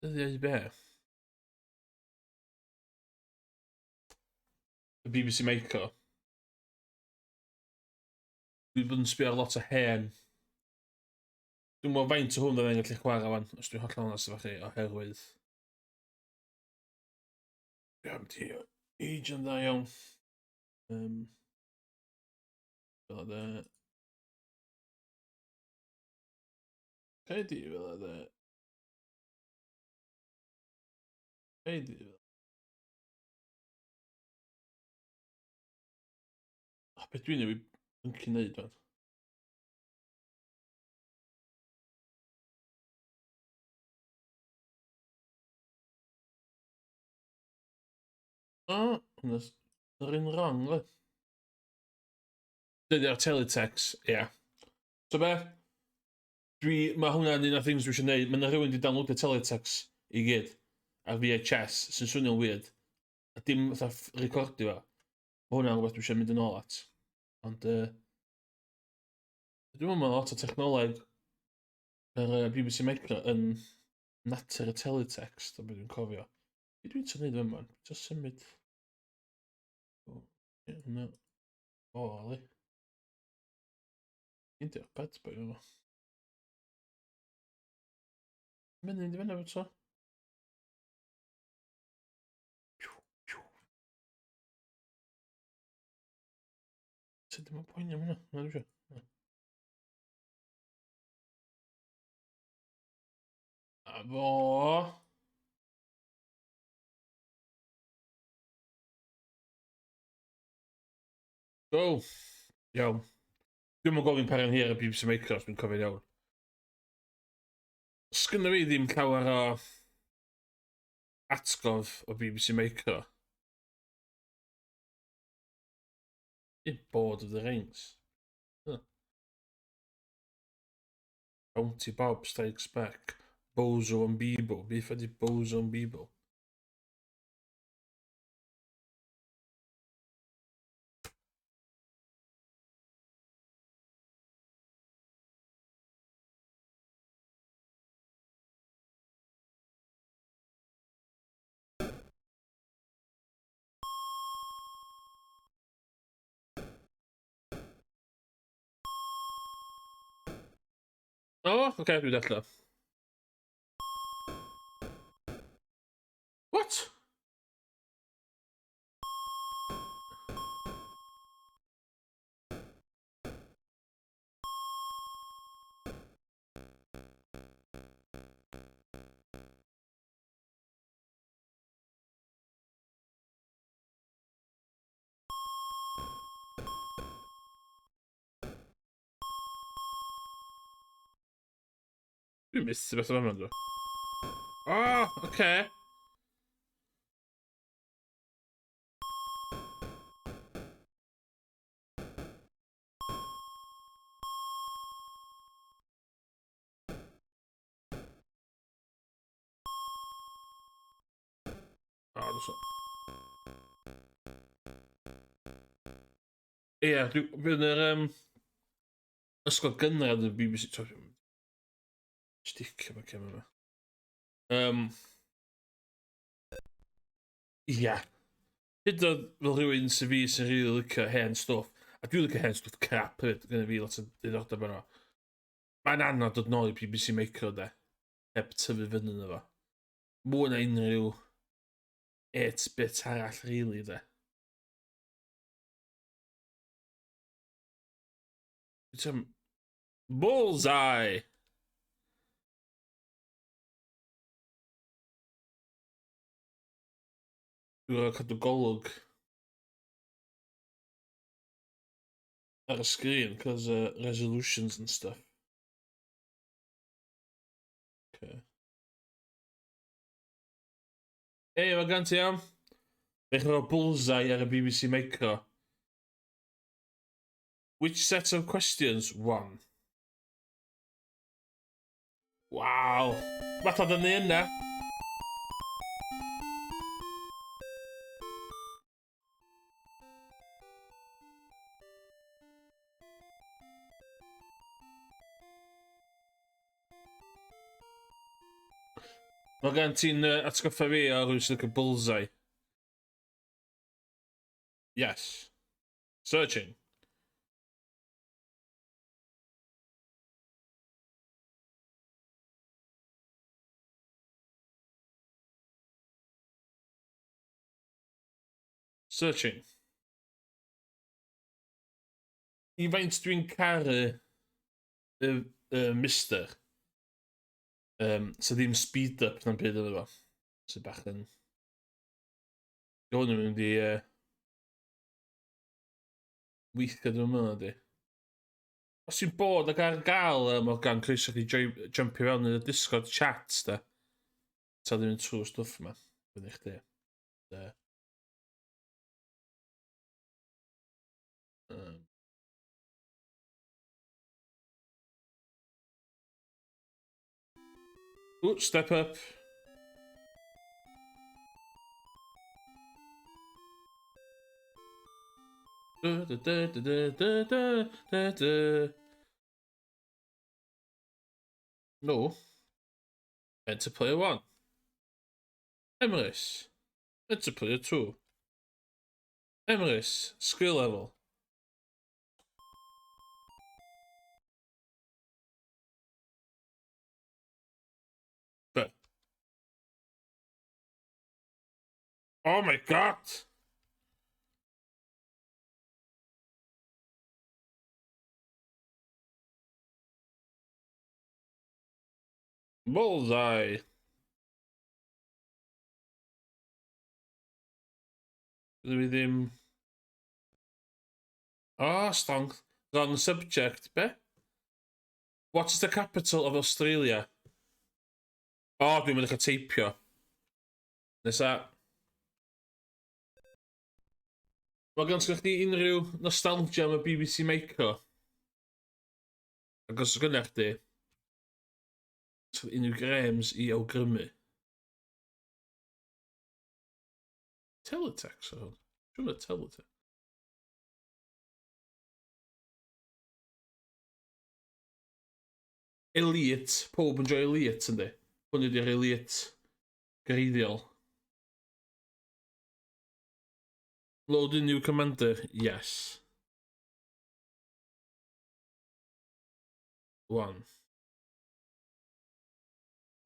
Dyddiau be? Y BBC Micro. Dwi bod yn sbio ar lot o hen. Dwi'n meddwl faint o hwn yn gallu chwarae wan, os dwi'n hollol honest efo chi, oherwydd... Iawn, ti age yn dda iawn. Fel yna... Caedi fel yna... Caedi fel... Beth dwi'n newid yn cynnig fan? O, yr un wrong, le. Dydy ar teletext, ia. So be? Mae hwnna'n un o'r things dwi eisiau gwneud. Mae yna rhywun wedi downloadio teletext i gyd ar VHS sy'n swnio'n weird. A dim fatha recordio fo. Mae hwnna'n rhywbeth dwi eisiau mynd yn ôl at. Ond, dwi'n meddwl lot o technoleg yr BBC Micro yn natur y teletext, o beth dwi'n cofio. Be dwi'n tynnu dwi'n man? Just symud... Hwna. O, ali. Dwi'n diolch pet boi yma. Mynd i fyny efo to. Sut dim yn poeni am hwnna? Na, dwi'n siŵr. A fo... Go! Iawn. Dwi'n mwyn gofyn pari'n hir y BBC Micro os dwi'n cofio'n iawn. Sgynna fi ddim llawer o atgof o BBC Micro. In Board of the Rings. Bounty Bob Strikes Back. Bozo and Bibo. Beth ydi Bozo and Bibo? O, oce, dwi'n dallo. What? Dwi'n miss beth o'n amlwg. O, oce. O, dwi'n so. Ie, dwi'n yr ysgol gynradd y BBC... Sticio fe cem yma. Ia. Hyd oedd fel rhywun sy'n fi sy'n rili licio hen stwff. A dwi'n licio hen stwff crap hefyd. Gyda fi lot o diddordeb yno. Mae'n anodd dod nôl i BBC Micro de. Heb tyfu fyny yna fo. Mwy na unrhyw 8-bit arall rili de. Bullseye! Dwi'n gwybod cadw golwg ar y sgrin, cos resolutions and stuff. Okay. Hey, mae gan ti am? Ddech chi'n rhoi bullseye ar y BBC Micro. Which set of questions? 1. Wow! Fath oedd yn ni yna. Mae gen ti'n atgoffa fi o rhywun sy'n cael bullseye. Yes. Searching. Searching. I faint dwi'n caru Mister. So ddim speed up na'n byd efo fo. So bach yn... Gwyn yn mynd i... weithio dwi'n mynd di. Os ti'n bod ag ar gael Morgan, croeso chi jumpio fewn yn y Discord chat, da. Ta ddim yn trwy stwff yma. Fyny chdi. Ooh, step up. No. Enter player 1. Emrys. Enter player 2. Emrys. Skill level. But. Oh my god! Bullseye. Dwi ddim... Oh, strong. Wrong subject, be? What is the capital of Australia? Oh, dwi'n mynd i'ch teipio. Nesa. Mae gan sgwch chi unrhyw nostalgia am y BBC Micro? Ac os gynnach di, unrhyw grems i awgrymu. Teletext o hwn. Dwi'n mynd teletext. Elite. Pob yn joio Elite, ynddi? Hwn ydy'r Elite greiddiol. Load a new commander. Yes. 1.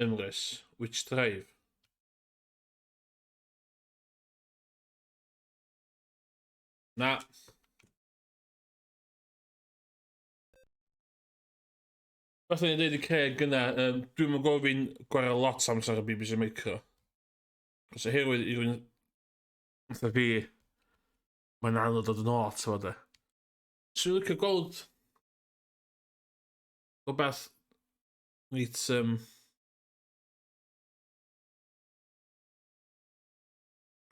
Emrys. Which drive? Na. Fath o'n i'n dweud i Craig yna, dwi'n mynd gofyn gwario lot amser y BBC Micro. Cos oherwydd i rwy'n... Fatha fi, mae'n anodd dod yn ôl to fod e. Swn i'n licio gweld... O beth... Reit, Swn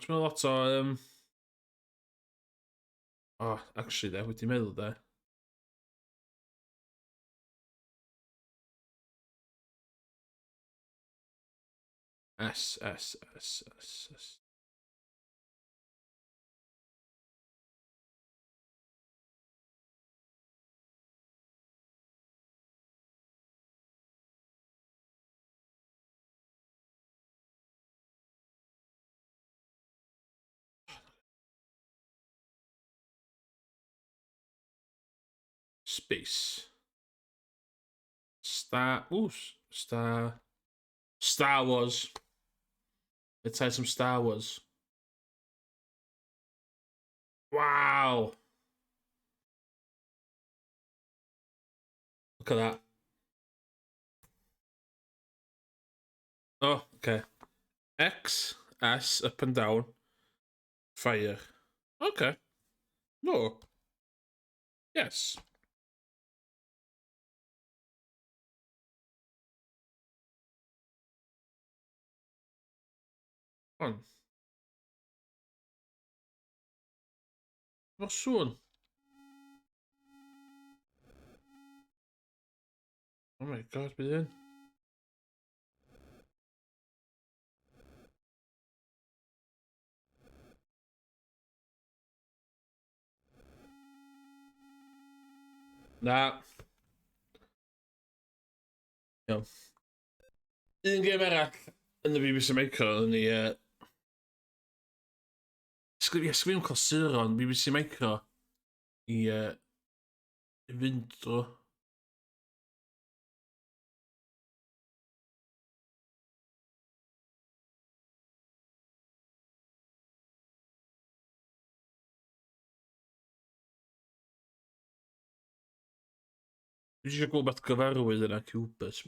i'n lot o... Oh, actually, de, wedi meddwl, de. S. Space. Star... Ooh, Star Wars. Let's try some Star Wars. Wow! Look at that. Oh, okay. X, S, up and down. Fire. Okay. No. Yes. On. Wat zo'n? Oh my god, ben je? Na. Ja. Un gêm arall. yn y BBC Micro, yn i... Sgrifim clasuron BBC Micro i fynd drwy. Dwi eisiau gweld beth gyfarwydd yna Cubus.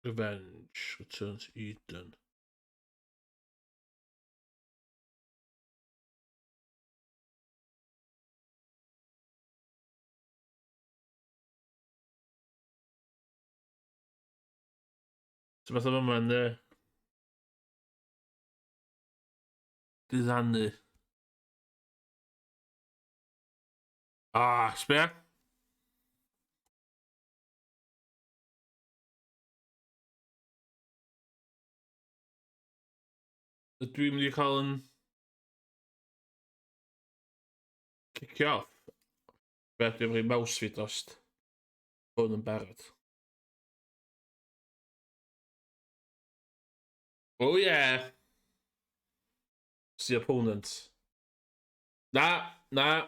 Revenge, Return to Eden. So beth oedd yma'n diddannu. Sbia? Dwi'n mynd i cael yn cicio off. Beth dwi'n rhoi mouse fi drost hwn yn barod. Oh yeah! It's the opponent. Na. Na.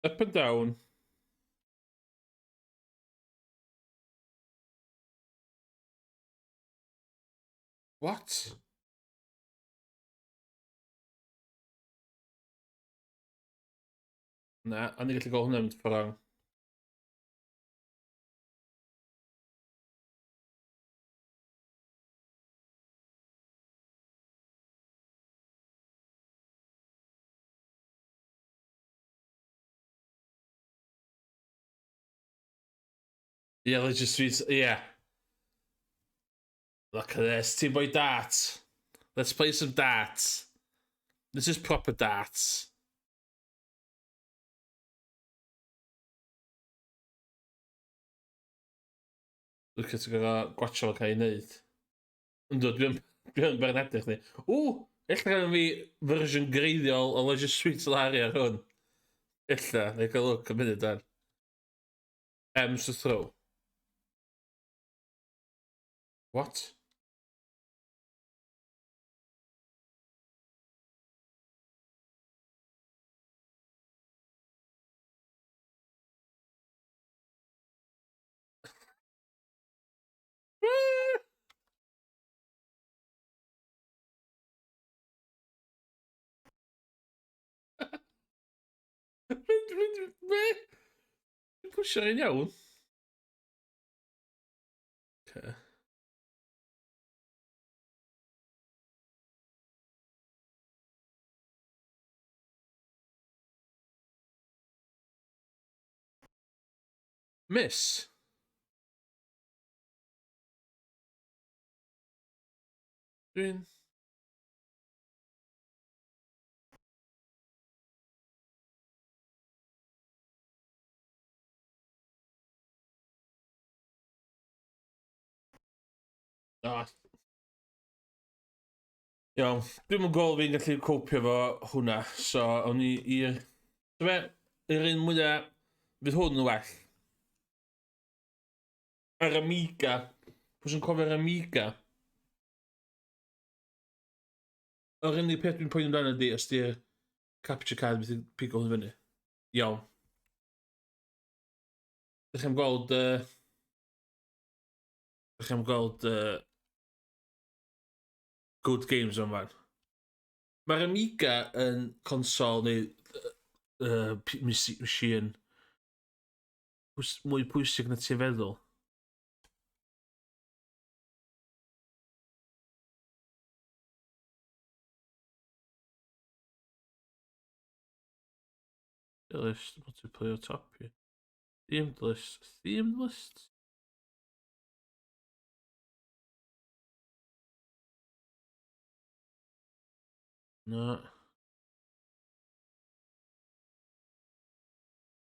Up and down. What? Na, a ni gallu gael hwnna mynd ffordd. Yeah, let's just yeah. Look at this, Team Boy darts. Let's play some darts. This is proper darts. Look at gyda gwatcho fel cael ei wneud. Ynddo, dwi'n beren edrych ni. Ella gan fi fersiwn greiddiol o Legend Sweet Lari ar hwn. Ella, neu gael look y munud dan. M's to throw. What? Dwi'n pwysio ein iawn. Okay. Miss. Dwi'n... Iawn, dwi'n yn gol fi'n gallu copio fo hwnna, so o'n i i'r... Yr un mwyaf, fydd hwn yn well. Yr Amiga. Pwys yn cofio'r Amiga? Yr unig peth dwi'n poen amdano ydi, os di'r capture card bydd yn pigo hwn fyny. Iawn. Ydych chi'n gweld... Ydych chi'n gweld... Good Games o'n fan. Mae'r Amiga yn consol neu machine mwy pwysig na ti'n feddwl. List, multiplayer top here. Themed list. No.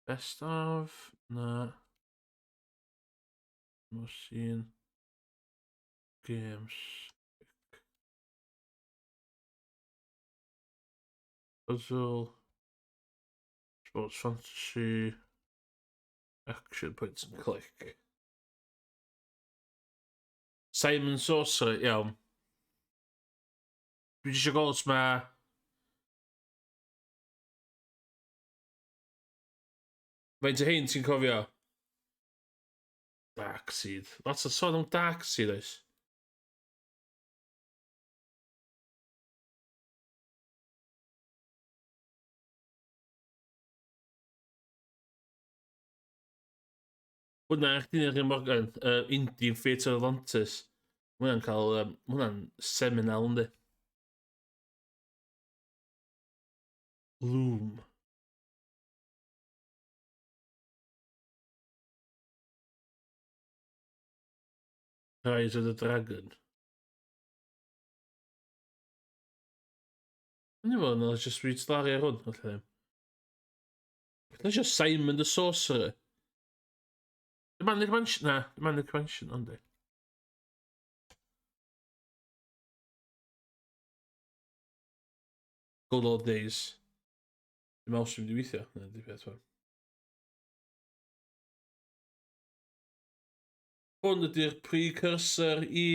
Best of? Na. Machine. Games. Puzzle. Sports fantasy. Action points and click. Simon Sorcerer, iawn. Dwi eisiau gweld ma... Faint o hyn ti'n cofio? Darkseid. Lots o sôn am Darkseid oes. Hwna, chdi'n edrych Morgan, Indian Fate of Atlantis. Hwna'n cael, hwna'n seminal yndi. Loom. Rise of the Dragon. Yn fawr, yna just read stori ar hwn, felly. Yna just Simon the Sorcerer. Dim Manic Mansion, na, dim Manic Mansion, ond di. Good old days. Dim aws yn mynd i weithio, na, di beth fan. Hwn ydy'r precursor i...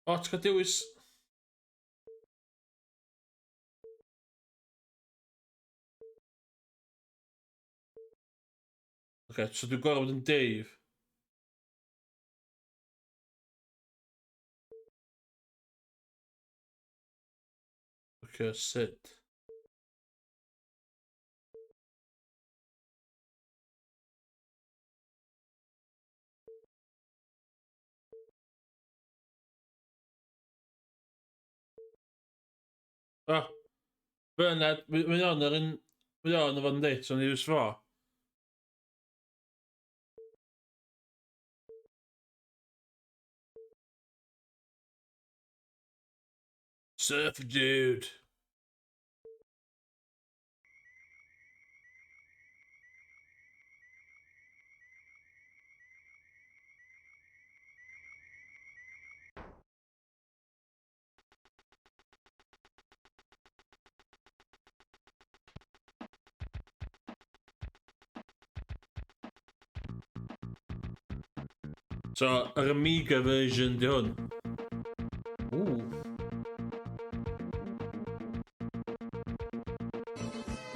O, ti'n cael dewis... Ok, so dwi'n gorfod bod yn Dave. Ok, Sid. O, Bernard, mae o'n yr un... Mae o'n yr un dweud, so ni yw'r fo. Surf dude. So, yr Amiga version di hwn. Ooh.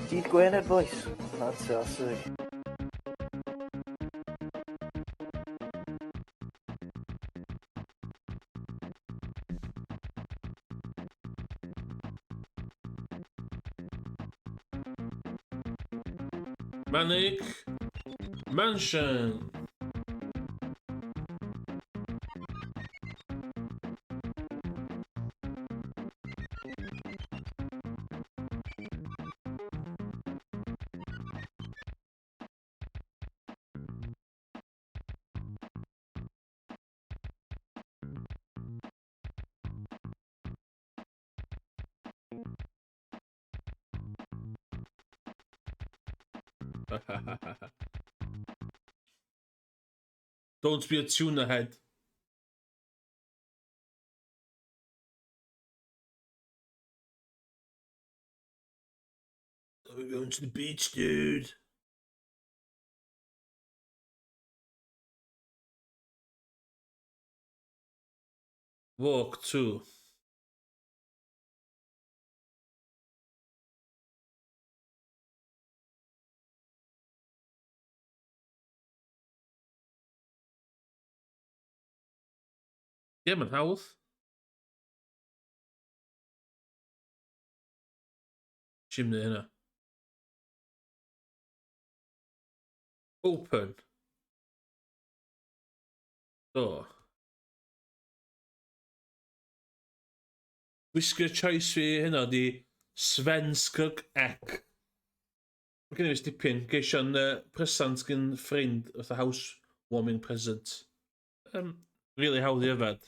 Dydd Gwener, boys. Fantastic. Manic Mansion. Don't be a tuna head. We're going to the beach, dude. Walk 2. Ie, mae'n hawdd. Chimney hynna. Open. Do. Whisker choice fi hynna di Svenskog Ek. Mae gen i fi dipyn. Geisio'n presant gyn ffrind, fatha housewarming present. Really hawdd i yfed.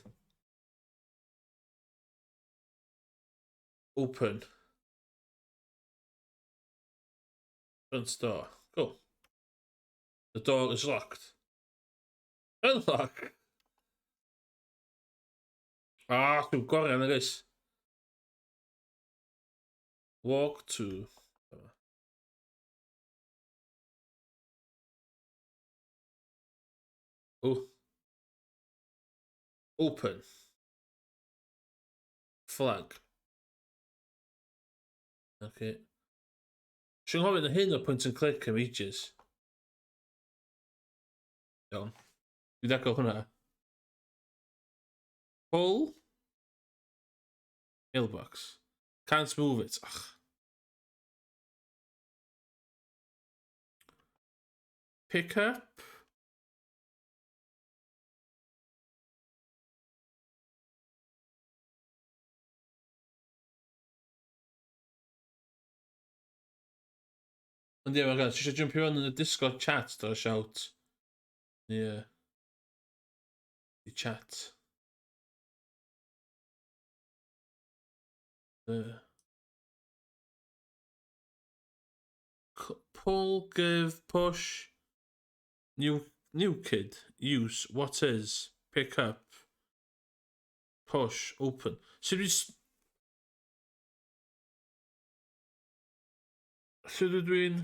Open. Front door. Cool. The door is locked. Unlock. Dwi'n gorau na gys. Walk to. Oh. Open. Flag. Okay. Siw'n gofyn y hyn o point and click am ages. Iawn. Dwi'n dagol hwnna. Pull. Mailbox. Can't move it. Ach. Pick up. Ond ie, mae'n gan, ti eisiau jumpio fewn yn y Discord chat do shout. Ie. I chat. Pull, give, push. New kid. Use. What is. Pick up. Push. Open. Sut dwi'n...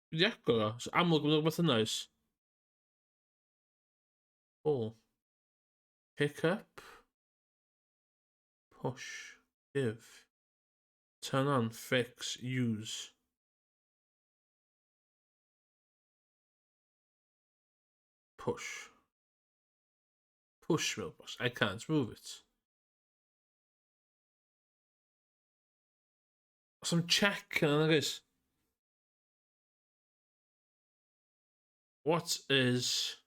Dwi'n agor o. So amlwg yn rhywbeth yna oes. Pull. Pick up. Push. Give. Turn on. Fix. Use. Push. Push mailbox. I can't move it. Some check and I guess. What is...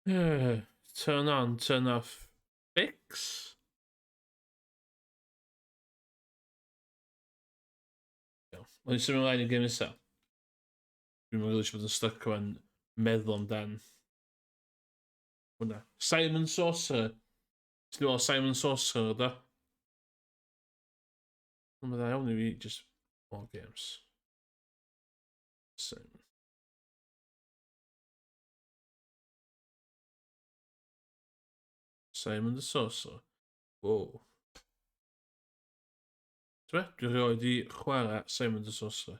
Turn on, turn off, fix. Mae'n symud ymlaen i gym isa. Dwi'n meddwl eisiau bod yn stuck o'n meddwl amdan. Hwna. Simon Sorcerer. Ti'n meddwl Simon Sorcerer o da? Mae'n dda iawn i fi, just more games. Simon. Simon the Sorcerer. Wow. Dwi'n rhoi di chwarae Simon the Sorcerer.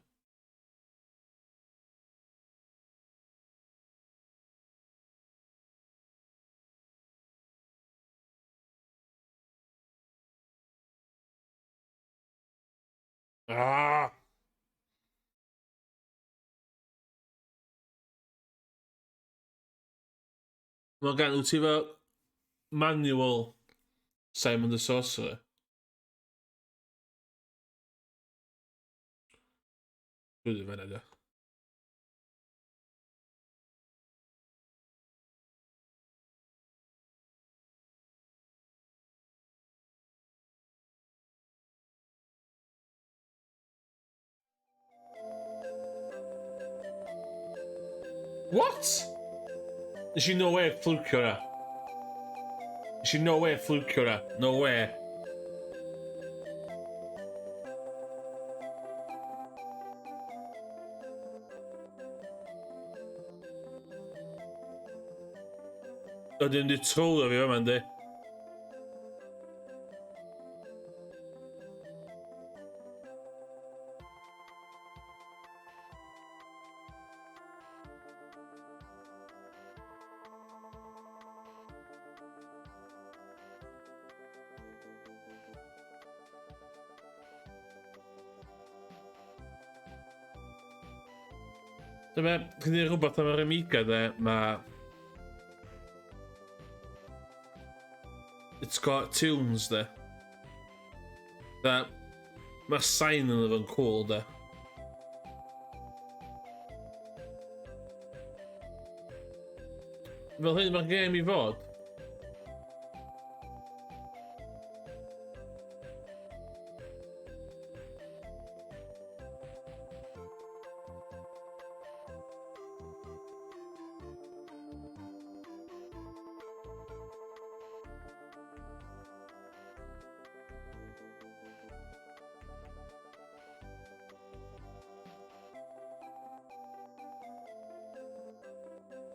Ah! Mae gan wyt ti fel manual Simon the Sorcerer. Dwi'n ddim yn edrych. What? Is no way flucio ra. Is no way flucio ra. No way. Ydyn di trolio fi yma, yndi? Dyma, chi'n dweud rhywbeth am yr Amiga, de, mae cartoons de. Mae'r sign yn efo'n cool de. Fel hyn mae'r game i fod.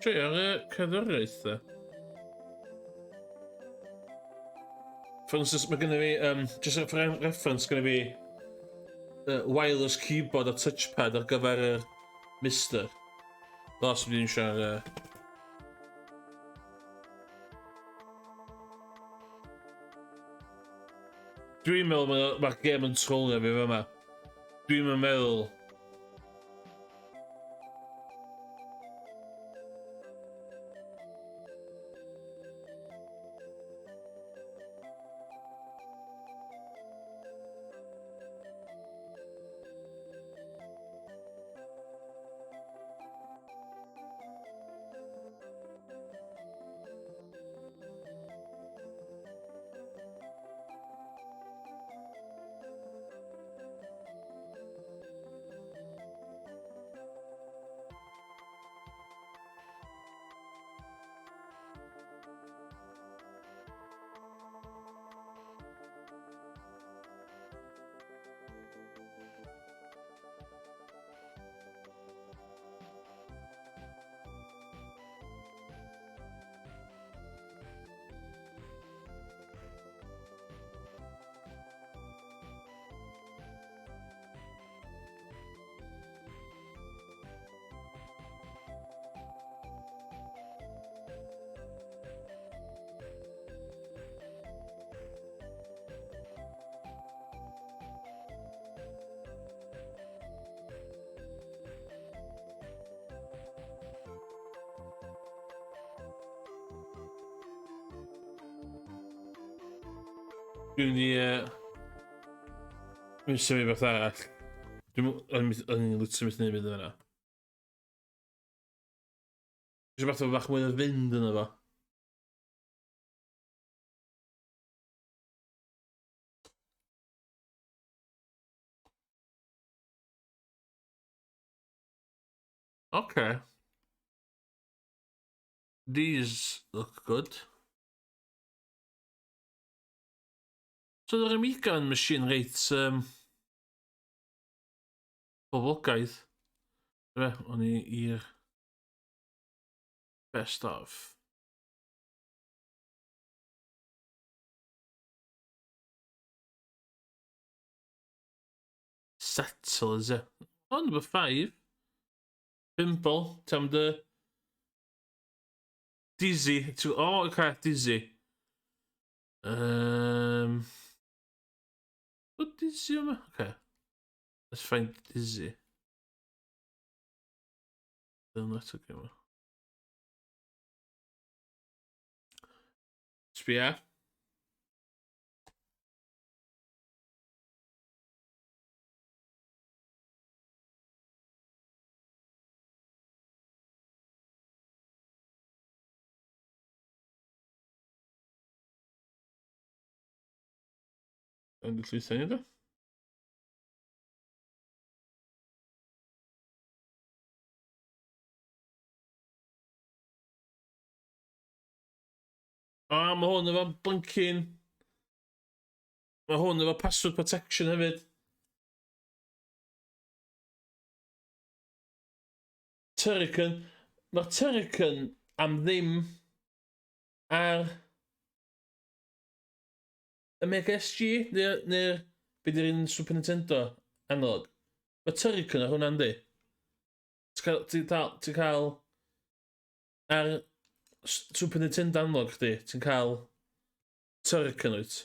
Tre ar y cerddoriaeth de. For instance, mae gennym fi, just for reference, gennym fi wireless keyboard a touchpad ar gyfer y Mister. Os bydd i'n siarad... Dwi'n meddwl mae'r game yn trolio fi fe yma. Dwi'n meddwl... Dwi'n i... symud beth arall. O'n i'n lwtio beth ni'n mynd yna. Dwi'n beth o bach mwy o fynd yna fo. Okay. These look good. So yr Amiga yn machine reit boblogaidd. Fe, o'n i i'r best of. Settlers, e. Oh, number 5. Pimple, tam dy... Dizzy. Oh, okay, Dizzy. What Dizzy yma? Okay. Let's find Dizzy. Let's look at it. Sbia. Yn y llwythau ni, mae hwn efo blinking... Mae hwn efo password protection hefyd. Turrican. Mae'r Turrican am ddim ar y Mega SG neu'r beth yw'r un Super Nintendo analog. Mae Turrican ar hwnna'n di. Ti'n cael ar Super Nintendo analog chdi, ti'n cael Turrican wyt.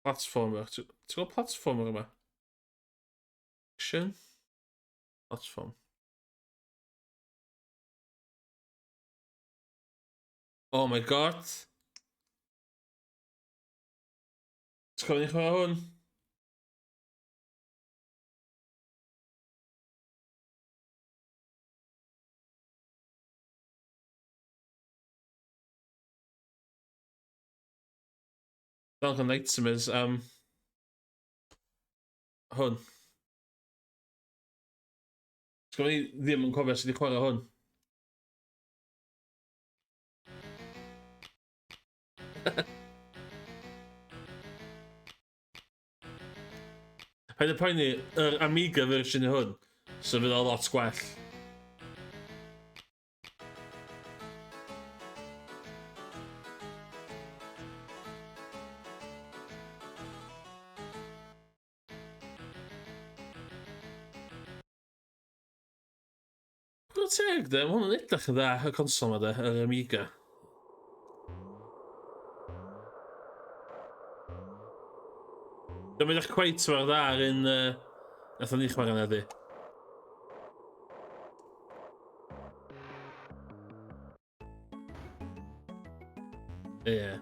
Platformer. Ti'n gweld platformer yma? action. That's fun. Oh my god. Ska ni chwarae hwn? Fel gan Nightmares, hwn. Ska ni ddim yn cofio sydd wedi chwarae hwn? Paid y poeni, yr Amiga version i hwn. So fydd o lot gwell. Dwi'n teg de, mae hwn yn edrych yn dda, y console ma de, yr Amiga. Dwi'n mynd eich cweit mor dda ar un nath ni chwarae na di. Ie.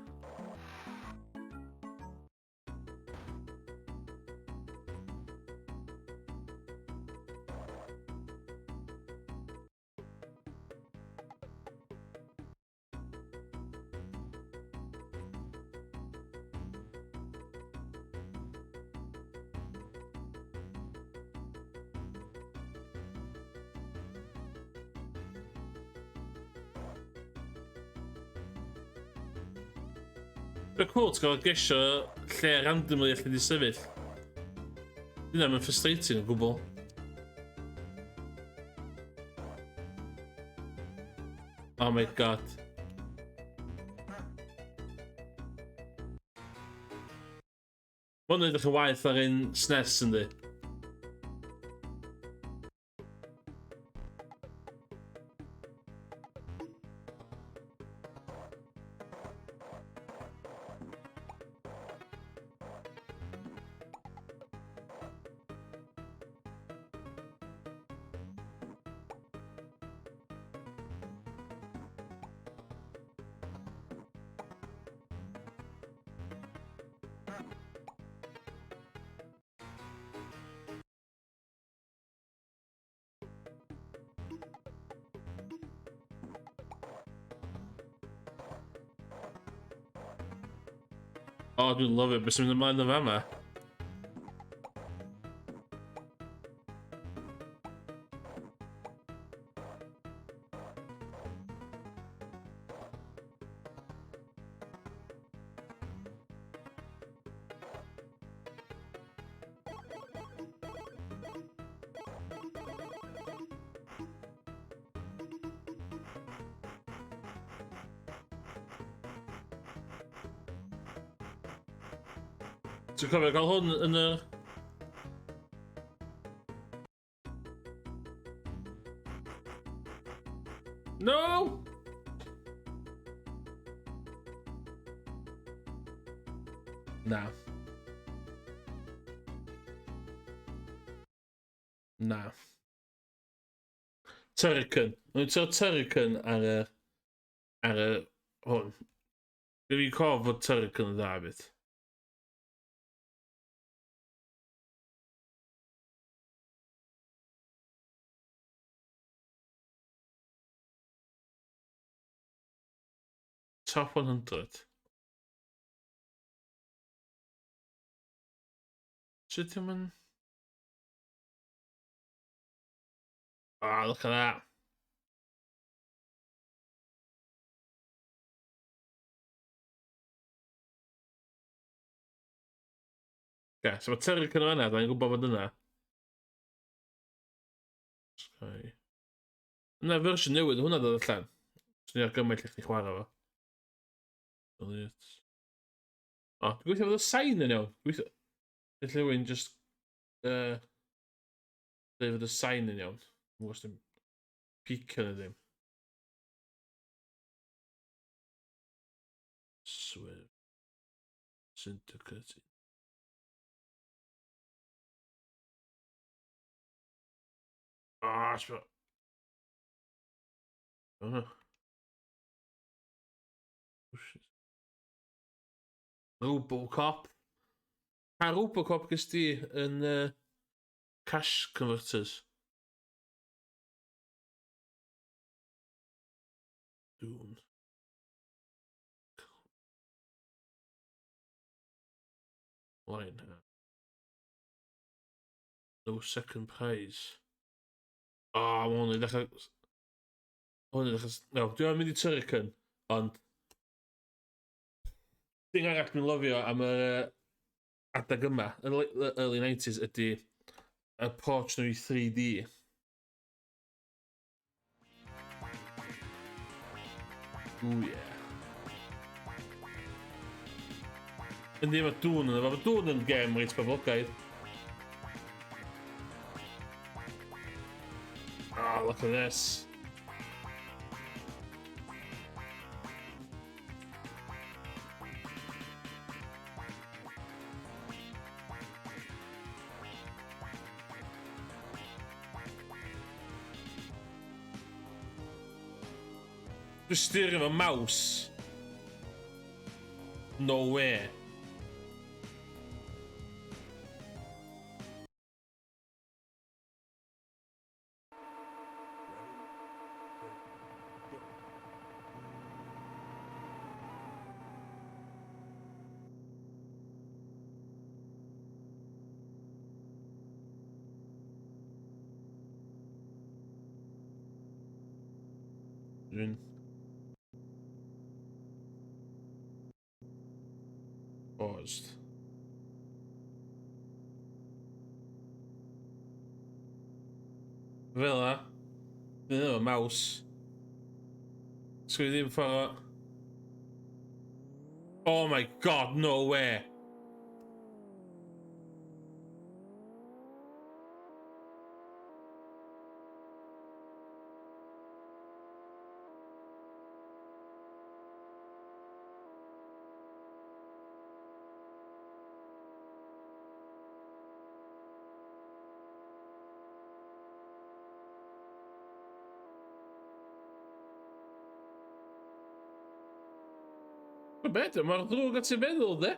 Dwi'n cool, ti'n gael gesio lle randomly allu di sefyll. Dyna mae'n frustrating o gwbl. Oh my god. Mae'n edrych yn waith ar un SNES yndi. Oh, dwi'n lyfio beth sy'n mynd ymlaen o fama. Ti'n cofio gael hwn yn y... No! Na. Na. Turrican. Mae'n trio Turrican ar y... hwn. Dwi'n cofio fod Turrican yn dda beth. Top 100. Sut dim yn... Oh, look at that. Okay, so mae Turrican o yna, da ni'n gwybod bod yna. Sorry. Yna fersiwn newydd, hwnna dod allan. Swn i'n argymell i chdi chwarae fo. Delete. O, dwi'n gweithio fod y sain yn iawn. Gweithio... Dwi'n rhywun just... Dweud fod y sain yn iawn. Dwi'n gwybod os dim... Pico na ddim. Swerve. Syndicate. Ah, spero. Oh, shit. Robocop. A Robocop gys di yn cash converters. Dune. Line. No second prize. Ah, ma hwn i ddechrau... Hwn i ddechrau... No, dwi'n mynd i tyrru cyn. Ond... Thing arall dwi'n lyfio am y adag yma, yn y early 90s, ydy y port nhw i 3D. Ooh, yeah. Yndi, mae dŵn yn efo. Mae dŵn yn gem reit poblogaidd. Ah, look at this. Dwi'n styr efo mouse. No way. Dwi'n... Paused. Fel la. Dwi'n efo mouse. Sgwyd ddim ffordd... Oh my god, no way. Beth, mae'r ddrwg at ti'n meddwl, de?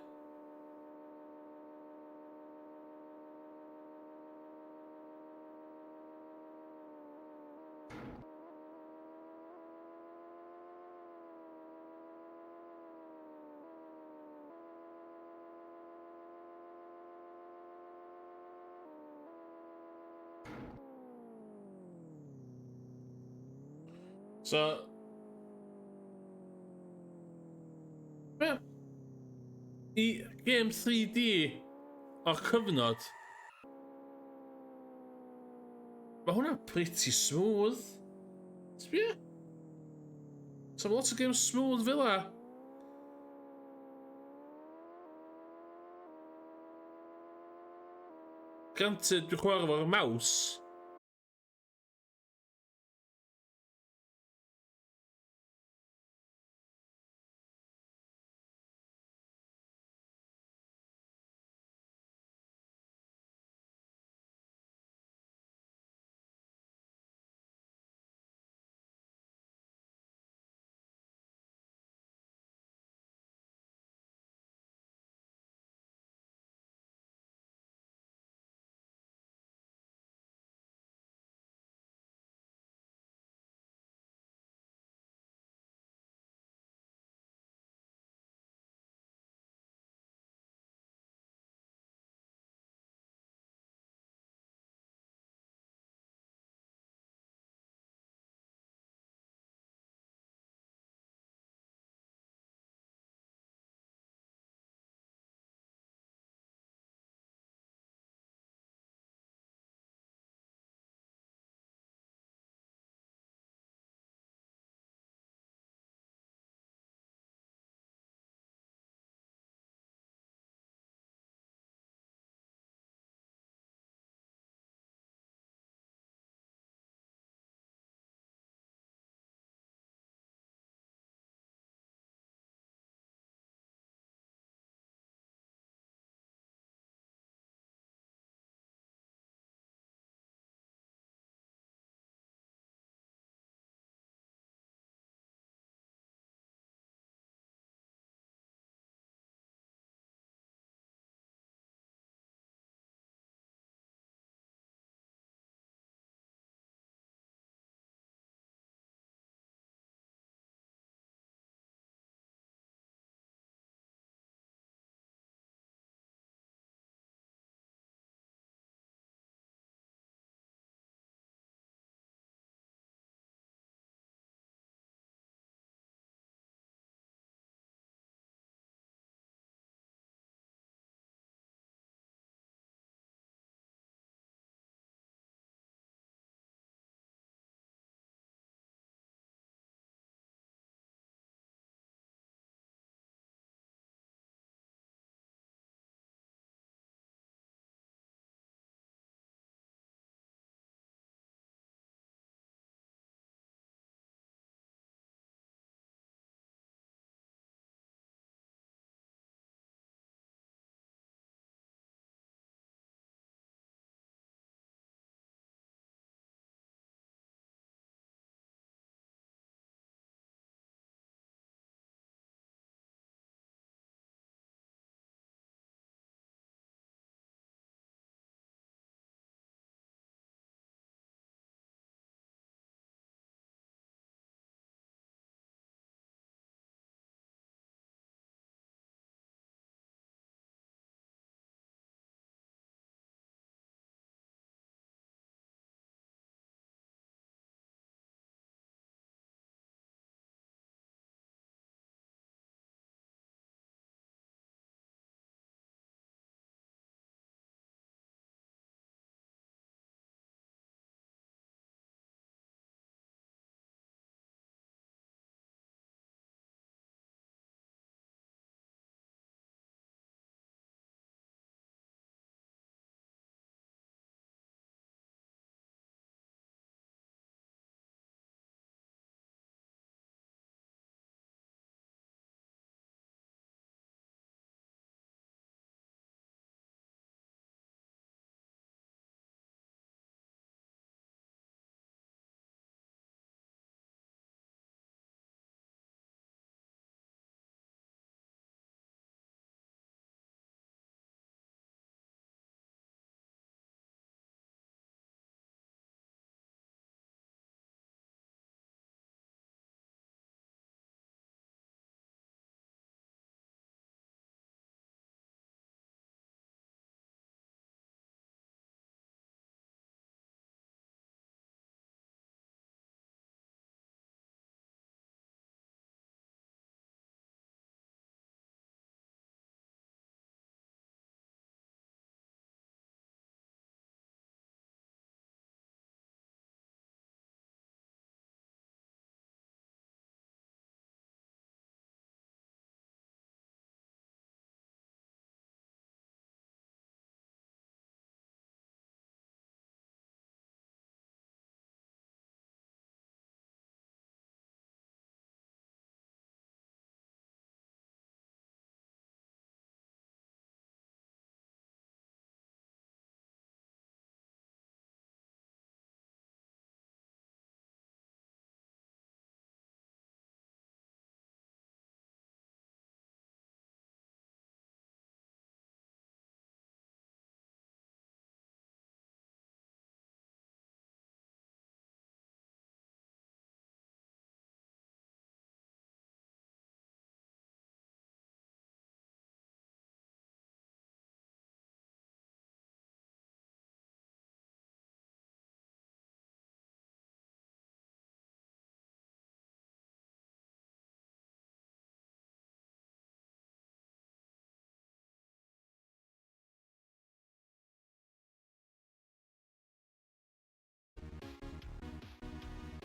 So... Be? I game 3D o'r cyfnod. Mae hwnna pretty smooth. Sbia? So lot o games smooth fel la. Granted, dwi'n chwarae fo'r mouse.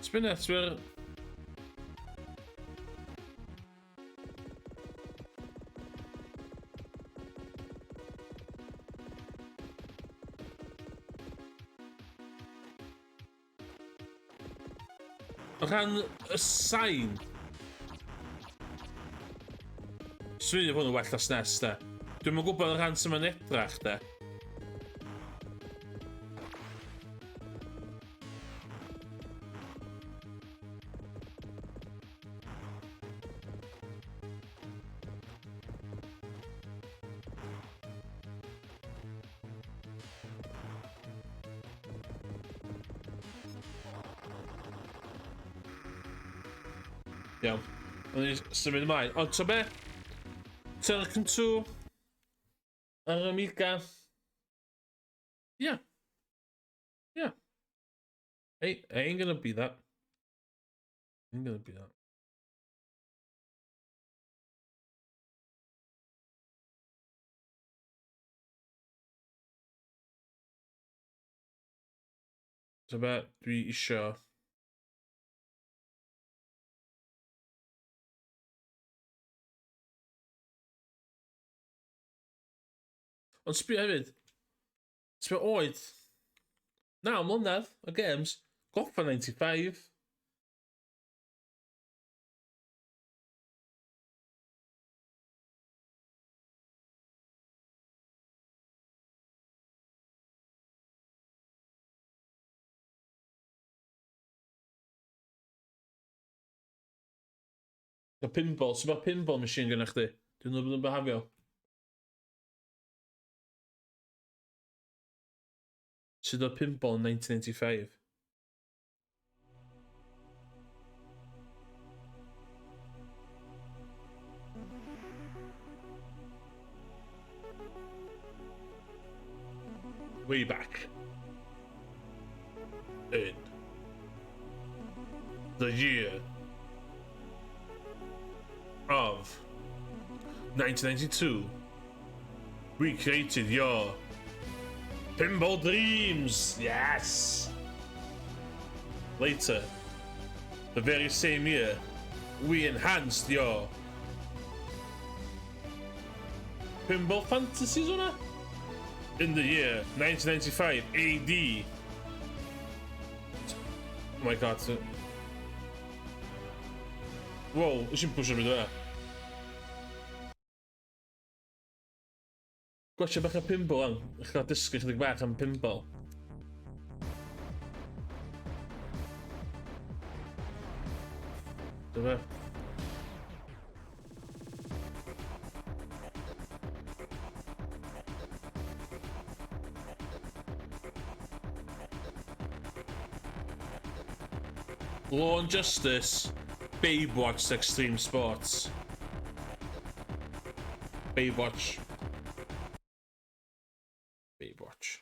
Spinetwyr. O ran y sain. Swn i fod yn well as nes, de. Dwi'n yn gwybod y rhan sy'n mynd edrach, de. Iawn. O'n i symud ymlaen. Ond to be? Telecyn 2 ar Amiga. Yeah. Yeah. Hey, I ain't gonna be that. Ain't gonna be that. So be, dwi isio... Ond sbio hefyd. Sbio oed. 9 mlynedd o games. Goffa 95. Y pinball. So mae pinball machine gyda chdi. Dwi'n nhw bod yn behafio. Sydd o pinball yn 1995. Way back. In the year of 1992, we created your Pinball Dreams! Yes! Later, the very same year, we enhanced your Pinball Fantasies on it? In the year 1995 AD. Oh my god. Wow, is i'n pwysio byd o. Gwachio bach o pinball an. I'ch gael dysgu chydig bach am pinball. Dyma. Law and Justice, Baywatch Extreme Sports. Baywatch. Baywatch.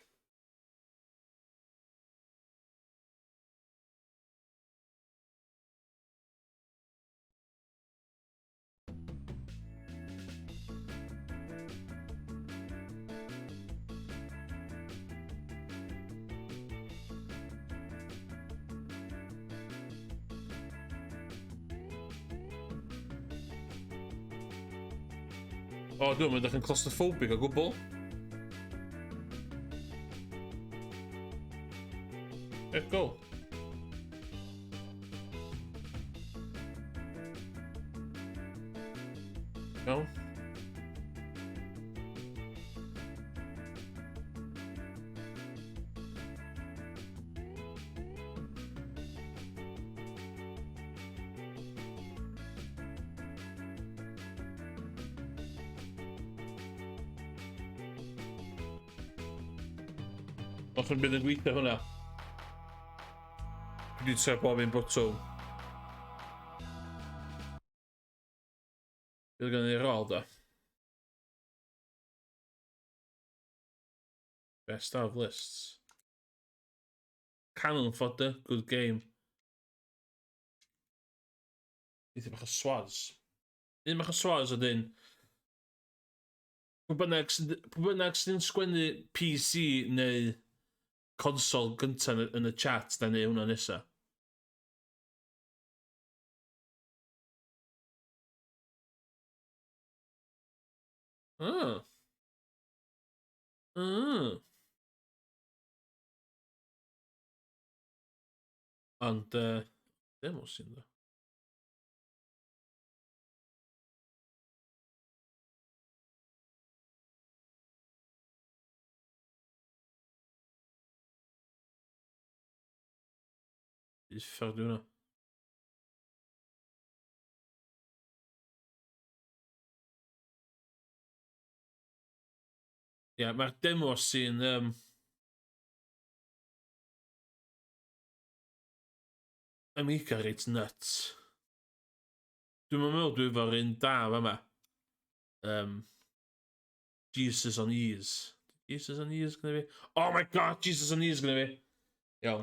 O, dwi'n mynd yn claustrophobic o gwbl. Let's go. Iawn. Os yn bydd yn gweithio hwnna. Dwi wedi tref bob un bwtwm. Bydd gen i'r rôl da. Best of lists. Cannon fodder, good game. Eitha bach o swaz. Un bach o swaz o dyn. Pwy bynnag sy'n sgwennu PC neu console gynta yn y chat da neu hwnna nesa. Ah. Ah. Ond, demo sy'n dda. Uffar di hwnna. Ie, mae'r demo sy'n... Amiga reit nuts. Dwi'n meddwl dwi efo'r un da fama. Jesus on Ease. Jesus on Ease gyda fi. Oh my god, Jesus on Ease gyda fi. Iawn.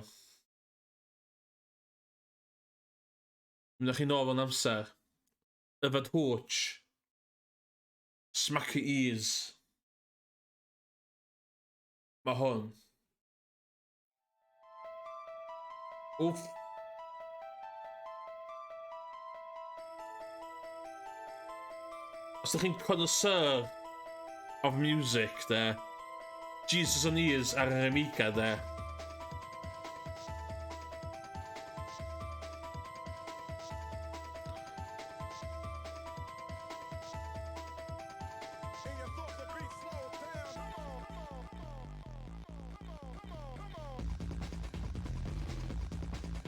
Mynd chi nôl yn amser. Yfed Hwch. Smacky Ease. Mae hwn. Wff. Os ydych chi'n connoisseur of music, de, Jesus on Ease ar yr Amiga, de.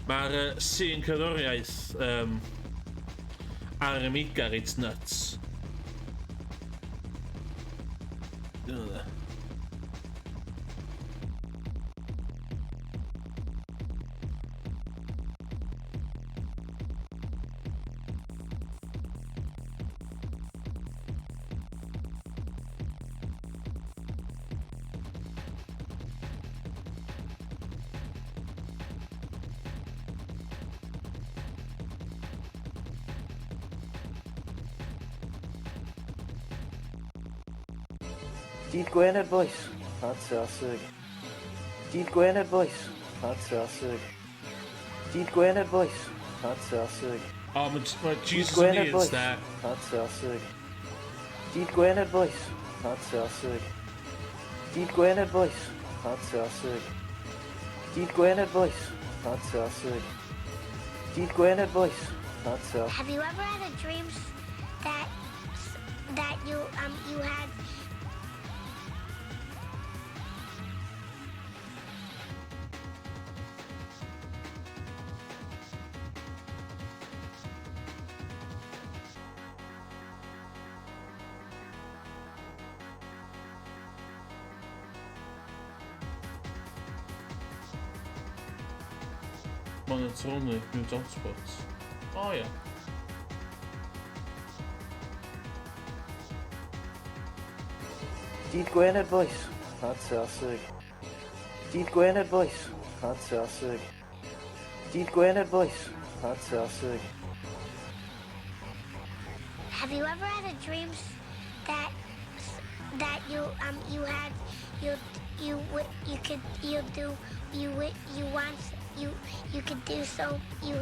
Mae'r scene cerddoriaeth ar yr Amiga reit nuts. Dyna dde. Dydd Gwener, boys. Fantastic. Dydd Gwener, boys. Fantastic. Dydd Gwener, boys. Fantastic. O, mae Dydd Jesus on Gwener, Ease, boys. de. Fantastic. Dydd Gwener, boys. Fantastic. Dydd Gwener, boys. Fantastic. Dydd Gwener, boys. Fantastic. Dydd Gwener, boys. Fantastic. Have you ever had a dream that you had? Monotonely moved on spots. Oh, yeah. Dydd Gwener, boys. Fantastic. Dydd Gwener, boys. Fantastic. Dydd Gwener, boys. Fantastic. Have you ever had a dream that you had you could do so you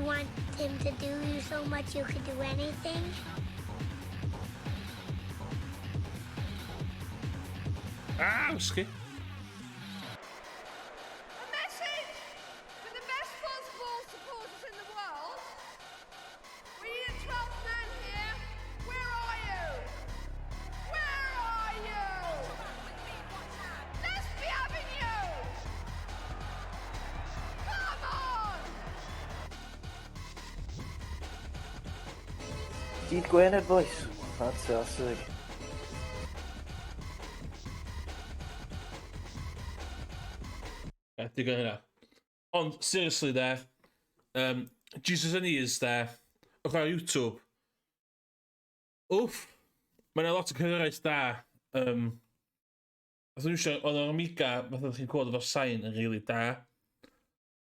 want him to do you so much you could do anything? Ah, wysgu. A message for the best football supporters in the world. We need a 12th man here. Where are you? Where are you? Let's be having you. Come on. Dydd Gwener, boys. Fantastic. Digon hynna. Ond, seriously, de, Jesus on Ease, de, o'ch ar YouTube. Wff, mae'n lot o cyfraith da. Oedd yr Amiga, fath oedd chi'n clywed efo'r sain yn rili da.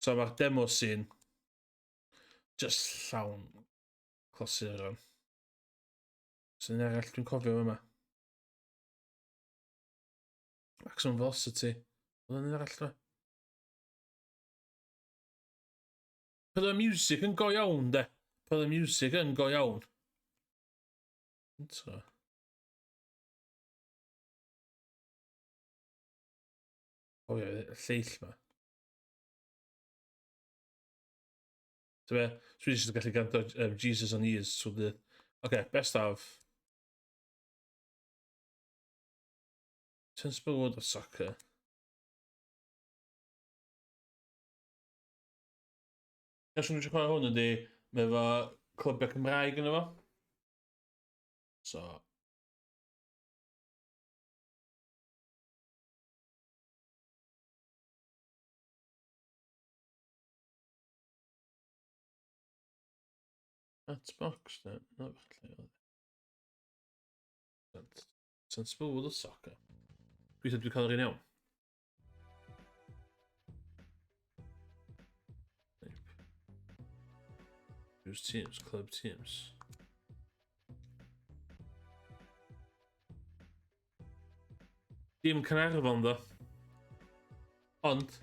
So mae'r demo sy'n just llawn clasuron. Sy'n arall dwi'n cofio yma. Maximum Velocity. Oedd yn arall yma. Bydd y music yn go iawn, de. Bydd y music yn go iawn. So. O ie, y lleill ma. So fe, dwi jyst yn gallu gando Jesus on Ears trwy dydd. Okay, best of. Transport of soccer. Nes dwi'n chwarae hwn ydy, mae efo clybau Cymraeg yn efo. So. Xbox, no, not falle. Transport of soccer. Dwi'n cael yr un iawn. Use teams, club teams. Dim Caernarfon ddo. Ond,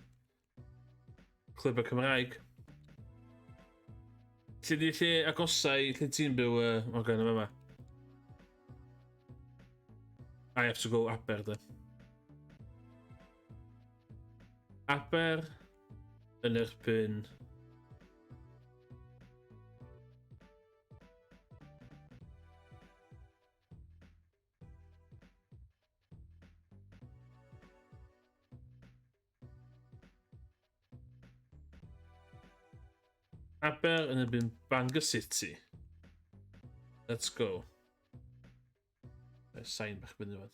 clybau Cymraeg. Lle di lle agosau lle ti'n byw Morgan yma? I have to go Aber de. Aber yn erbyn Aber yn erbyn Bangor City. Let's go. Sain bach fyny fan.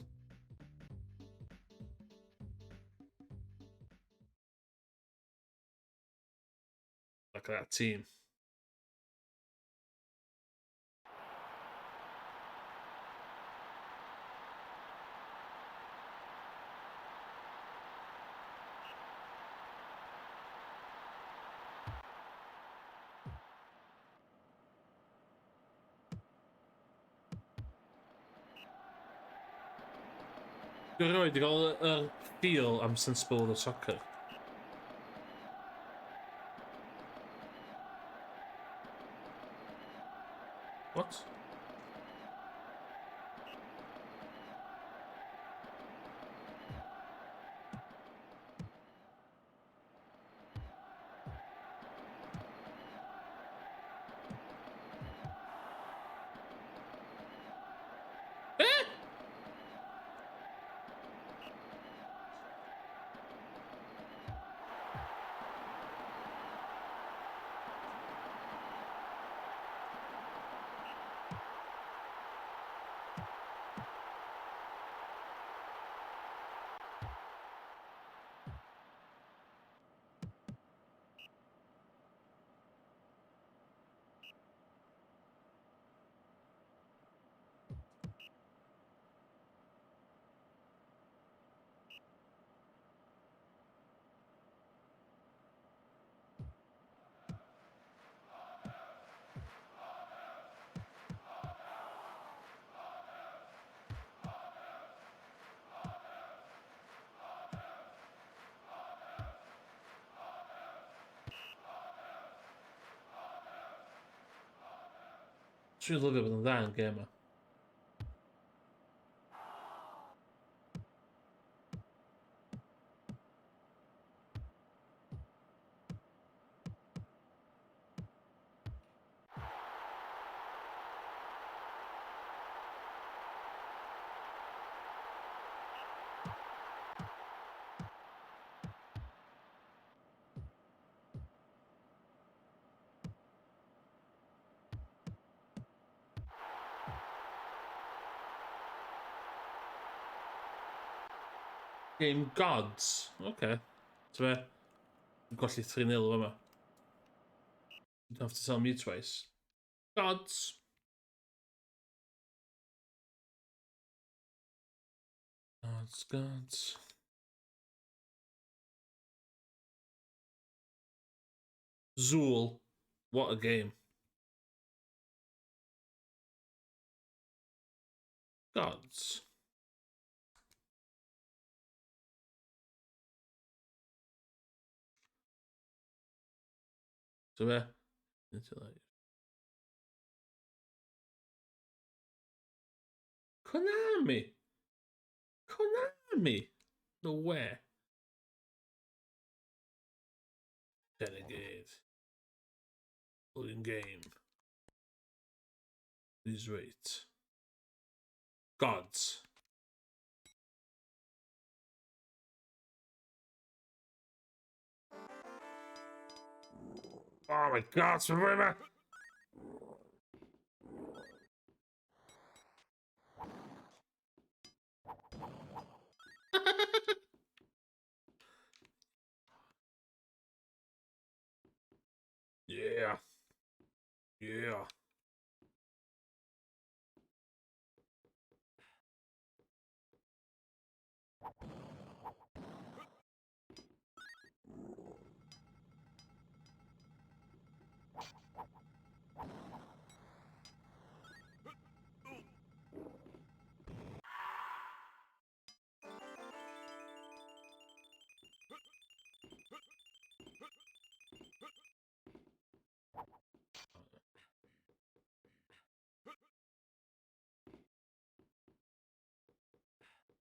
Look at that team. Dwi'n rhoi, di gael y feel am sensible o soccer. What? Dwi'n lyfio bod yn dda yn gêm yma. Game Gods. Okay. So fe, golli 3-0 yma. You don't have to tell me twice. Gods. Gods. Zool. What a game. Gods. So fe, into life. Konami. Konami. No way. Delegate. Loading game. Please wait. Gods. Oh my God, forever. Yeah. Yeah.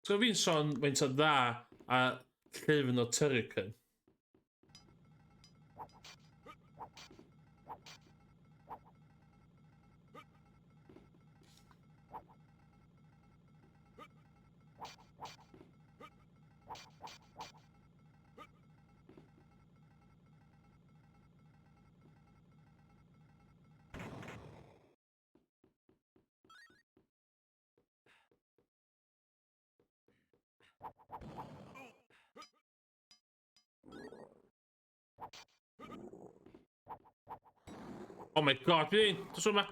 So fi'n sôn faint o dda a llyfn o Turrican. Oh my God, fi'n dos yma.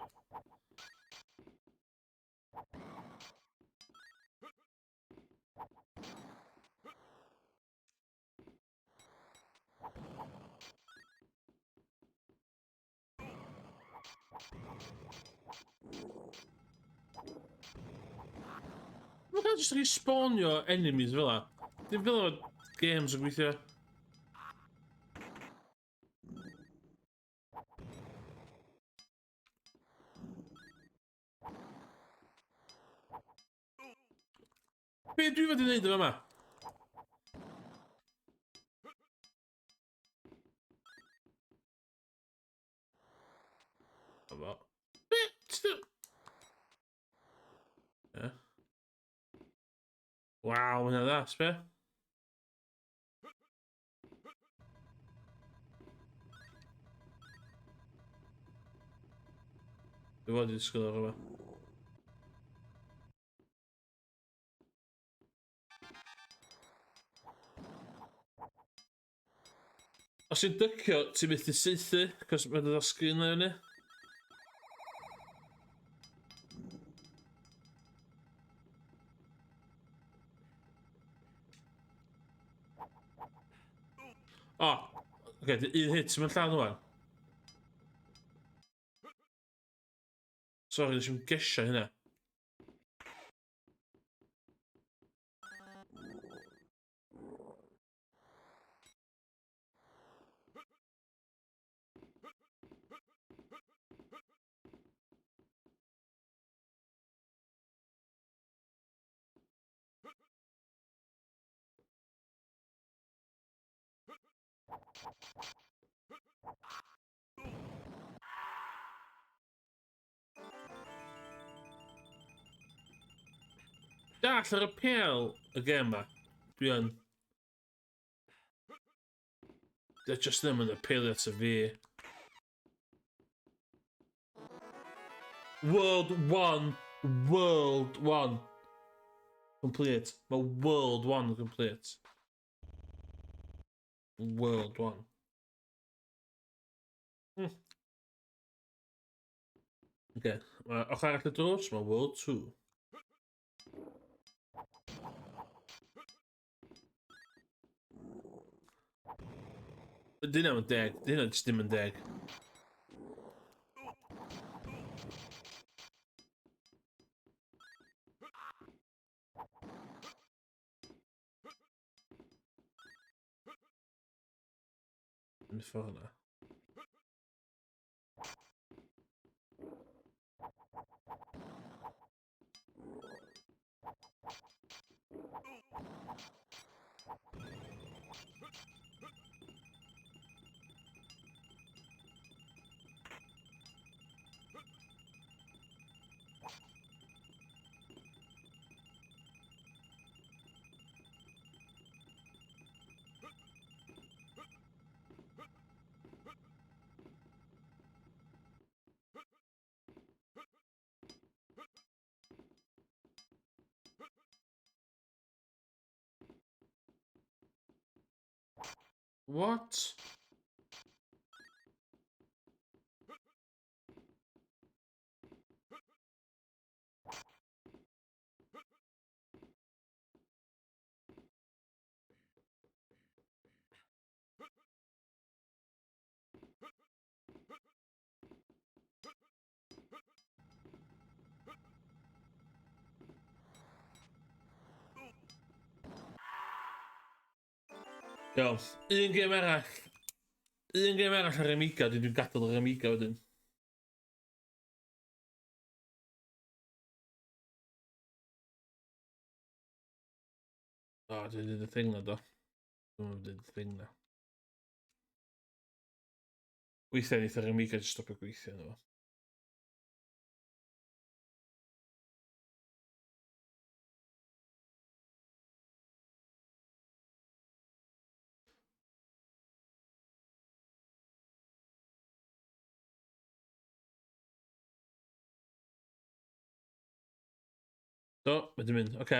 Mae'n cael jyst respawnio enemies fel la. Dim fel o games yn gweithio. Be dwi fod i wneud yma? Efo. Be? Ie. Waw, mae'n ddas, be? Dwi fod i ddisgwyl o'r yma. Os i'n dycio, ti byth i seithi, cos mae'n dod o sgrin na fyny. O, oce, un hit mewn llawn wan. Sori, nes i'n gesio hynna. Dall ar y pêl y gem ma. Dwi yn. Dwi just ddim yn apelio to fi. World 1. World 1. Complete. Mae World 1 complete. World 1. Okay. Ochr arall y drws, mae World 2. Dyna yn deg. Dyna jyst ddim yn deg. Yn ffordd yna. What? Iawn, un gêm arall. Un gêm arall ar Amiga, dwi'n gadael ar Amiga wedyn. O, dwi'n dweud y thing na do. Dwi'n dweud y thing na. Weithiau neith ar Amiga jyst stopio gweithio yna fo. Do, wedi mynd, oce.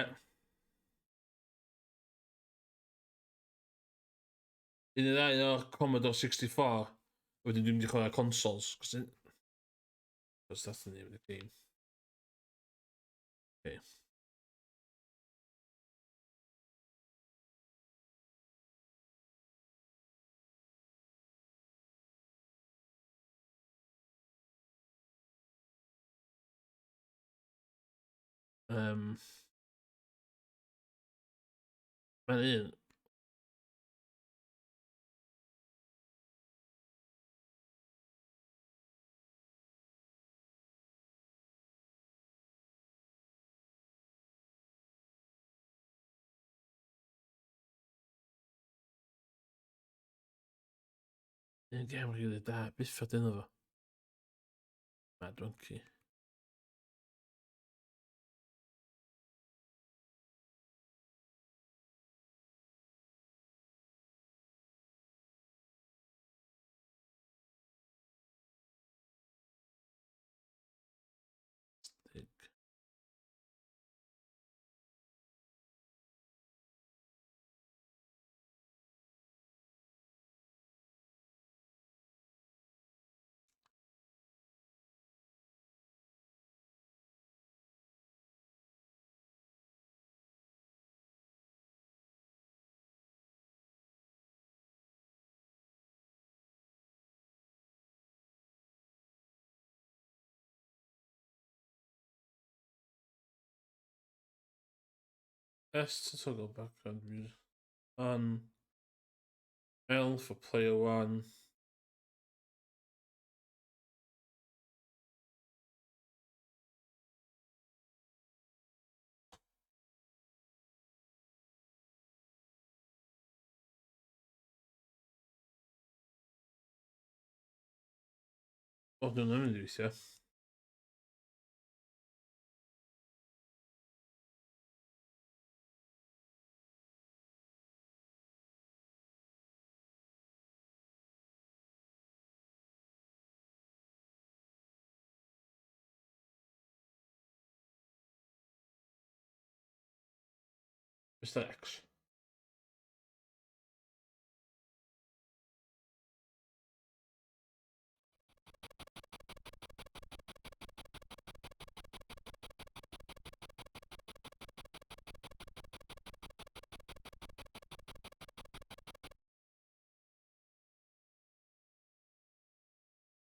Un i ddau o Commodore 64. Wedyn dwi'n mynd i chwarae consoles. Cos that's the name of the game. Okay. Mae'n un. Un gem rili da, biffad yna fo. Mad Monkey. Stick. S to toggle background music. On. L for player one. O, dwi'n mynd i weithio. Mr X.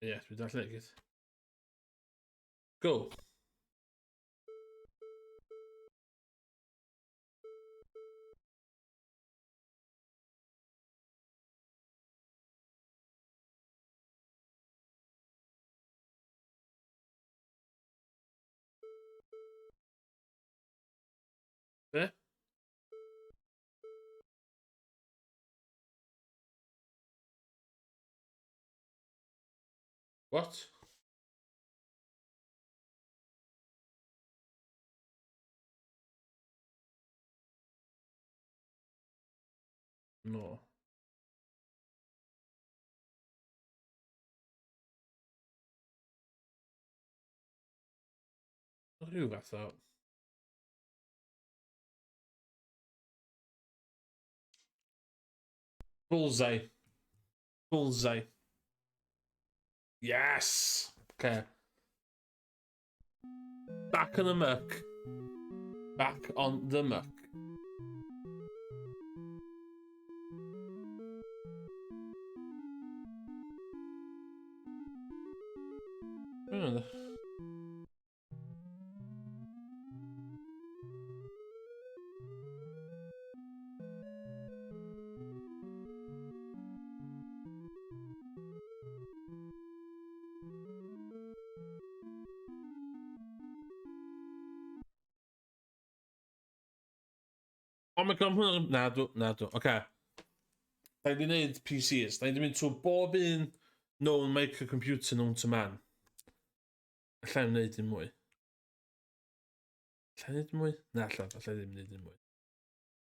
Ie, dwi'n darllen gyd. Go. Be? What? No. Rhyw fath o. Bullseye. Bullseye. Yes! Okay. Back on the muck. Back on the muck. Oh. Oh my god, hwnna... Na, dw. Oce. Da ni wedi gwneud PCs. Da ni wedi mynd trwy bob un known microcomputer known to man. Alla i wneud un mwy. Alla i wneud un mwy? Na, alla i ddim wneud un mwy.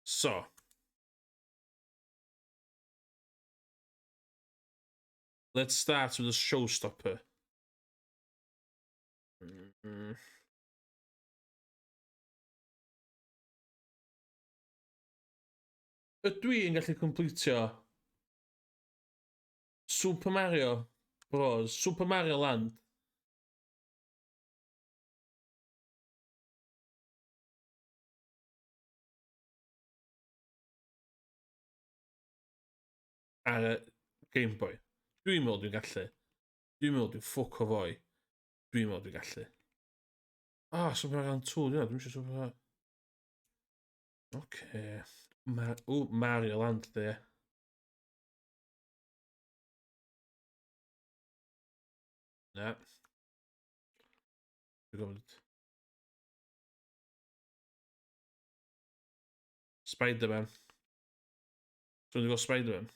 So. Let's start with a showstopper. Ydw i'n gallu completio Super Mario Bros. Super Mario Land. Ar y Game Boy. Dwi'n meddwl dwi'n gallu. Dwi'n meddwl dwi'n ffwc o foi. Dwi'n meddwl dwi'n gallu. Super Mario Land 2, dwi'n eisiau Super Mario. Oce. Mario Land, de. Na. Dwi'n gwybod. Spider-Man. Dwi'n gwybod Spider-Man.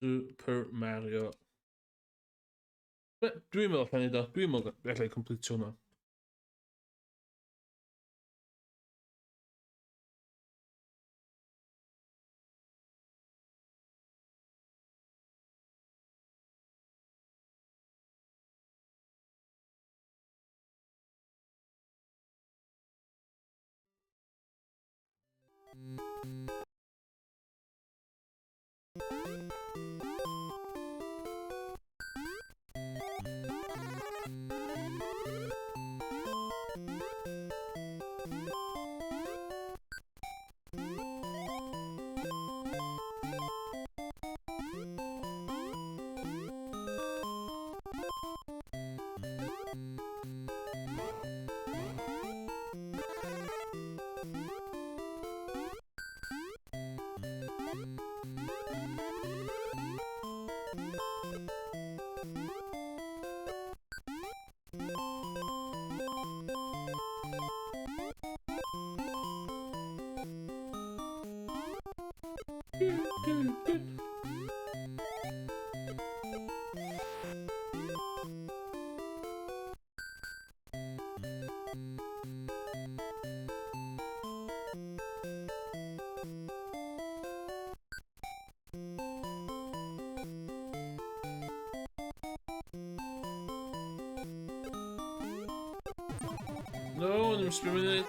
Super Mario. Dwi'n meddwl allan i do. Dwi'n meddwl gallai completio hwnna. No, ddim sbio munud.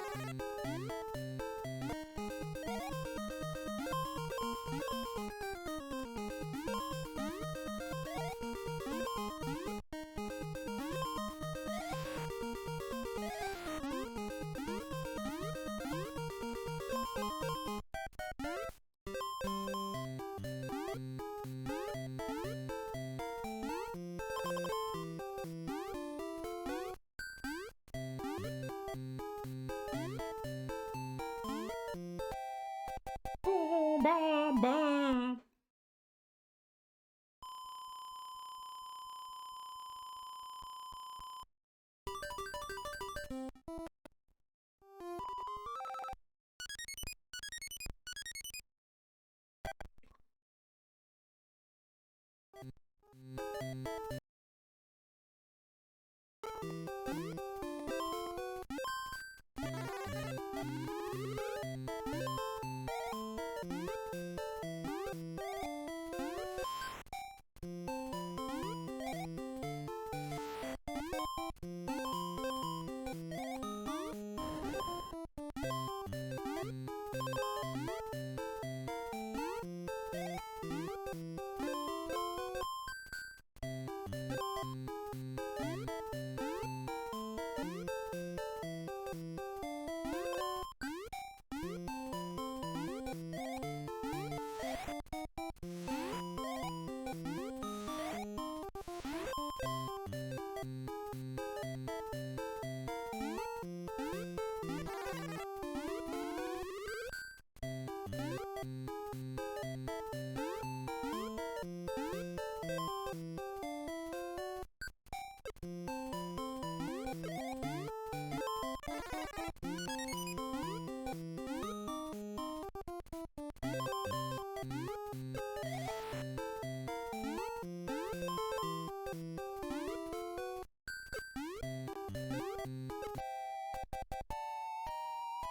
Bam, bam.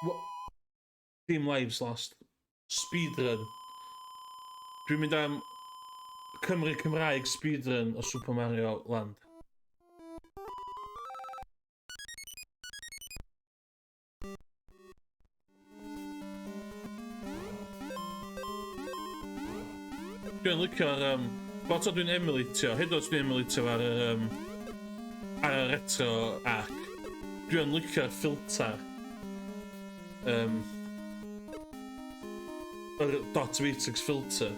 What? Team Lives last. Speedrun. Dwi'n mynd am Cymru Cymraeg speedrun o Super Mario Land. Dwi'n licio'r lot o dwi'n emulitio, hyd oed dwi'n emulitio ar y retro arc. Dwi'n licio'r filter yr dot matrix filter.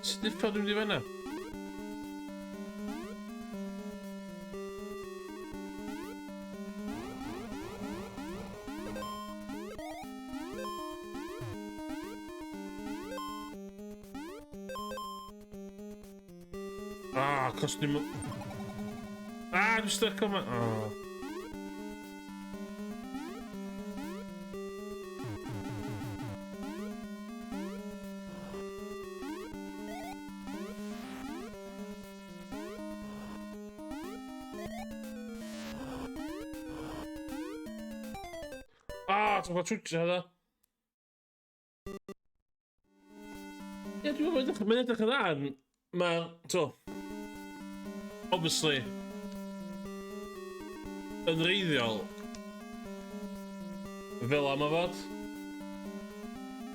Sut ffordd dwi'n mynd i fan'na? Cos dwi'n... dwi'n stuck o'n... Ti'n gwybod twtio hynna? Ie, dwi'n meddwl mae'n edrych yn dda. Mae, obviously, yn reiddiol, fel am o fod.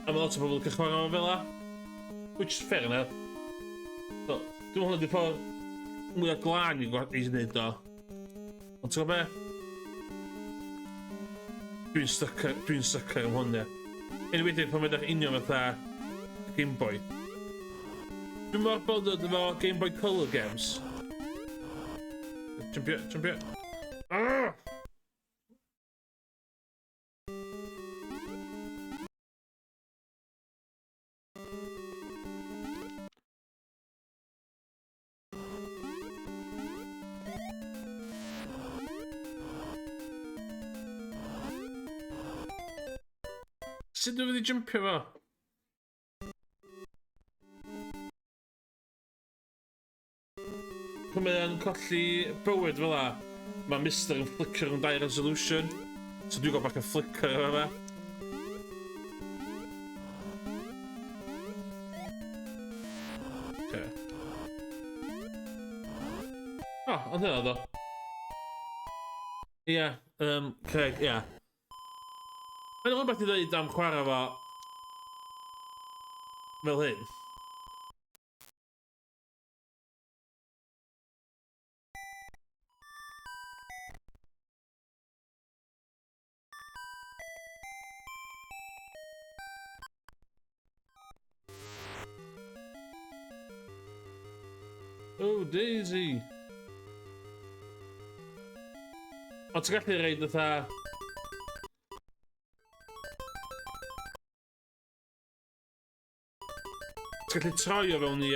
A mae lot o bobl yn cychwyn am fel a. Which is fair enough. Dwi'n meddwl ydy'r ffordd mwy o glân i wneud o. Ond ti'n gwybod be? Dwi'n stuck ar hwnna. Yn wedyn pan mae'n union fatha Game Boy. Dwi'n mor bothered efo Game Boy Color games. Jumpio. Sut dwi'n mynd i jumpio fo? Pan mae'n colli bywyd fel la, mae Mister yn flicker yn 2 resolution. So dwi'n gwybod bach yn flicker efo fe. Okay. Ond hynna ddo. Ie, Craig, ie. Mae'n rhywbeth i ddweud am chwarae fo fel hyn. Oh, Daisy! O, ti'n gallu reid fatha... Ti'n gallu troi o fewn i,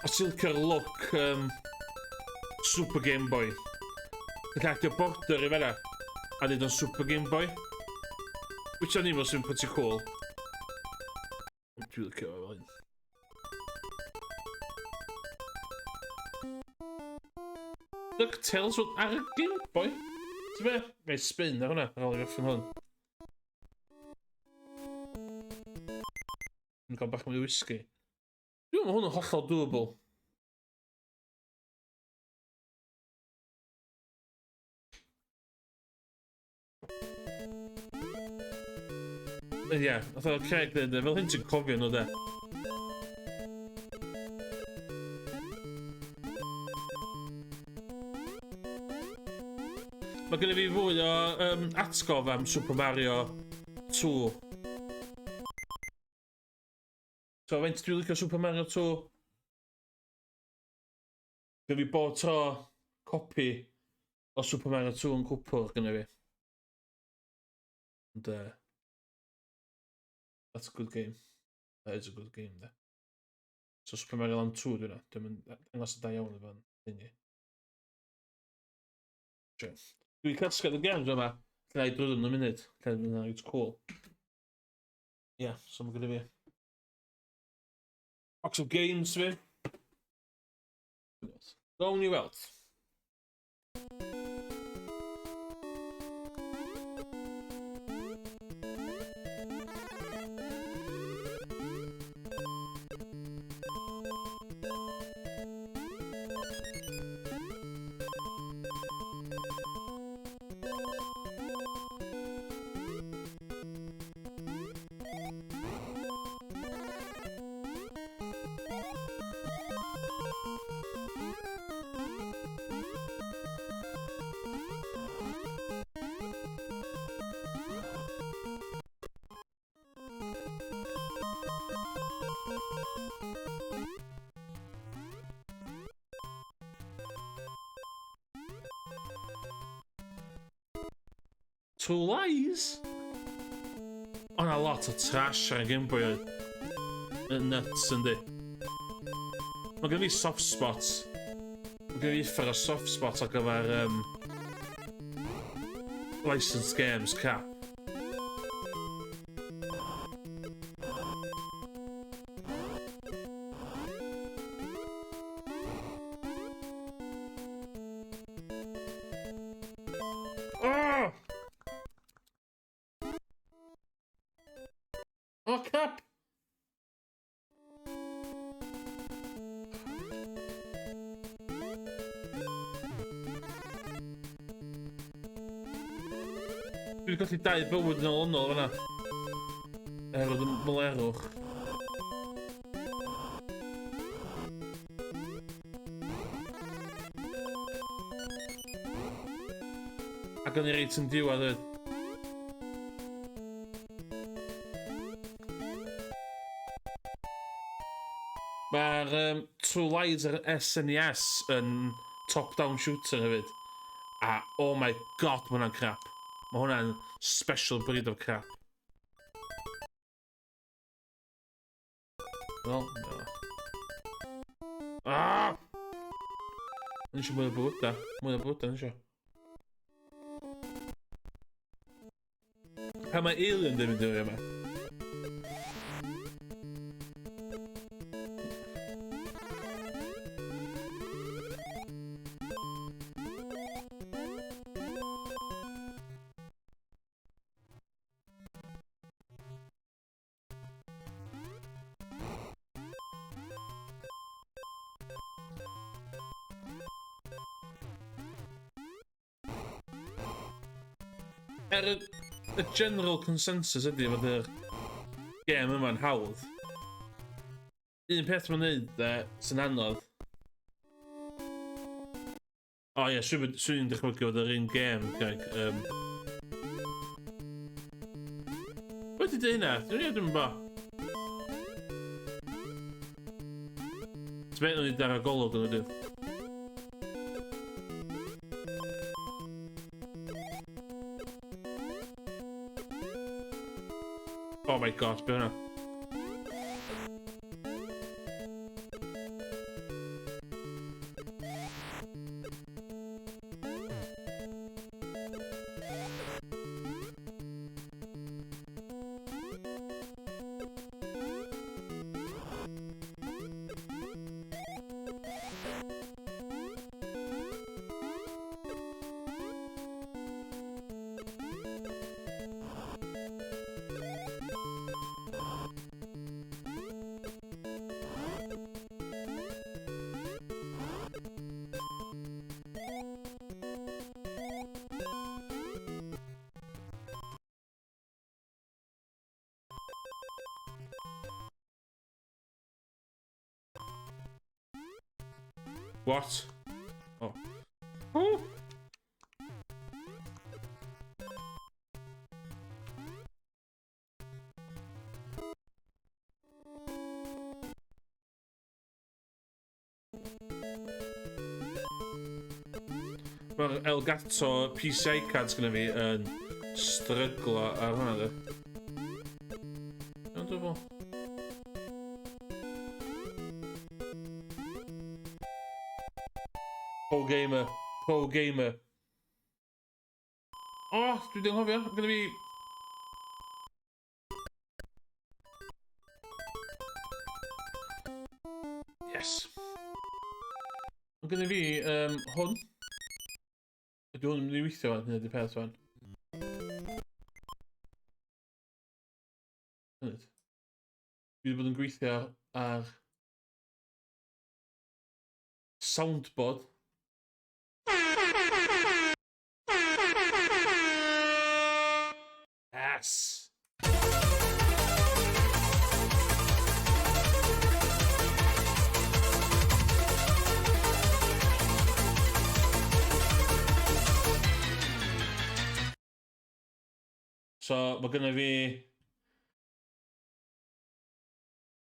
Os ti'n licio'r look, Super Game Boy. Ti'n gallu actio border i fenna, a neud o'n Super Game Boy. Which o'n i'm os yw'n pretty cool. Dwi'n licio o fel hyn. DuckTales ar y Game Boy? Ti'n fe? Mae spin ar hwnna, ar ôl i orffen hwn. Yn cael bach mwy o whisky. Dwi'n meddwl hwn yn hollol doable. Ie, fatha Craig dweud, fel hyn ti'n cofio nhw de. Mae gennym fi fwy o atgof am Super Mario 2. So, faint dwi'n licio Super Mario 2? Gennym fi bob tro copi o Super Mario 2 yn cwpl gennym fi. And, that's a good game. That is a good game, de. So, Super Mario Land 2 dwi'n na. Dwi'n angos y da iawn efo'n thingy. Dwi'n casgad y games yma. Lle i drwy'n y munud. It's cool. Yeah, so mae gennym fi box of games fi. Gawn ni weld. Two Lies? O' na lot o trash ar y Game Boy yn nuts yndi. Mae gen fi soft spots. Mae gen fi uffar o soft spots ar gyfer licensed games cap. Oh, cap! Dwi'n gallu dau bywyd yn olynol fan'na. Oedd yn molerwch. Ac o'n i reit yn diwedd oedd. Mae'r True Lies ar SNES yn top-down shooter hefyd. A oh my god, mae hwnna'n crap. Mae hwnna'n special breed of crap. Wel, no. Ah! Yn eisiau mwy o bwyda. Mwy o bwyda, yn eisiau. Pa mae Alien ddim yn dweud yma? Y general consensus ydy fod yr gêm yma'n hawdd. Un peth mae'n neud sy'n anodd. O ie, swn i'n dychmygu fod yr un gêm, Greg. Wedi dweud hynna? Dwi'n ei ddim bo. Dibynnu ni ar y golwg yn ydyn. Oh my god, be hwnna? What? Oh. Oh! Mae'r Elgato PCI cards gyda fi yn stryglo ar hwnna dde. Iawn, dwi'n bod. Pro gamer. Pro gamer. Oh, dwi wedi anghofio. Mae gyda fi... Yes. Mae gyda fi hwn. Ydy hwn yn mynd i weithio fan, hynny ydy'r peth fan. Hynny. Dwi wedi bod yn gweithio ar soundboard. Yes! So, mae gynna fi...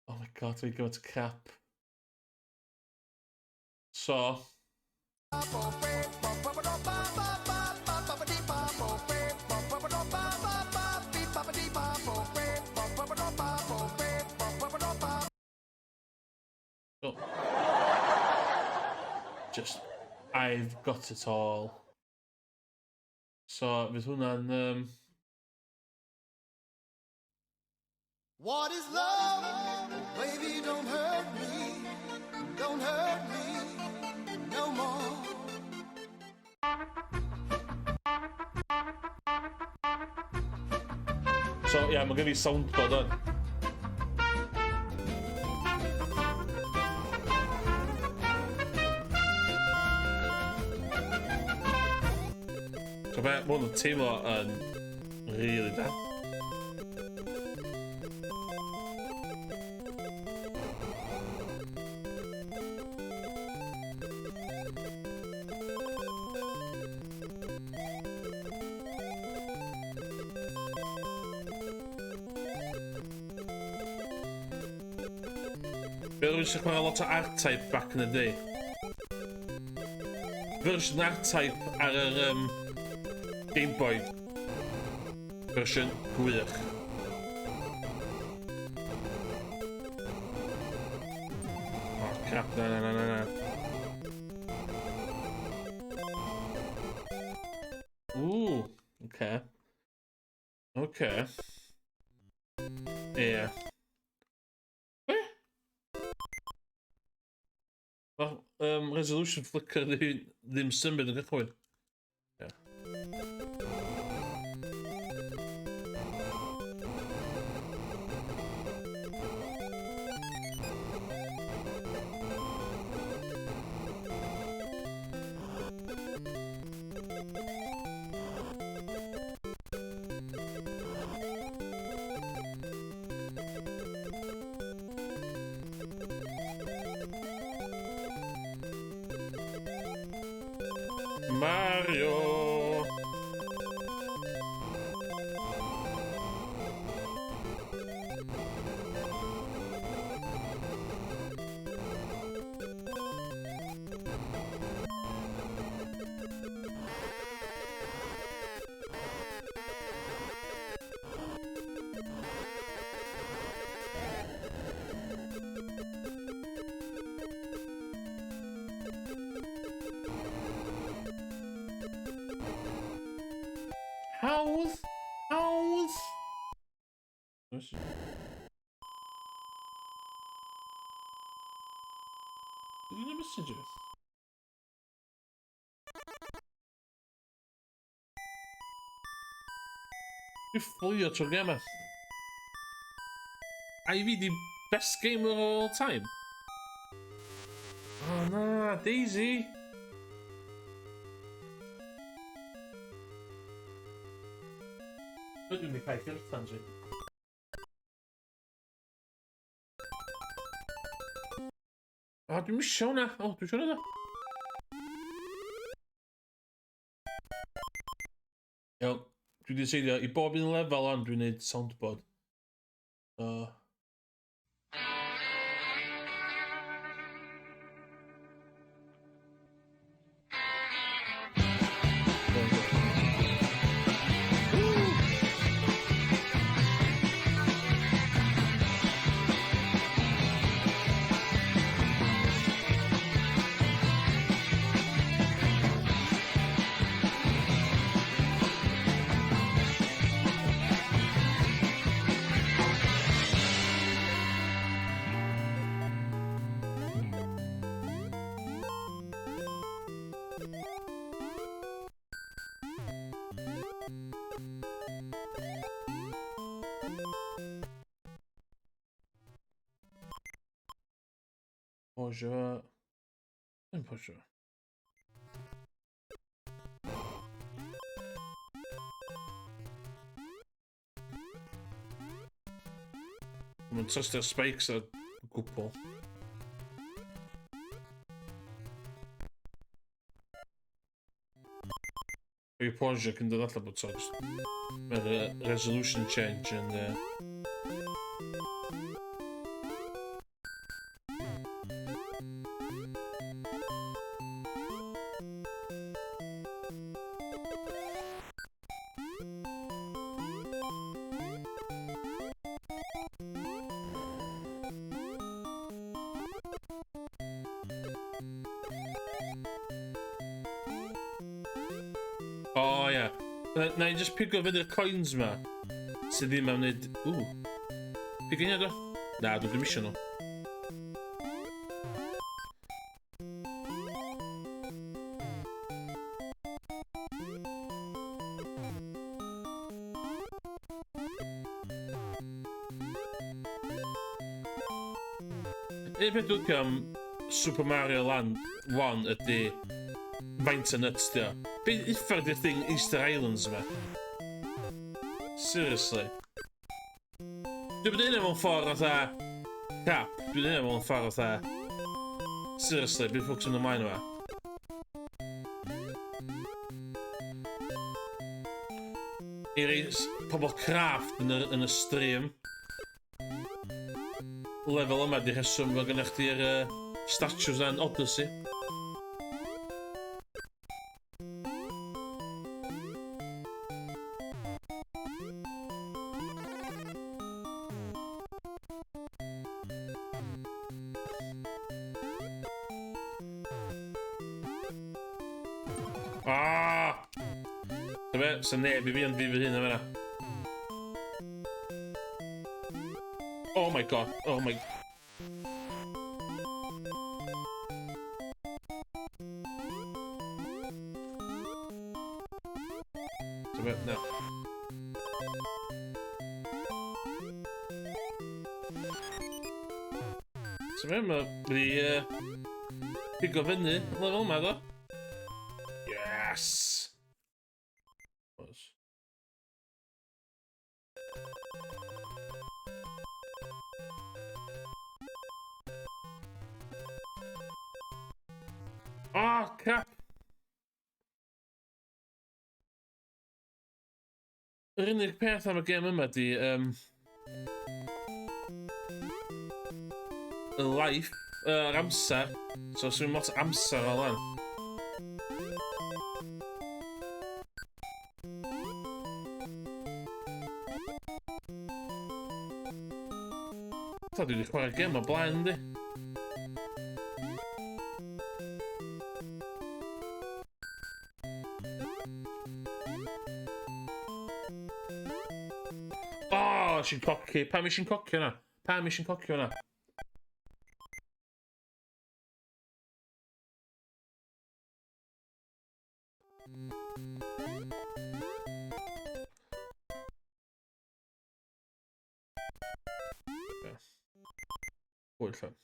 Oh my god, dwi'n gymaint o crap. So... So... Just... I've got it all. So, fydd hwnna'n... What is love? Baby, don't hurt me. Don't hurt me no more. So, yeah, mae gen i soundboard on. So, mae hwn yn teimlo yn really da. Fe oedd rwy'n chwarae lot o R-Type back in the day. Version R-Type ar yr Game Boy. Version gwych. Oh crap, na. Ooh, okay. Okay. Yeah. Resolution flicker ddim symud yn gychwyn. Hawdd! Hawdd! Oes. Ydyn nhw'n messages? Dwi'n fflio trwy'r gema. Ivy di best gamer of all time. Oh na, Daisy. Dwi'n mynd i cael ffiltan, dwi. O, dwi'n misio hwnna. O, dwi'n siŵr yna. Iawn, dwi wedi seidio i bob un lefel ond dwi'n neud soundboard. Pojo. Dim pojo. Mae'n trystio'r spikes a gwbl. Fi pojo cyn dod allan bod tos. Mae'r resolution change yn... O ia. Na I just pigo fyny'r coins ma. Sydd ddim am wneud... Pigo ni o? Na, dwi'n ddim isio nhw. Un peth dwi'n am Super Mario Land 1 ydy faint o nuts dio. Be uffar di'r thing Easter Islands yma? Seriously. Dwi'n bod un mewn ffordd fatha... Crap. Dwi'n un mewn ffordd fatha... Seriously, beth ffwcs yn ymlaen yma? I rei pobl craft yn y stream. Lefel yma di rheswm fel gynnech chi'r statues yn Odyssey. Sa neb I fi ond fi fy hun am yna. Oh my god, oh my... No. So fe ma wedi pigo fyny lefel yma do. Yes! Oh, crap! Yr unig peth am y gêm yma di y life, yr amser. So, sy'n lot amser o lan. Ta, dwi wedi chwarae gêm o blaen, di. sy'n coci? Pam sy'n cocio na? Pam sy'n cocio na? Hwyl ffyn.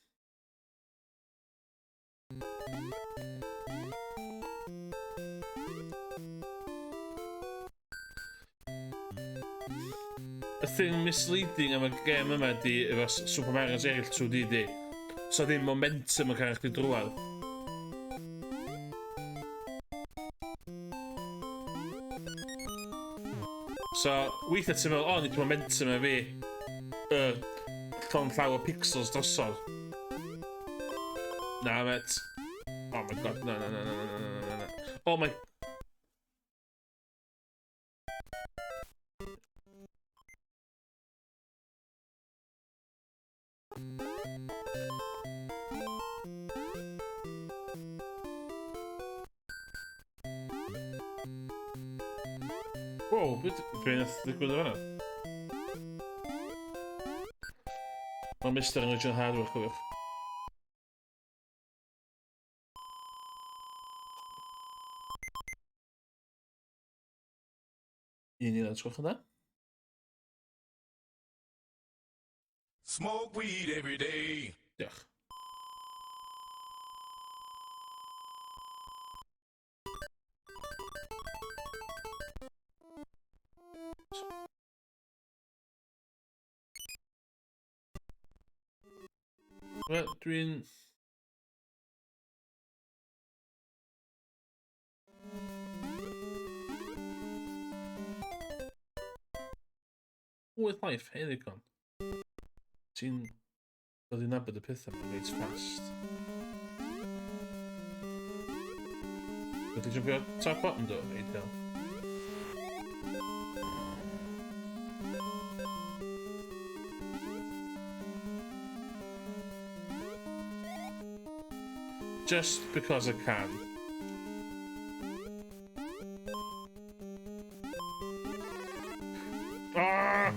Y thing misleading am y gêm yma di efo Super Mario's eraill 2D di. So ddim momentum yn cael chdi drwad. So, weithiau ti'n meddwl, o, nid momentum e fi. Llon llaw o pixels drosodd. Na, met. Oh my god, no. Oh my... Wow, be nath ddigwydd o fanna? Mae Mr. Original Hardware cofiwch. Un i'n atgwch yna. Smoke weed every day. Diolch. Wel, dwi'n... Wyth life, Helicon. Ti'n dod i nabod y pethau yma reit fast. Rydych chi'n fwy top bottom do, Eidel? Just because I can. Ah!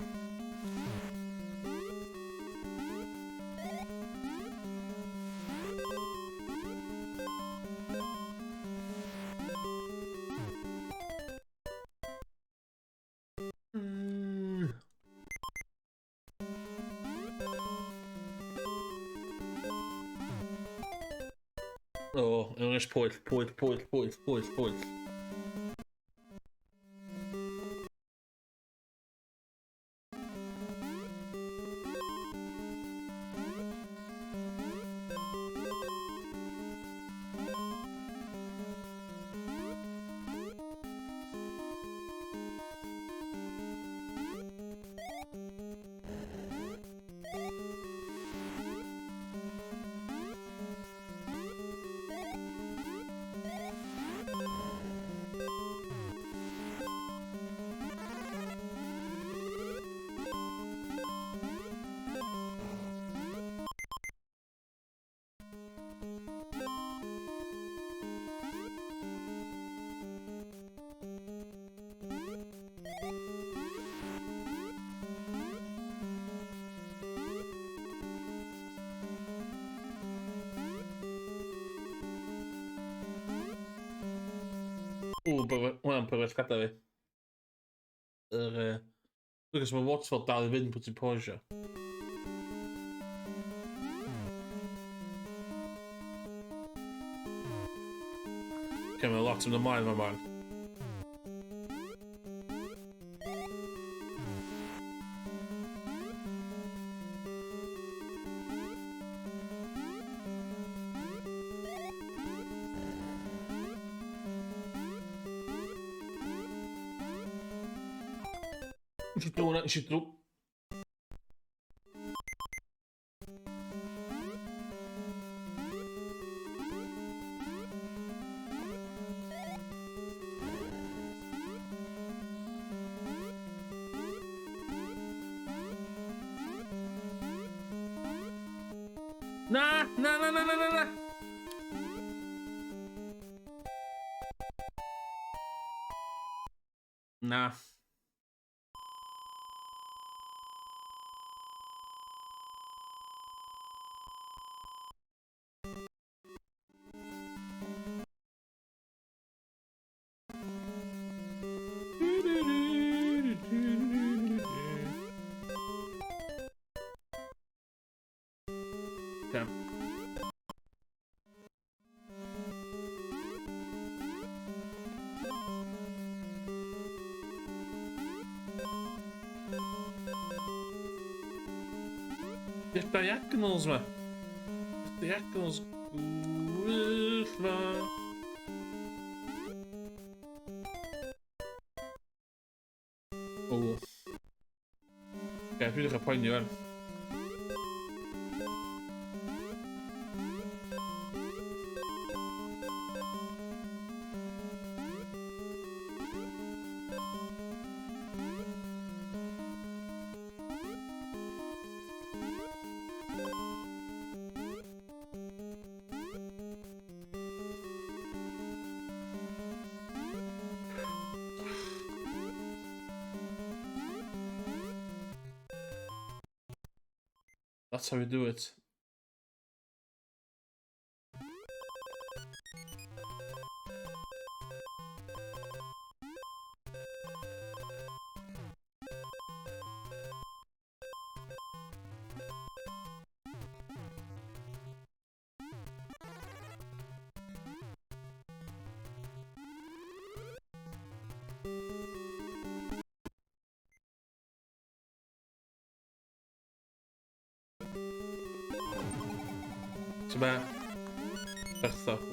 O, yn oes pwyll. Hwnna'n pyrwell gada fi. Lucas, mae Watford dal i fynd bod ti'n posio. Mae lot yn ymlaen fan man. Eisiau drw... Na! Na. diagonals, man. Diagonals. Oh. Kijk, nu gaat pijn aan. That's how we do it.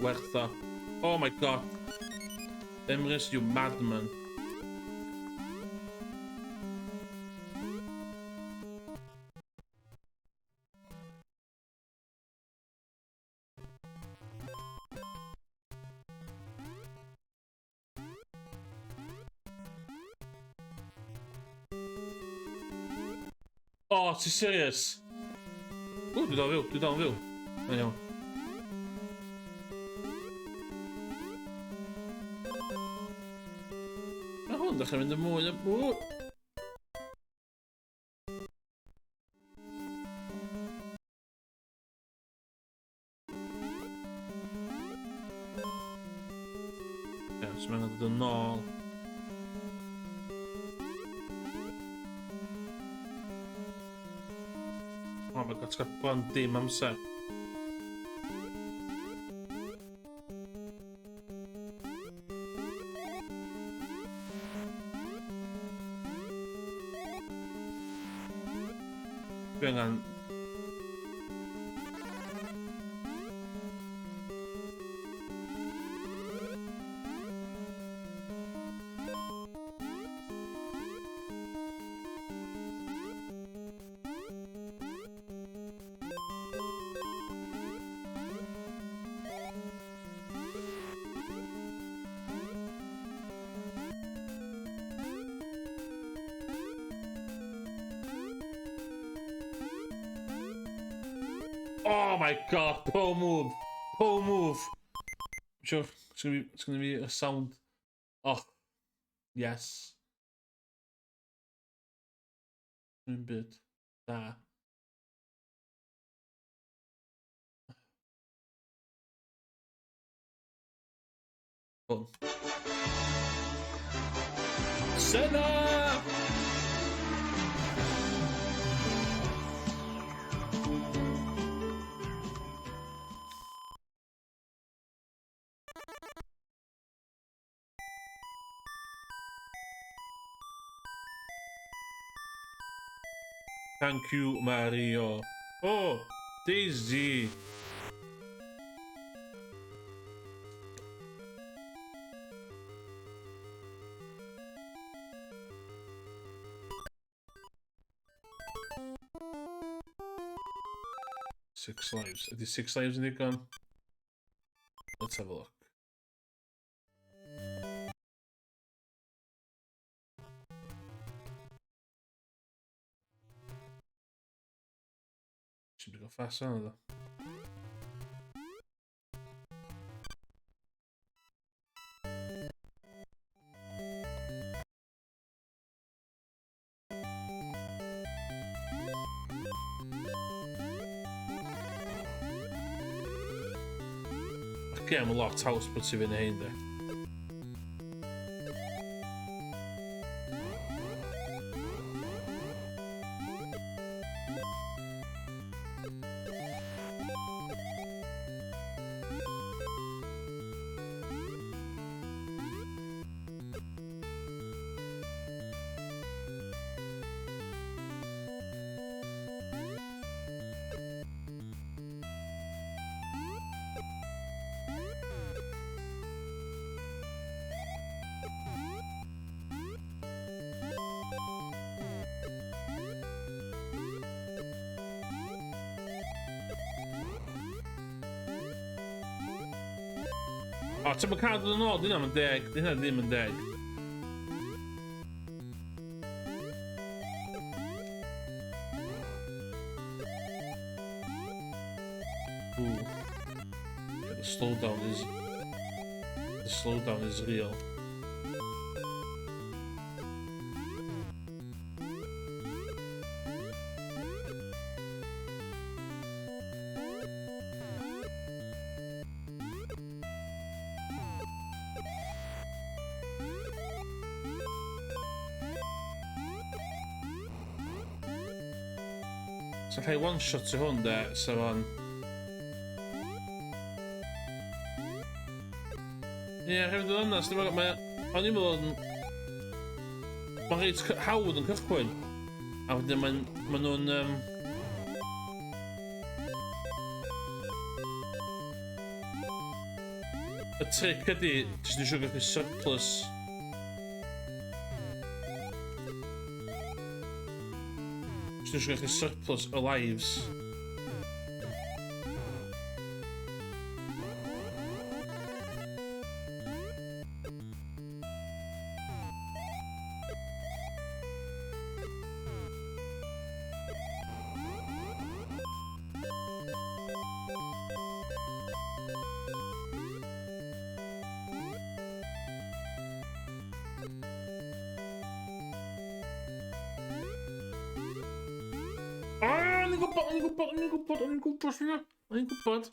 Wertha. Oh my god. Emrys, you madman. Oh, is he serious? Oeh, doe dat wil. Nou ja. Oh, dan gaan we in de mooie... Oh. Ja, smaakt de nal. Oh my god, ska brand dim amser. Dengan oh my god, poor move. I'm sure it's gonna be a sound. Oh, yes. A bit. Da. Fun. Senna! Thank you, Mario. Oh, Daisy. Six lives. Are there 6 lives in the gun? Let's have a look. Should go faster, though. Get him a locked house, puts him in there. O, ti'n mynd cadw yn ôl, di hynna yn deg. Di hynna ddim yn deg. Ooh. Yeah, the slowdown is real. So rhai one-shot i hwn de, so fan... Ie, rhaid yn onest, o'n i'n meddwl yn... Mae'n rhaid hawdd yn cychwyn. A wedyn maen nhw'n... Y trick ydi, jyst yn siŵr gallu surplus... Jyst yn siŵr gallu surplus o lives. O'n i'n gwybod.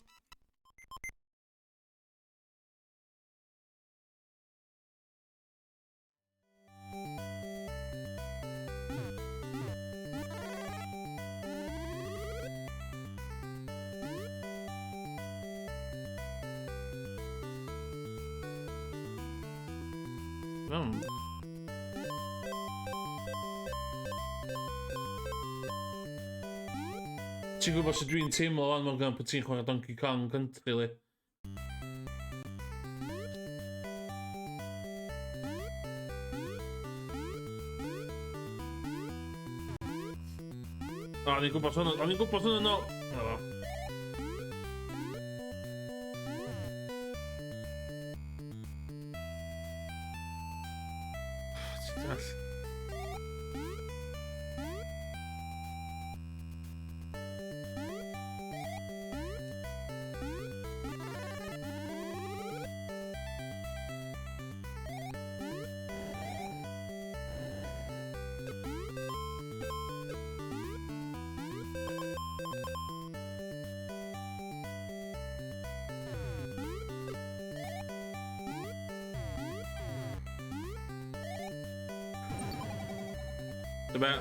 Ti'n gwybod sut dwi'n teimlo fan Morgan pan ti'n chwarae Donkey Kong Country, li? O'n i'n gwybod hwnna nôl. O. Ti'n dall.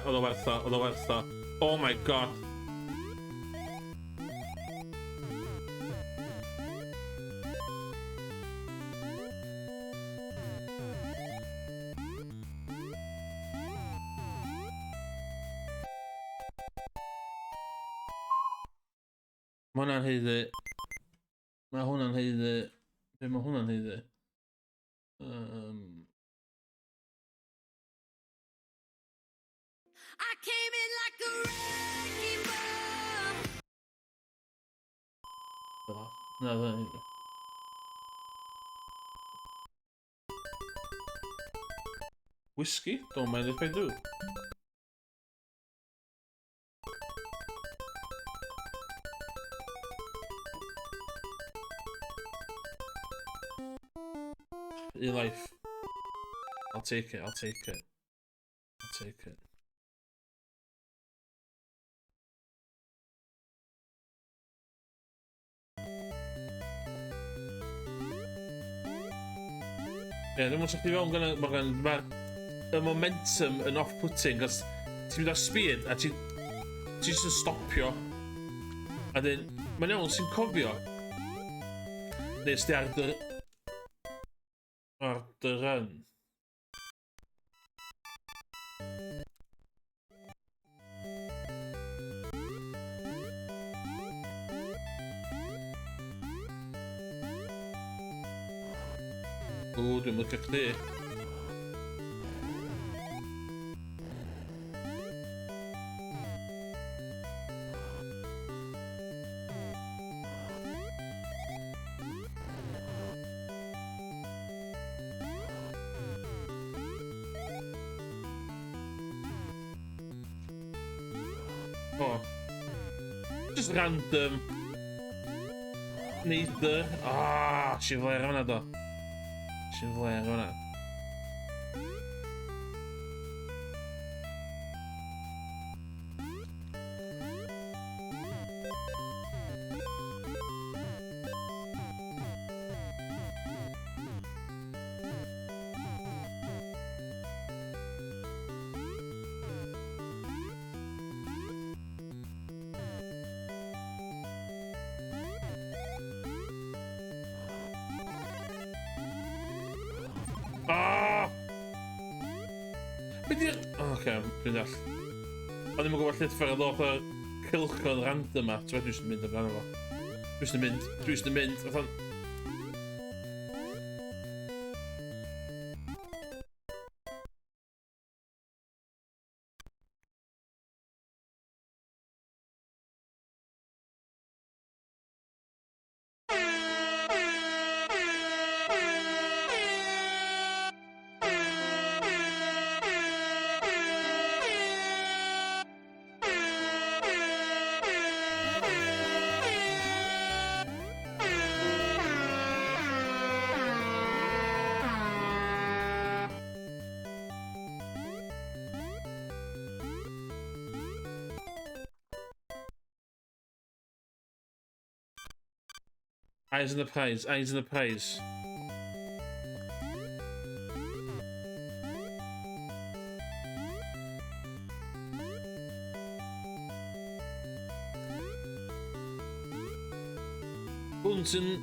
Oedd o werth o. Oh my god. Mae hwnna'n heiddi. Be mae hwnna'n heiddi? I came in like a wrecking ball. Na, hwnna'n heiddi. Whiskey? Don't mind if I do. Your life. I'll take it. Ie, dwi'n mwyn sa'ch chi fewn mae'r momentum yn off-putting, cos ti'n mynd ar speed a ti'n jyst yn stopio. A dyn, mae'n iawn sy'n cofio. Neu ysdi ar dy run. Dwi'n lycio chdi. Oh. Just random. Neither. Ah, si flair hwnna do. Si flair hwnna. Ah! Be di'r... Oce, dwi'n all. O'n i'n gwybod lle ffordd o'ch o'r cylchodd random yma. Ti'n dwi eisiau mynd amdano fo. Dwi eisiau mynd. Fatha... Eyes on the prize, eyes on the prize. Bunsen.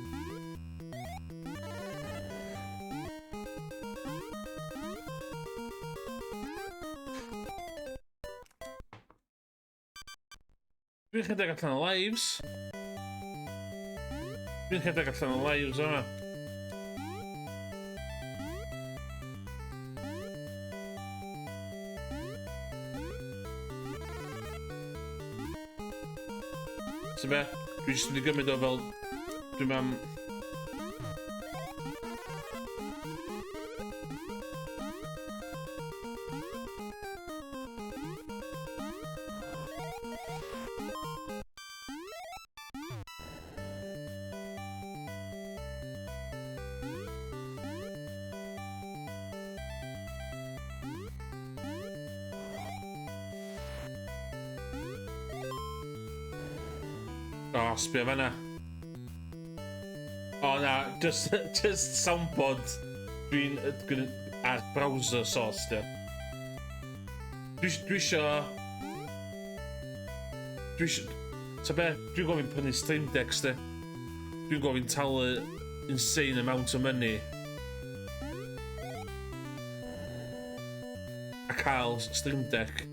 Dwi'n chydig allan o lives. Dwi'n chydig allan o lives yma. Sy'n be? Dwi'n jyst wedi gymryd o fel... Dwi'n mam... O, sbio fan'na. O na, just soundboard dwi'n ar browser source di. Dwi isio... Ta be, dwi'n gofyn prynu Stream Decks di. Dwi'n gofyn talu insane amount of money. A cael Stream Deck.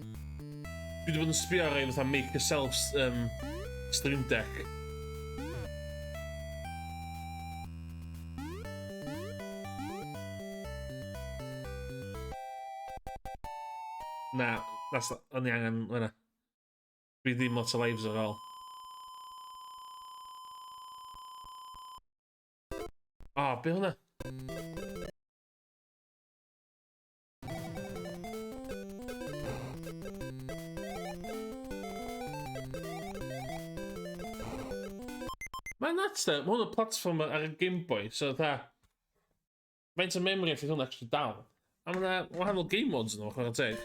Dwi wedi bod yn sbio ar ei fatha make yourself Stream Deck. Na, o'n i angen hwnna. Dwi ddim lot o lives ar ôl. O, be hwnna? Mae'n nuts da, mae hwn y platform ar y Game Boy, so dda... Faint o memory allai hwn actually dal. A mae yna wahanol game modes yn ochr y teg.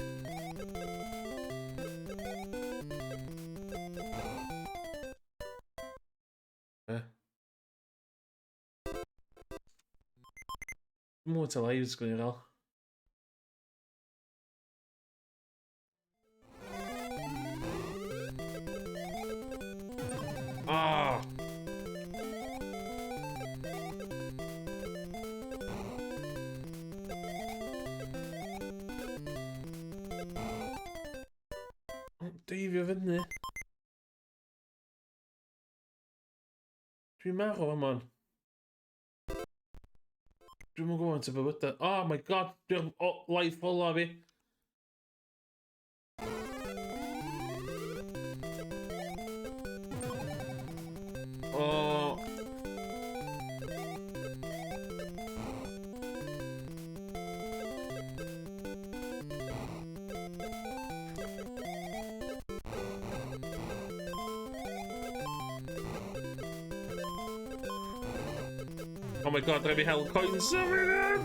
Mwy ta lives gwneud ar ôl. Ah! Deifio fyny. Dwi'n marw am hwn. Dwi'n mwyn gwybod yn bywydau. Oh my god, dwi'n life ola fi. Oh. Oh my god, rhaid fi hel coins. Oh my god!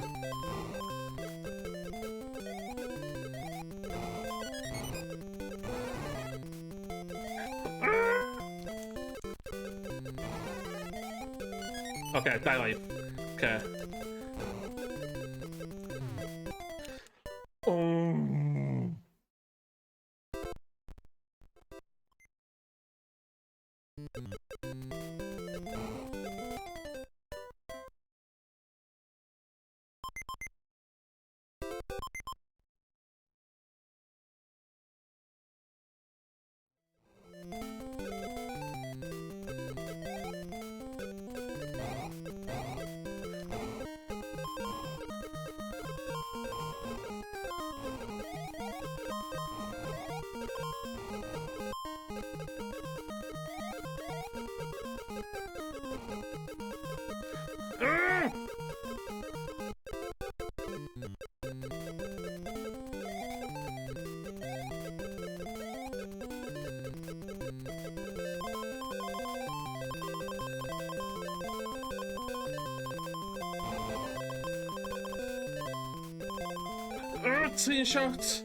Okay, 2 life. Okay. Oh. Ah! Team shot.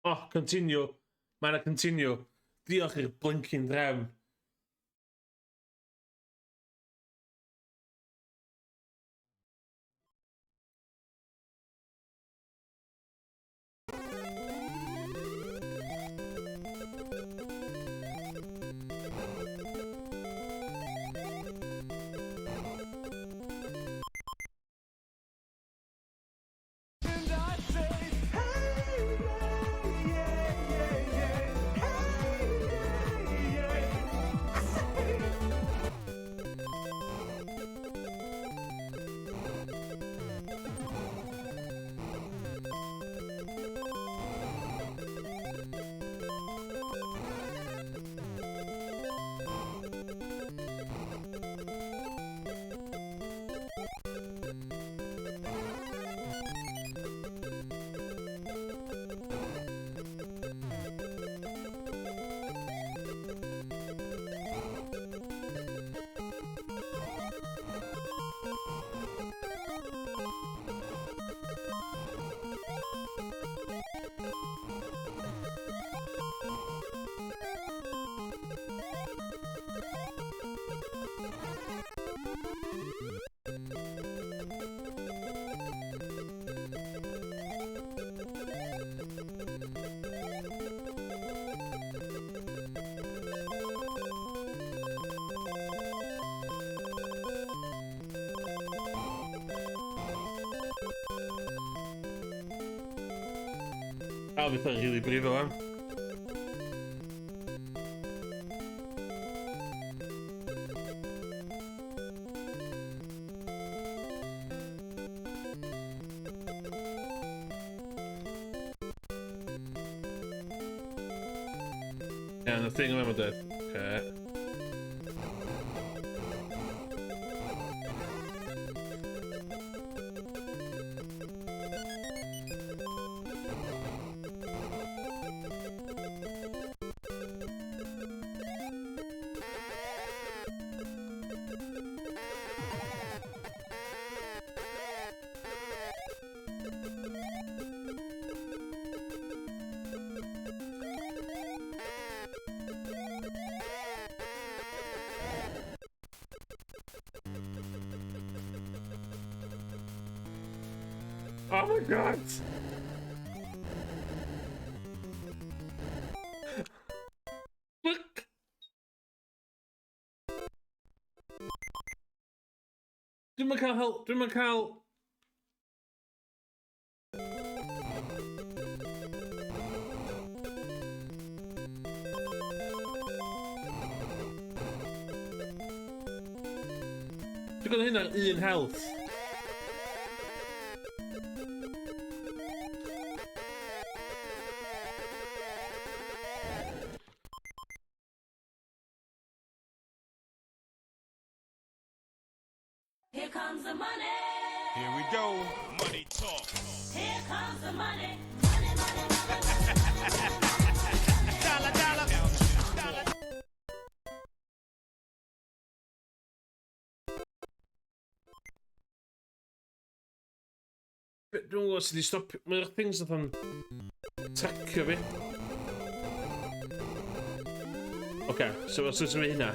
Oh, continue. Mae 'na continue. Diolch i'r blinking drefn. And I say, hey, yeah, yeah, yeah, hey, yeah, yeah. I say, Oh, fi fatha rili brifo wan. Yeah, the thing yma dweud. Okay. Oh my god! Fuck! Dwi'm yn cael help, dwi'm yn cael... Digon hynna 1 health. Here comes the money. Here we go. Money talk. Here comes the money. Dollar, dollar. Dwi'n gwybod sydd wedi stopio... Mae'r things oedd yn tracio fi. Oce, so os ydym fi hynna.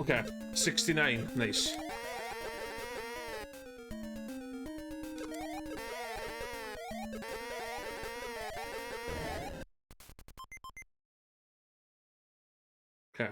Okay, 69, nice. Okay.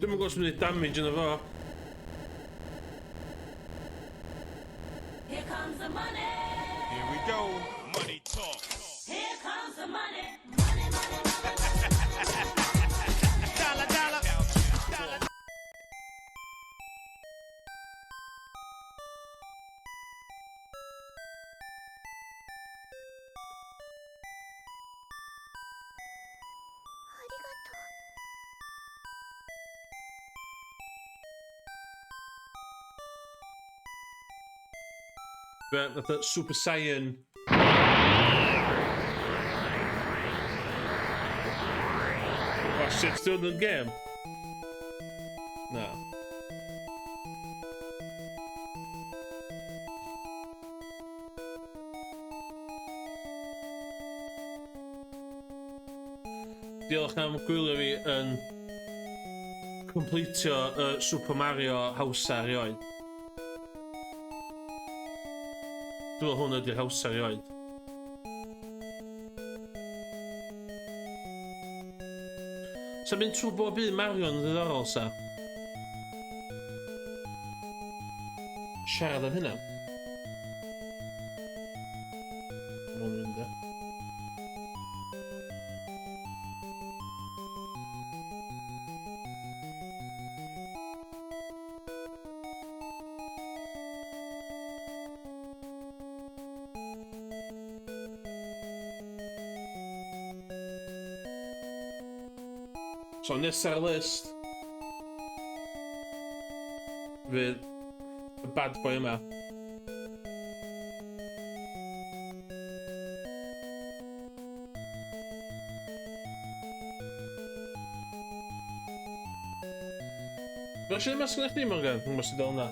Dwi'm yn gwybod os mynd i damage yn efo. Here comes the money. Here we go. Money talk. Here comes the money. Dollar, dollar. Dollar. Nath o Super Saiyan. Oh shit, still in the game? No. Diolch am gwylio fi yn completio Super Mario Hausa erioed. Dwi'n meddwl hwn ydy'r Hausa erioed. Sa'n mynd trwy bob un Mario yn ddiddorol, sa? Siarad am hynna. Hwn mynd e. So nes ar y list fydd y bad boy yma. Fel sy'n mas gyda chdi, Morgan? Dwi'n mas i dal hwnna.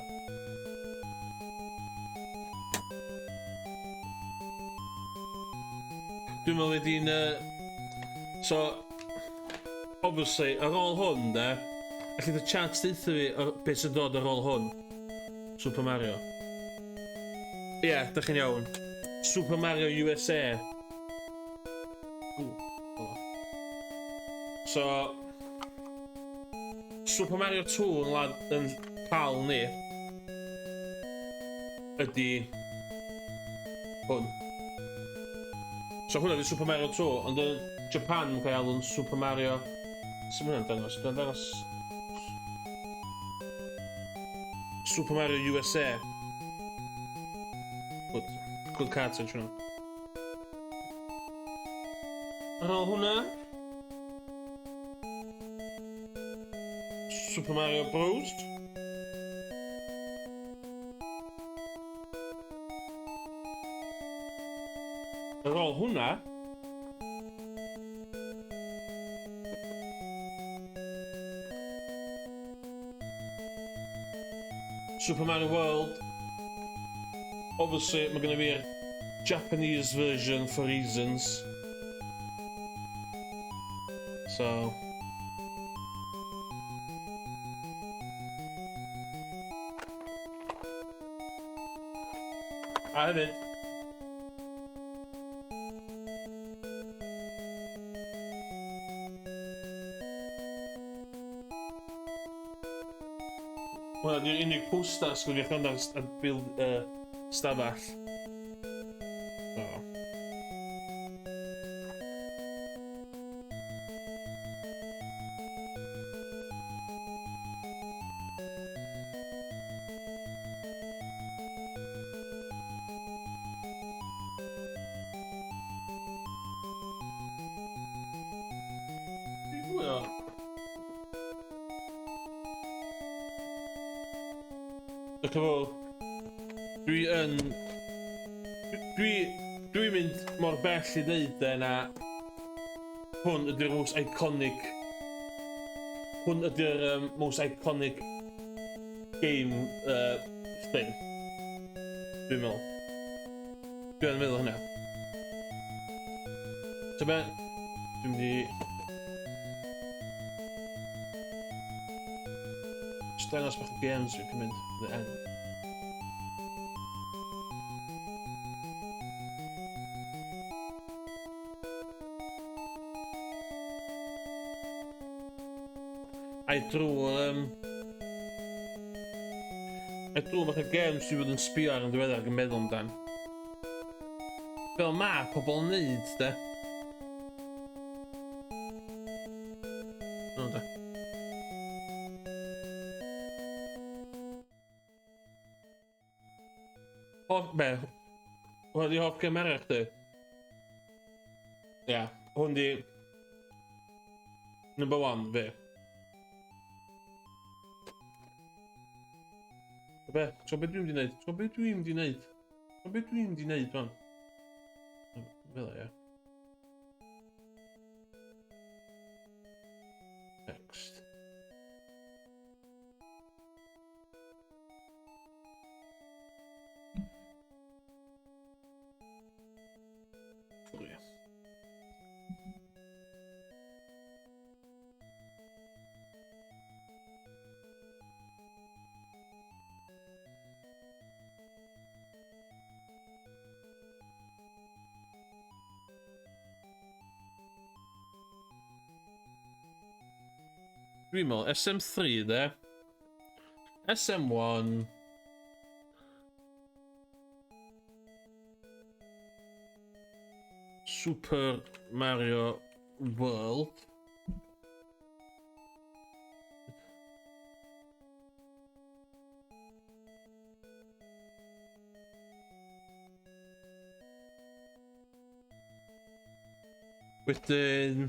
Dwi'n meddwl wedi'n... So... Obviously, ar ôl hwn, de, allai dy chance deitha fi beth sy'n dod ar ôl hwn. Super Mario. Ie, yeah, dych chi'n iawn. Super Mario USA. So... Super Mario 2 yn pal ni ydy hwn. So hwnna ydy Super Mario 2, ond yn Japan mae'n cael yn Super Mario... Sut mae hwnna'n dangos? Dwi'n dangos... Super Mario USA. Good cartridge hwnna. Ar ôl hwnna... Super Mario Bros. Ar ôl hwnna... Super Mario World. Obviously, mae gonna fi'r Japanese version for reasons. So... A hefyd... Wel, di'r unig poster sgwyddi'ch ond ar bil stafell. O. Fwy o. Ac efo, dwi'n mynd mor bell i ddeud na hwn ydy'r most iconic game thing, dwi'n meddwl. Dwi'n meddwl hynna. So be, dwi'n mynd i dangos bach o games dwi'n cymryd the end. Ai drwy bach o games dwi fod yn sbio ar yn diweddar ac yn meddwl amdan. Fel ma pobl yn neud, de. O, de. Be? Hwn di hoff gem arall di? Ia, hwn di... number 1 fi. Be? So be dwi'n mynd i neud? Man? Fel e, ia. Next. Oh, yeah. Dwi'n meddwl, SM3 de. SM1. Super Mario World. Wedyn...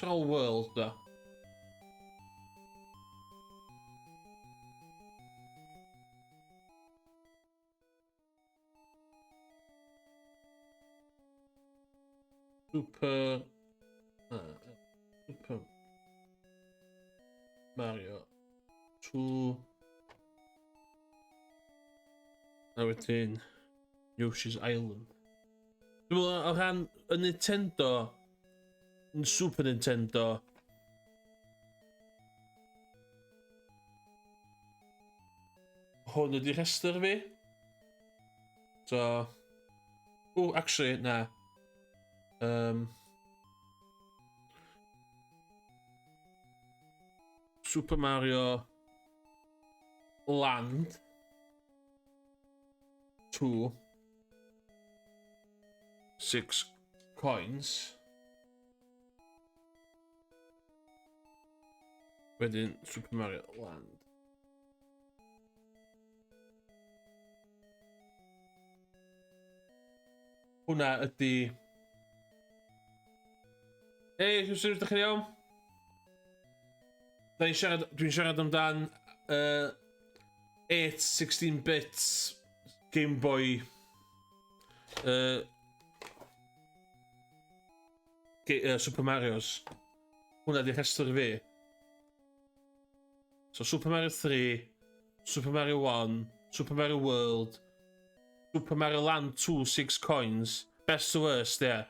All world da. Super Mario 2. A wedyn Yoshi's Island. Dwi'n meddwl o ran y Nintendo, Super Nintendo, hwn ydi rhestr fi. So, actually, na. Super Mario Land 2, 6 coins. Wedyn Super Mario Land. Hwna ydi... Hei, sy'n ydych chi'n iawn? Dwi'n siarad amdan 8 16-bit Game Boy Super Marios. Hwnna di rhestr fi. So Super Mario 3, Super Mario 1, Super Mario World, Super Mario Land 2, 6 coins, best to worst, yeah.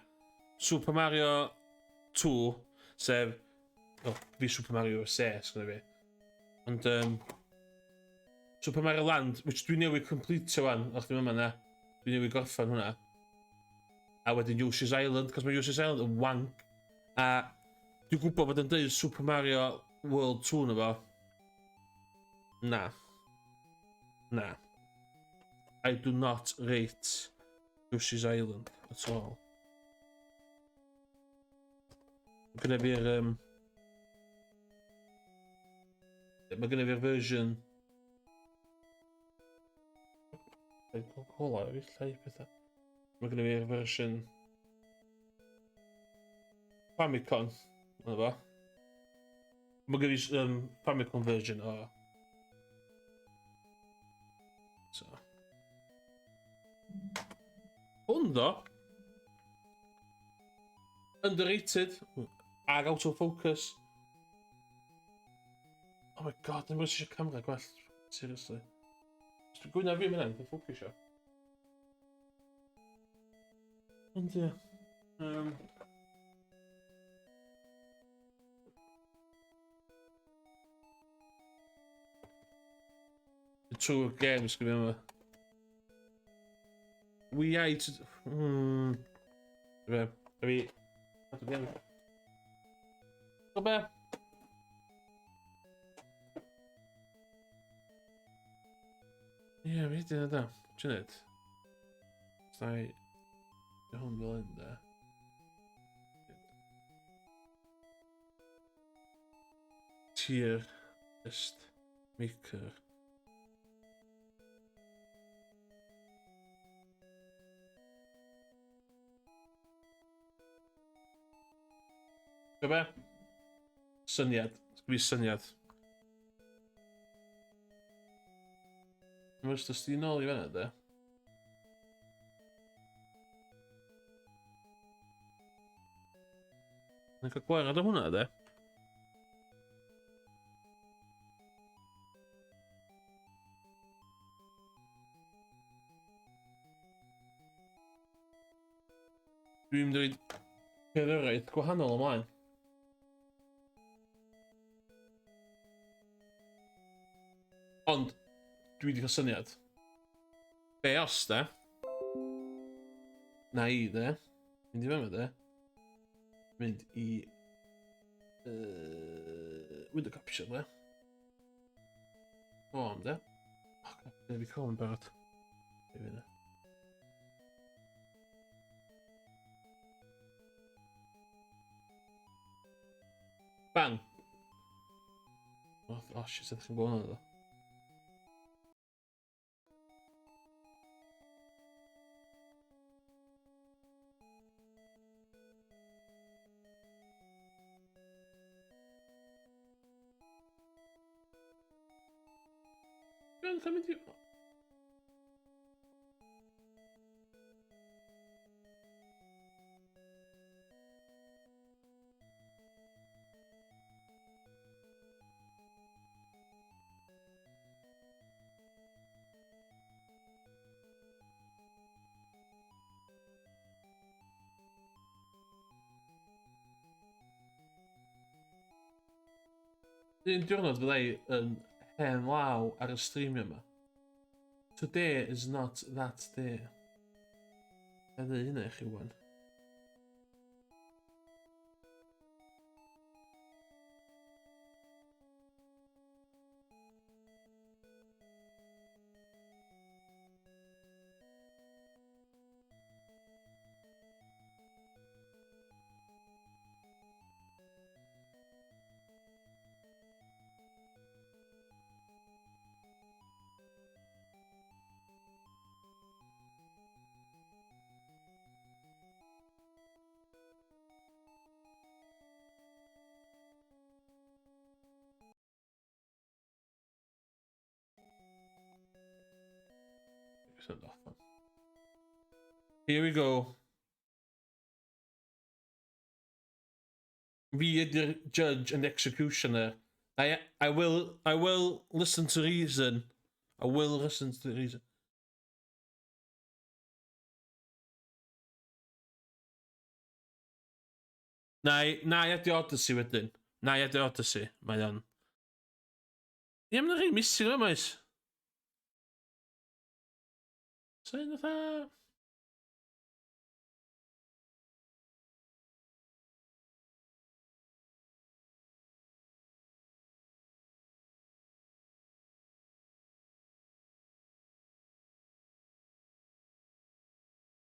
Super Mario 2, sef... O, fi Super Mario ses, gyda fi. Ond, Super Mario Land, which dwi newydd completio wan, o'ch ddim yma na. Dwi newydd gorffan hwnna. A wedyn Yoshi's Island, cos mae Yoshi's Island yn wank. A dwi'n gwybod bod yn dweud Super Mario World 2 na fo. Na. Na. I do not rate Yoshi's Island at all. Mae gynna fi'r... Mae gynna fi'r version... Coca-Cola, fi llai pethau. Mae gynna fi'r version... Famicom, yna fo. Mae gynna fi Famicom version o... So. Hwn ddo. Underrated. Ag out of focus. Oh my god, dwi'n gwybod eisiau camera gwell. Seriously. Dwi'n gwybod na fi mynd yn ffocusio. Ond ie. True games gyda yma. We ate... Be? Fi... O be? Ie, fi dyn da. Ti'n Stai... Hwn fel un da. Tier... List... Maker... Be? Syniad. Fi syniad. Mae'n ystod sti nôl i fanna, de? Mae'n cael gwerad o hwnna, de? Dwi'n mynd i roed cerddoriaeth gwahanol ymlaen. Ond, dwi wedi cael syniad. Be os, de? Na i, de? Mynd i fyma, de? Mynd i... Window capture, de? O, am, de? O, gana fi cael yn barod. Be fyna. Bang! O, shit, ydych chi'n gwybod hwnna, ddo? Dwi'n mynd i... Un diwrnod fydda i yn hen law ar y streamio yma. Today is not that day. Edrych hynna i chi wan. Here we go. Fi ydy'r judge and executioner. I will listen to reason. I will listen to reason. Na i adi Odyssey wedyn. Na i adi Odyssey. Mae o'n... Ie, mae'n rhaid misyn yma, oes? Sa'n fatha...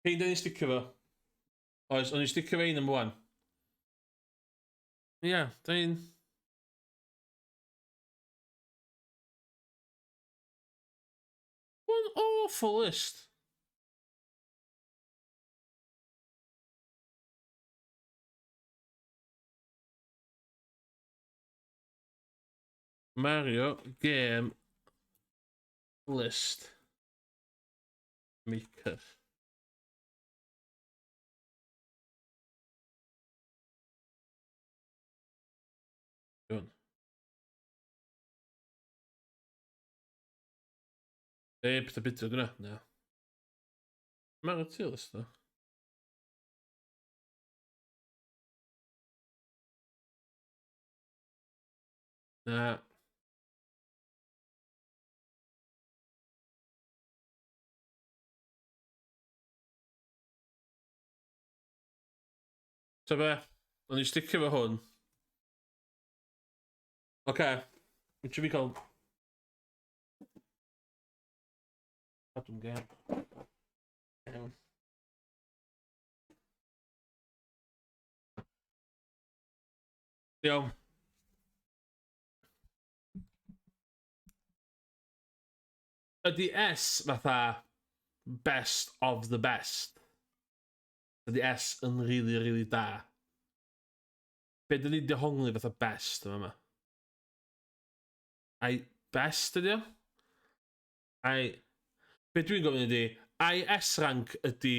Hei, da ni'n sticio fo. Oes, o'n i'n sticio fo un am wan. Ie, da ni'n... One awful list. Mario game list maker. Iawn. Pethau bydro gyda, na. Mario tier list o. Na. Ta be, o'n i'n sticio fo hwn. Oce, wyt fi cael... Cadw'n gem. Iawn. Ydy S fatha best of the best? Ydy S yn really, really da? Be dyn ni dehongli fatha best yma? Ai best ydy o? Ai... Be dwi'n gofyn ydy, ai S rank ydy...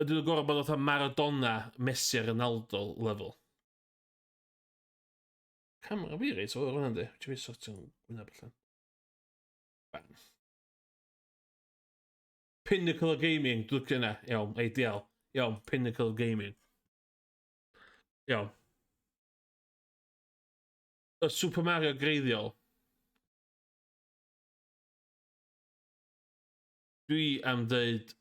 Ydy nhw'n gorau bod fatha Maradona, Messi a Ronaldo level? Camera fi reit o'r hwnna ydy. Ti'n fi sortio'n gwyneb allan. Bang. Pinnacle of Gaming, dwi'n licio yna. Iawn, ideal. Iawn, Pinnacle of Gaming. Iawn. Y Super Mario greiddiol. Dwi am dweud...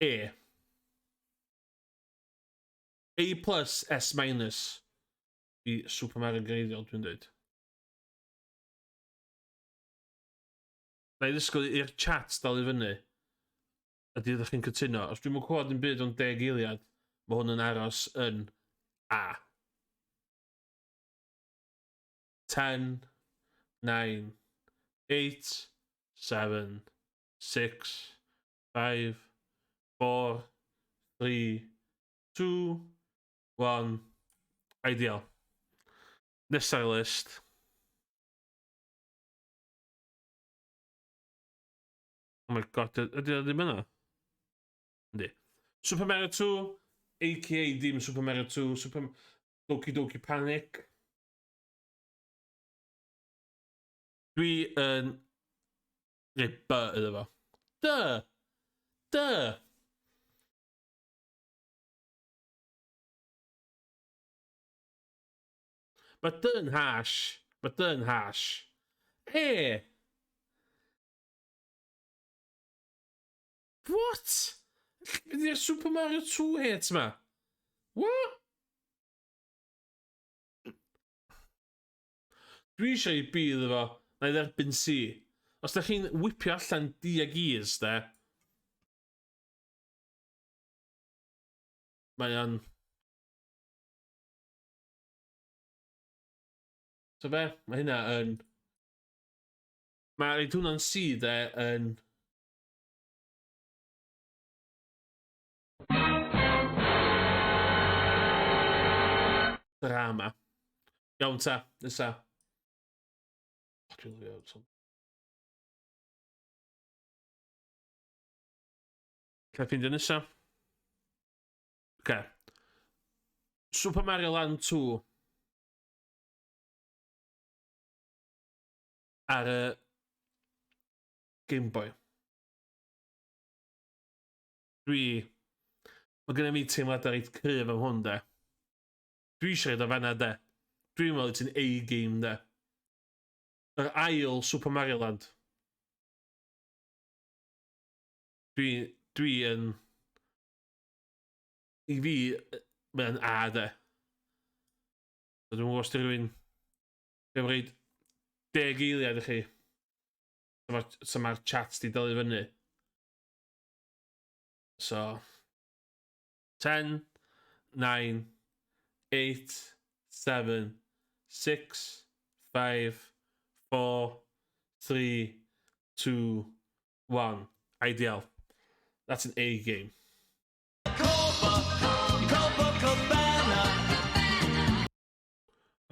A. A plus, S minus. I Super Mario greiddiol, dwi'n dweud. Na i ddysgu i'r chat dal i fyny. Ydy ydych chi'n cytuno. Os dwi'n mwyn clywed yn byd o'n 10 eiliad, mae hwn yn aros yn A. 10, 9, 8, 7, 6, 5, 4, 3, 2, 1. Ideal. Nesaf list. Oh my god, ydy o ddim yna? Yndi. Super Mario 2, a.k.a. dim Super Mario 2, Super Doki Doki Panic. Dwi yn... Neu B iddo fo. D! Mae D yn hash. Hey! What? Ydy'r Super Mario 2 hit ma? What? Dwi eisiau i B iddo fo, na i dderbyn C. Os da chi'n whipio allan D ag E's, de, mae o'n... So be, mae hynna yn... Mae reid hwnna'n C, de, yn... Drama. Iawn ta, nesa. Dwi'n lyfio. Cael ffeindio nesa. Okay. Super Mario Land 2 ar y Game Boy. Mae gen i mi teimladau reit cryf am hwn, de. Dwi eisiau rhaid o fanna, de. Dwi'n meddwl ti'n A-game, de. Yr ail Super Mario Land. Dwi yn... I fi, mae'n A, de. Dwi'n gwybod os di rhywun... Dwi'n rhaid 10 eiliad i chi. So mae'r chat di dal i fyny. So... 10, 9, 8, 7, 6, 5, 4, 3, 2, 1. Ideal. That's an A game.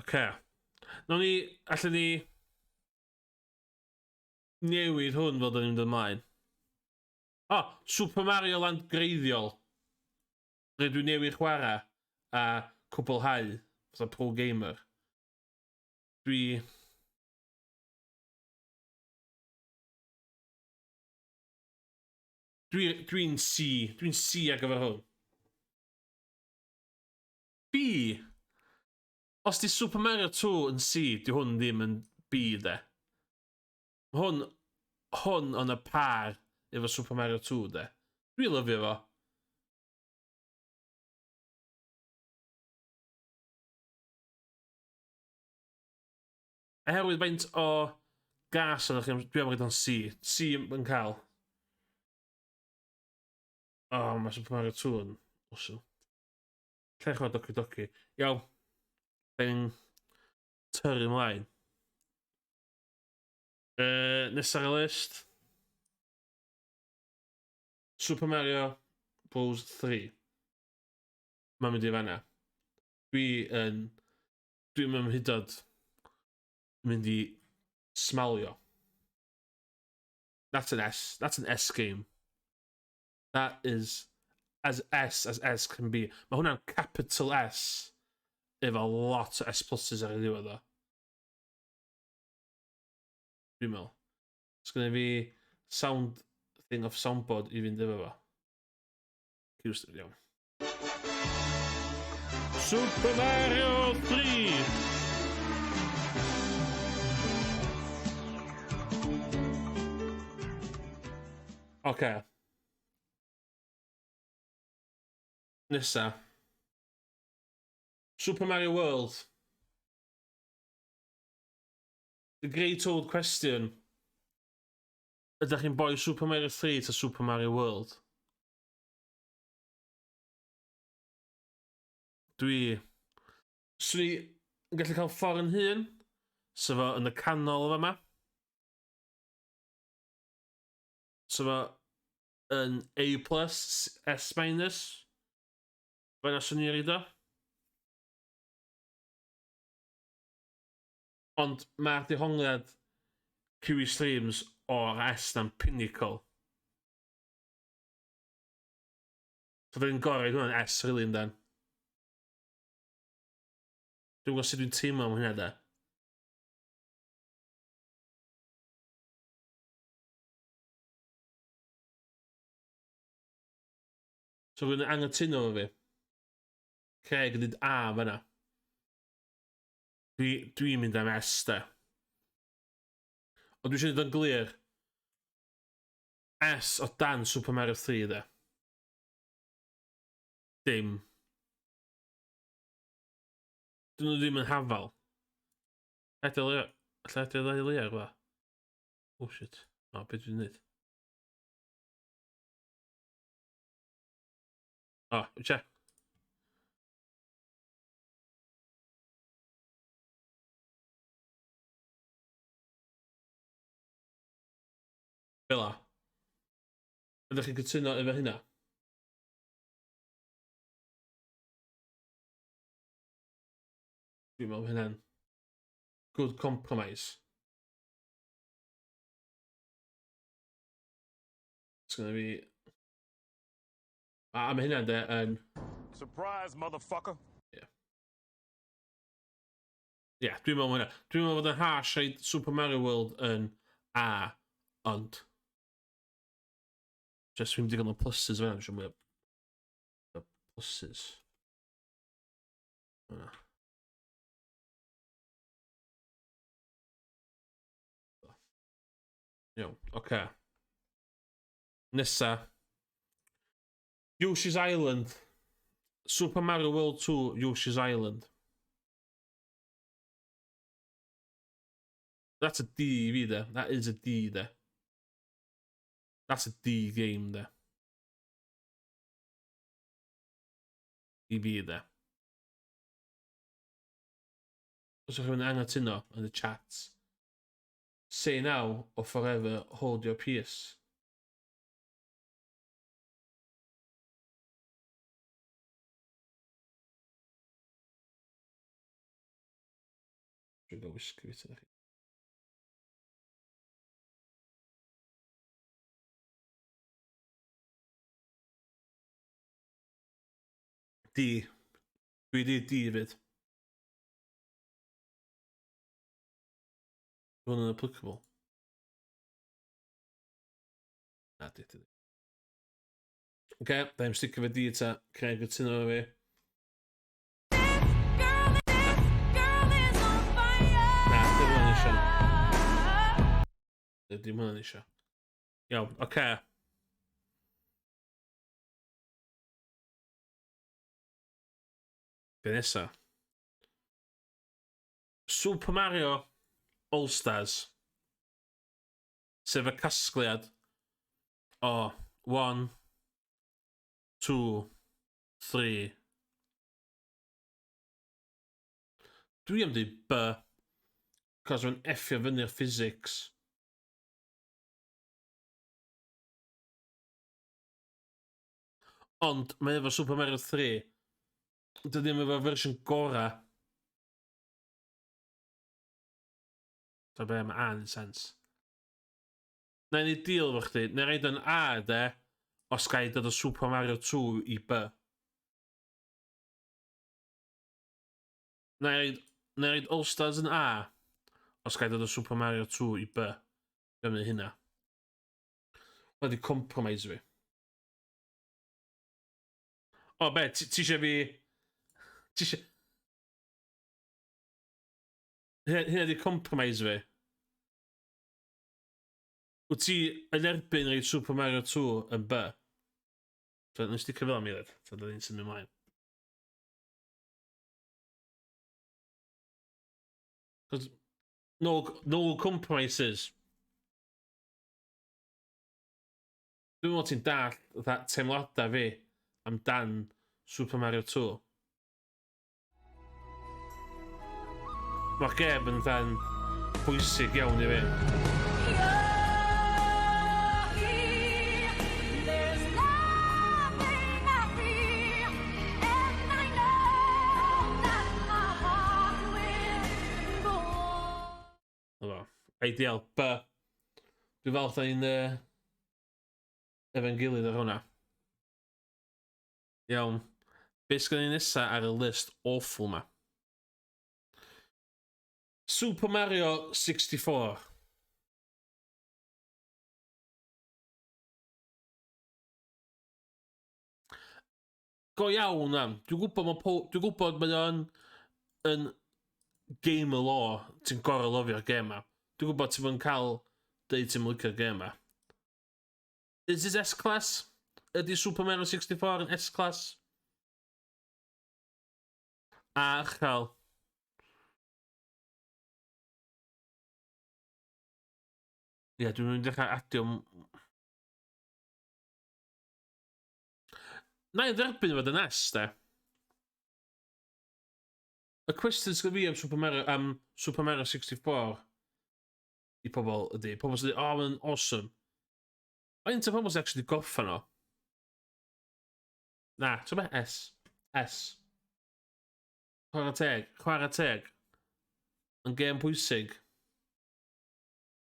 Okay. Allen ni newid hwn fel dyn ni'n dod ymlaen. Super Mario Land greiddiol. Rydw dwi'n newid chwarae a cwblhau fatha pro gamer. Dwi'n C. Dwi'n C ar gyfer hwn. B. Os di Super Mario 2 yn C, di hwn ddim yn B, de. Hwn yn y par efo Super Mario 2, de. Dwi'n lyfio fo. Oherwydd faint o gas ydych chi'n... Dwi am roed o'n C. C yn cael. Mae Super Mario 2 yn awesome. Lle chwa doci. Iawn. Da ni'n tyrru ymlaen. Nesa ar y list. Super Mario Bros 3. Mae'n mynd i fanna. Dwi'n mynd hydod mynd i smalio. That's an S. That's an S game. That is as S as S can be. Mae hwnna'n capital S efo lot o S pluses ar y ddiwedd o. Dwi'n meddwl. Os gyda fi sound thing off soundboard i fynd efo fo. Cws iawn. Super Mario 3! Okay. Nesa. Super Mario World. The great old question. Ydych chi'n boi Super Mario 3 to Super Mario World? Swn i yn gallu cael ffordd yn hun, so fo yn y canol o fama. So fo yn A+, S-. Fain o swn i reid o. Ond mae'r dehongliad QE Streams o'r S na'n pinnacle. So dwi'n gorau hwnna'n S rili yndan. Dwi'n gwybod sut dwi'n teimlo am hynna da. So rwy'n angytuno fo fi. Craig yn dweud A fanna. Dwi'n mynd am S da. Ond dwi eisiau dweud yn glir. S o dan Super Mario 3 da. Dim. Dyn nhw ddim yn hafal. Alla i ddau leia gwa. Oh shit. Beth dwi'n neud? Wyt Fela. Ydych chi'n cytuno efo hynna? Dwi'n meddwl hynna'n good compromise. It's gonna be... mae hynna'n de yn Surprise, motherfucker. Ie, dwi'n meddwl hwnna. Dwi'n meddwl bod yn harsh reid Super Mario World yn A, ond... Just fi'n digon o pluses fan, dwi'n mwy o pluses. Hwnna. Iawn, oce. Nesa. Yoshi's Island. Super Mario World 2, Yoshi's Island. That's a D fi, de. That is a D, de. That's a D game, de. I fi, de. Os ydych chi'n anghytuno yn y chat, say now or forever hold your peace. Dwi'n gael wisgo fi to chi. D. Dwi di D fyd. Hwn yn applicable. Na, di. Oce, da i'n sticio fe D ta. Craig gytuno fe fi. Na, dim hwnna'n isio. Dim hwnna'n isio. Iawn, oce. Be nesa? Super Mario All-Stars. Sef y casgliad o 1, 2, 3. Dwi am dweud B, cos mae'n effio fyny'r physics. Ond mae efo Super Mario 3. Dydy ddim efo fersiwn gora. So be, mae A yn sens. Na i ni deal efo chdi. Na i reid yn A, de, os ga i dod o Super Mario 2 i B. Na i reid All-Stars yn A, os ga i dod o Super Mario 2 i B. Be mynd hynna. Mae di compromise fi. O, be, ti eisiau fi... Ti eisiau... Hynna di compromise fi. Wyt ti yn erbyn reid Super Mario 2 yn B? So, nes ti cyfel am i ddod? So, da ni'n symud ymlaen. Cos, no compromises. Dwi'n meddwl ti'n dall teimladau fi amdan Super Mario 2. Mae'r gem yn fan bwysig iawn i fi. Ideal, B. Dwi'n falch da ni'n efo'n gilydd ar hwnna. Iawn. Be sgan ni nesa ar y list awful ma? Super Mario 64. Go iawn am. Dwi'n gwybod mae o'n yn game o law. Ti'n gorau lofio'r game ma. Dwi'n gwybod ti'n fawr yn cael dweud ti'n mwlicio'r game ma. Is this S-Class? Ydy Super Mario 64 yn S-Class? A achal. Ie, dwi'n mynd i ddechrau adio... Na i dderbyn fod yn S, de. Y cwestiwn sydd fi am Super Mario 64 i pobl ydy. Pobl sydd wedi, oh, mae'n awesome. Faint o pobl sydd actually goffa nhw? Na, so be? S. S. Chwarae teg. Yn gêm pwysig.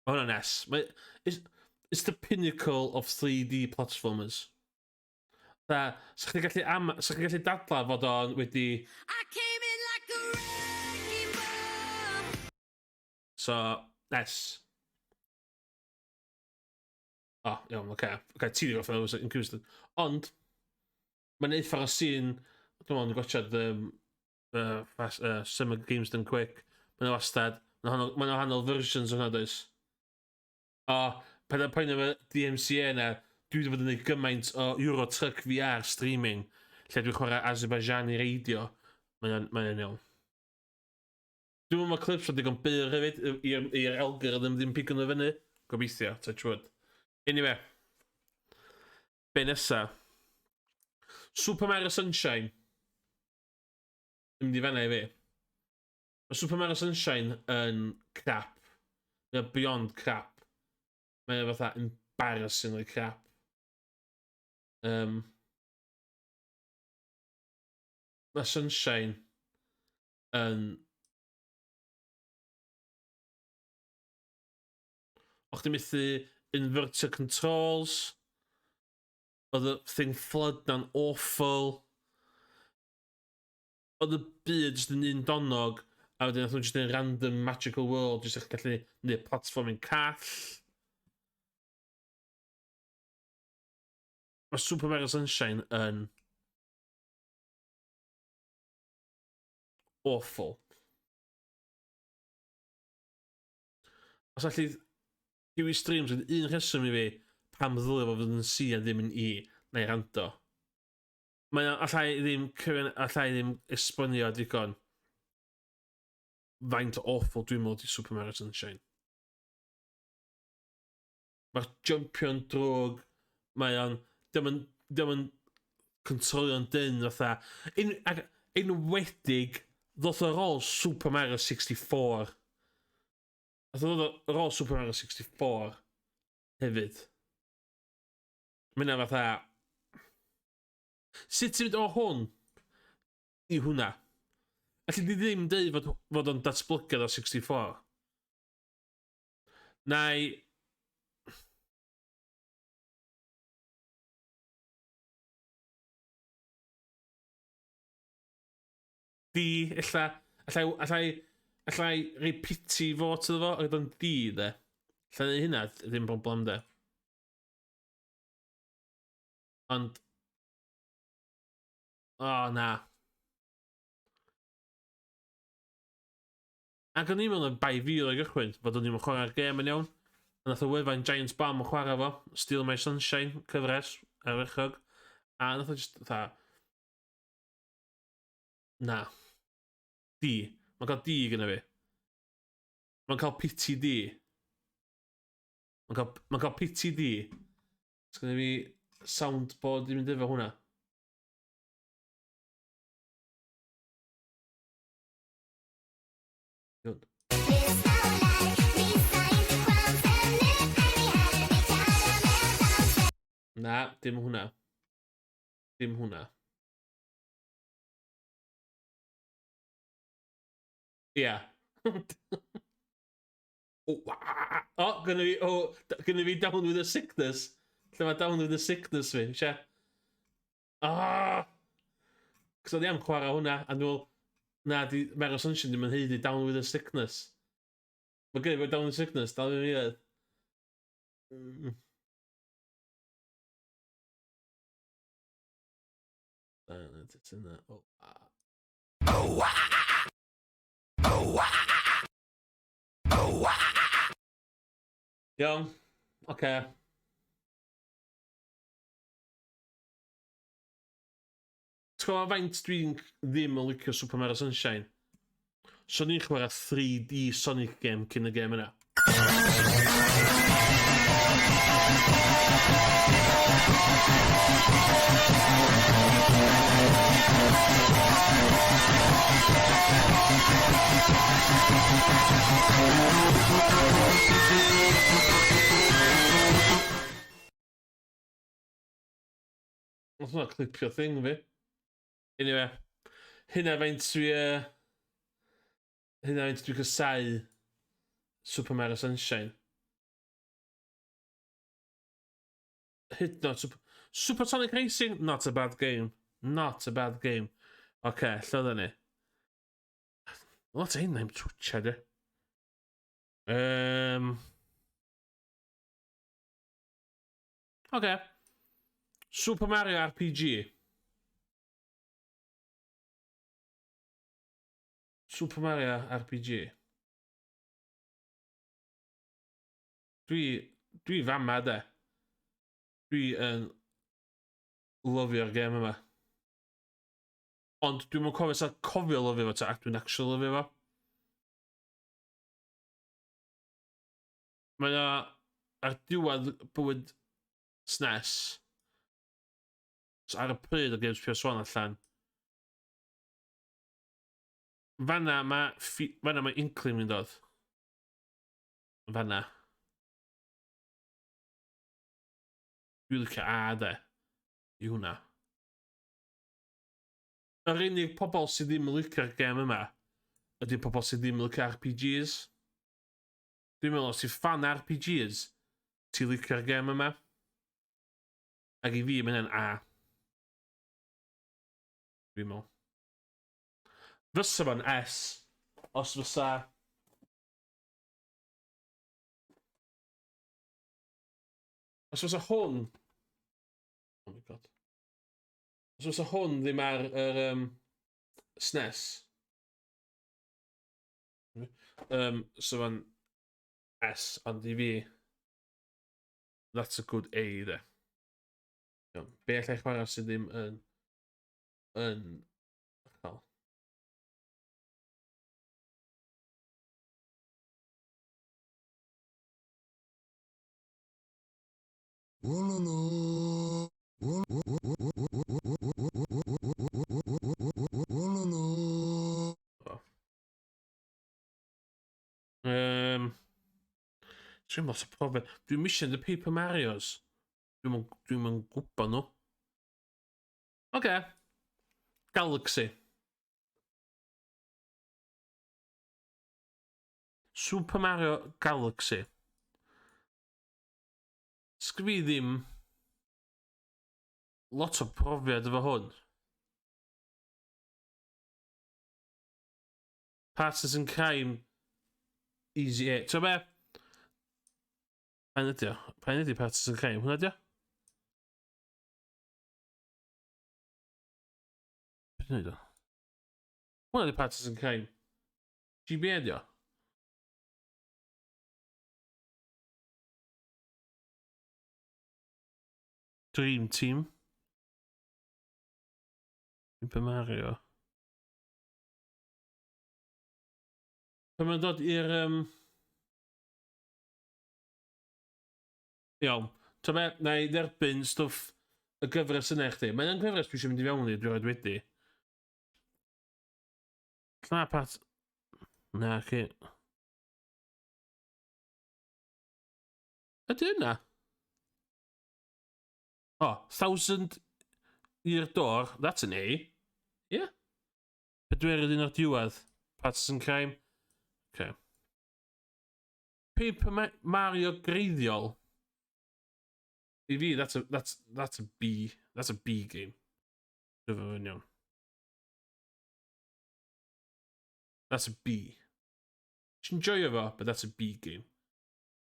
Mae hwnna'n S. It's the pinnacle of 3D platformers. Sa chdi gallu dadla fod o'n wedi... I came in like a wrecking ball. So, nes. O, iawn, oce. Oce, ti di goffa yn Cwston. Ond, mae'n eitha o sy'n... Dwi'n meddwl, dwi'n gwachod Summer Games Done Quick. Mae'n wastad. Mae'n wahanol versions o'n does. O, pan poen efo DMCA na, dwi wedi bod yn gwneud gymaint o Euro Truck VR streaming, lle dwi'n chwarae Azerbaijani radio. Mae'n iawn. Dwi'n meddwl clips o digon byr hefyd i'r algorithm ddim pigo nhw fyny. Gobeithio, touch wood. Anyway. Be nesa? Super Mario Sunshine. Dim di fanna i fi. Mae Super Mario Sunshine yn crap. Mae'n beyond crap. Mae'n fatha embarrassingly crap. Mae Sunshine yn... Och di methu inverter controls. Oedd y thing flood na'n awful. Oedd y byd jyst yn un donog, a wedyn oedd nhw'n jyst yn random magical world, jyst eich gallu neud platforming call. Mae Super Mario Sunshine yn awful. Os allu Kiwi Streams yn un rheswm i fi pam ddylai fod yn C a ddim yn E neu rando. Mae'n allai ddim esbonio digon faint awful dwi'n meddwl di Super Mario Sunshine. Mae'r jumpio'n drwg, mae'n dim yn controlio'n dyn fatha. Enwedig ddoth ar ôl Super Mario 64. Ddoth ar ôl Super Mario 64 hefyd. Mae'n fatha... Sut ti'n mynd o hwn i hwnna? Alli di ddim dweud fod o'n datblygad o 64. Nai... Allai rei pity fod iddo fo, oedd o'n di, de. Allai hynna, ddim problem, de. Ond... O, na. Ac o'n i'n meddwl yn bai fi o'i gychwyn, fod o'n i'n chwarae'r gêm yn iawn. A nath o wefan Giants Bomb o chwarae fo, Steal My Sunshine, cyfres, erwychog. A nath o just, tha... Na. D. Mae'n cael D gyda fi. Mae'n cael pity D. Mae'n cael pity D. Sgynna fi soundboard i mynd efo hwnna. Good. Na, dim hwnna. Dim hwnna. Ia. O, gynnu fi Down with a Sickness. Lle mae Down with a Sickness fi, eisiau? Cos oedd i am chwarae hwnna, a dwi'n meddwl, na, Mario Sunshine ddim yn heiddi Down with a Sickness. Mae gynnu fi Down with a Sickness, dal fi'n miad. It's in there. Iawn, oce. T'w gwybod faint dwi'n ddim yn licio Super Mario Sunshine? So ni'n chwarae 3D Sonic game cyn y game yna. Oedd hwnna clipio thing fi. Anyway, hynna faint dwi cysau Super Mario Sunshine. Hyd not Supersonic Racing, not a bad game. Not a bad game. Okay, lle oedden ni? Lot o hynna i'm twtio, di. Okay. Super Mario RPG. Super Mario RPG. Dwi fama, de. Dwi yn lyfio'r gem yma. Ond dwi'n mwyn cofio lyfio fo ta, ac dwi'n actually lyfio fo. Mae o ar diwedd bywyd SNES. So ar y pryd o Games PS1 allan. Fanna mae Inkling yn dod. Fanna. Dwi'n licio A, de. I hwnna. Yr unig pobl sydd ddim yn licio'r gem yma ydy pobl sydd ddim yn licio RPGs. Dwi'n meddwl, os ti'n fan RPGs, ti'n licio'r gem yma. Ac i fi, mae'n hynny'n A. Dwi'n meddwl. Fysa fo'n S, os fysa... Os fysa hwn... Oh my god. Os fysa hwn ddim ar SNES. So fo'n S, ond i fi... That's a good A, de. Be allai chwarae sydd ddim yn... Uchel. Dwi'n lot o profiad. Dwi'n mission the Paper Marios. Dwi'n yn gwybod nhw. Oce. Galaxy. Super Mario Galaxy. Sgri fi ddim lot o profiad efo hwn. Partners in Crime Easy 8. So be? Pa'n ydi o? Pa'n ydi Partners in Crime? Hwna ydi o? Beth ydi o? Hwna ydi Partners in Crime. GBA ydi o? Dream Team. Super Mario. Pan mae'n dod i'r... Iawn. Ta be, na i dderbyn stwff y gyfres yna i chdi. Mae'n gyfres dwi eisiau mynd i fewn i, dwi'n rhaid wedi. Lla pat... Na, chi... Ydy yna? Oh, 1,000 Year Door, that's an A. Yeah. Pedwerydd un o'r diwedd. Partners in Crime. Okay. Paper Mario greiddiol. I fi, that's a B. That's a B game. Dwi'n iawn. That's a B. Ti'n enjoyo fo, but that's a B game.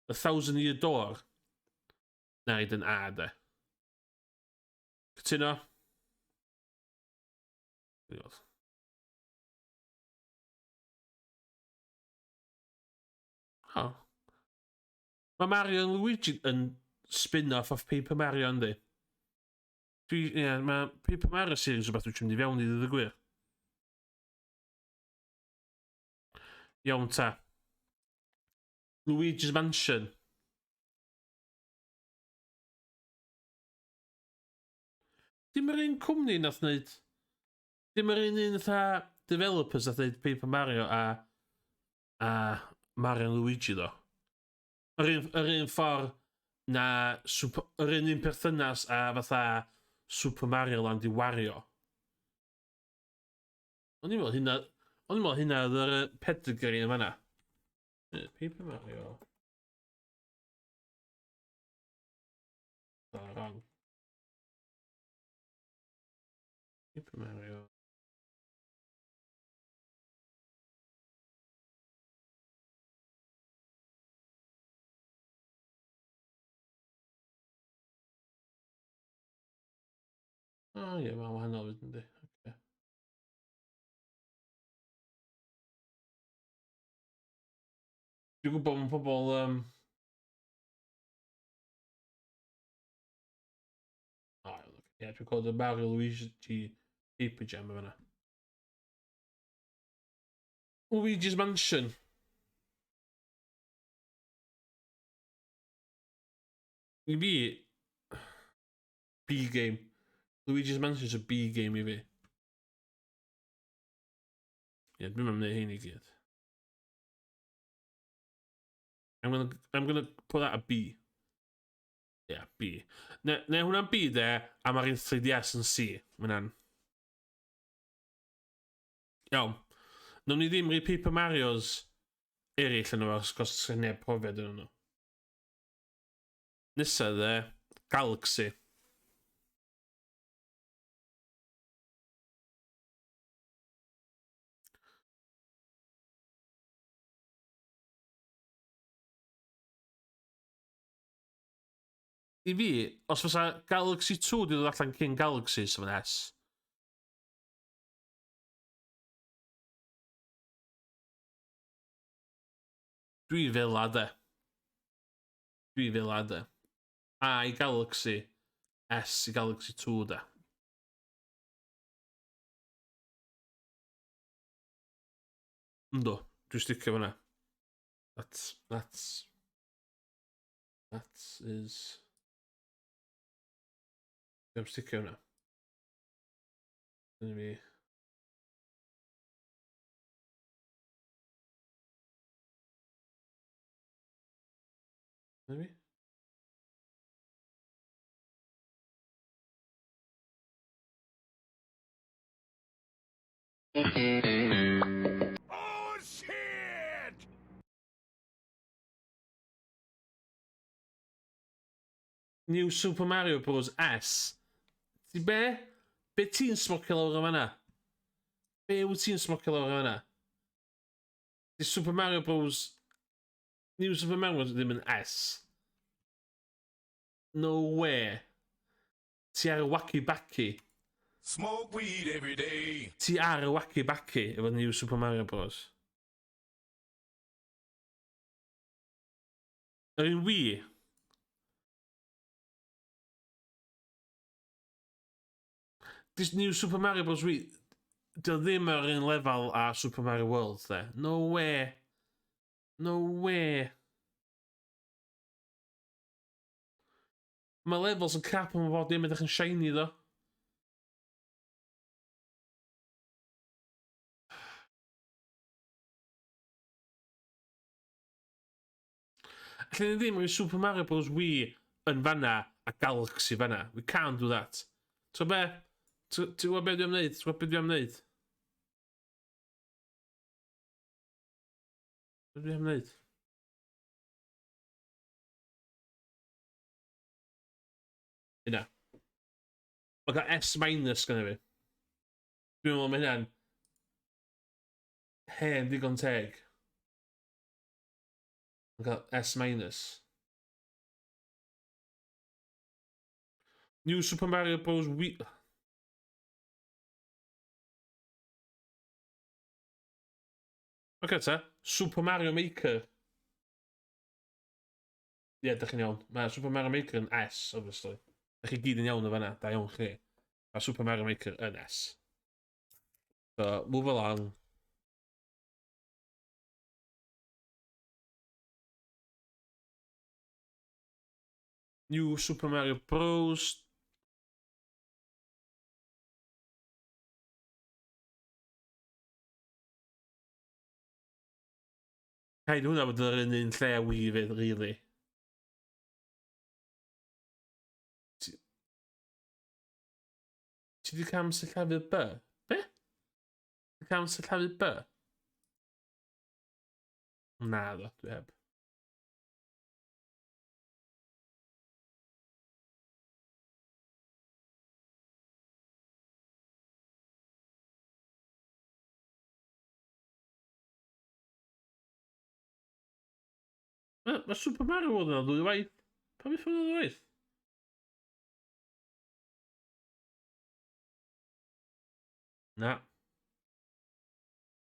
1,000 Year Door. Na, i dyn A, de. Cytuno? Diolch. Oh. Mae Mario and Luigi yn spin-off of Paper Mario, yndi? Mae Paper Mario series o beth dwi'n mynd i fewn i ddweud y gwir. Iawn ta. Luigi's Mansion. Dim yr un cwmni nath wneud... Dim yr un fatha developers nath wneud Paper Mario a Mario and Luigi, do. Yr un ffordd na... Yr un perthynas a fatha Super Mario Land i Wario. O'n i'n meddwl hynna oedd yr pedigree yn fanna. Paper Mario. Oh, wrong. Paper Mario. Oh ie, mae'n wahanol wedyn di. Okay. Dwi'n gwybod mae pobl... Ie, dwi'n gwybod y Mario Luigi Paper Jam yma. Luigi's Mansion. I fi... B-game. Luigi's Mansion is a B-game i fi. Ie, dwi'n mynd hyn i gyd. I'm gonna put that a B. Yeah, B. Ne hwnna'n B de, a mae'r un 3DS yn C. Mae'n iawn. Nw'n ni ddim rhi Paper Marios eraill yn o'r gos sy'n neb profiad yn nhw. Nesa de, Galaxy. I fi, os fysa Galaxy 2 di ddod allan cyn Galaxy, so fan S. Dwi fel a de. Dwi fel a de. A i Galaxy, S i Galaxy 2 de. Ynddo, dwi'n sticio fanna. That is... Dwi'n sticio hwnna. Dyna fi. Dyna fi. Oh shit! New Super Mario Bros. S. Ti be? Be ti'n smocio lawr o fanna? Be wyt ti'n smocio lawr o fanna? Di Super Mario Bros. New Super Mario Bros. Ddim yn S. No way. Ti ar y wacky backy. Smoke weed every day. Ti ar y wacky backy efo New Super Mario Bros. Yr un Wii. Dis New Super Mario Bros. Wii. Dio ddim ar un lefel a Super Mario World, de. No way. No way. Mae levels yn crap am fod ddim edrych yn shiny, ddo. Allen ni ddim rhoi Super Mario Bros. Wii yn fanna a Galaxy fanna. We can't do that. So be? Ti'n gwybod beth dwi'n neud? Ti'n gwybod beth dwi'n neud? Beth dwi'n neud? Hynna. Mae cael S- gyda fi. Dwi'n meddwl mae hynna'n hen digon teg. Mae cael S-. New Super Mario Bros. Wii... Oce ta, Super Mario Maker. Ie, dych chi'n iawn. Mae Super Mario Maker yn S, obviously. Dych chi gyd yn iawn o fanna, da iawn chi. Mae Super Mario Maker yn S. So, move along. New Super Mario Bros. Rhaid hwnna bod yr un lle Wii fydd, really. Ti di cam sillafu B? Be? Di cam sillafu B? Na, ddo, dwi heb. Mae Super Mario World yna ddwy waith. Pa beth yna ddwy waith? Na.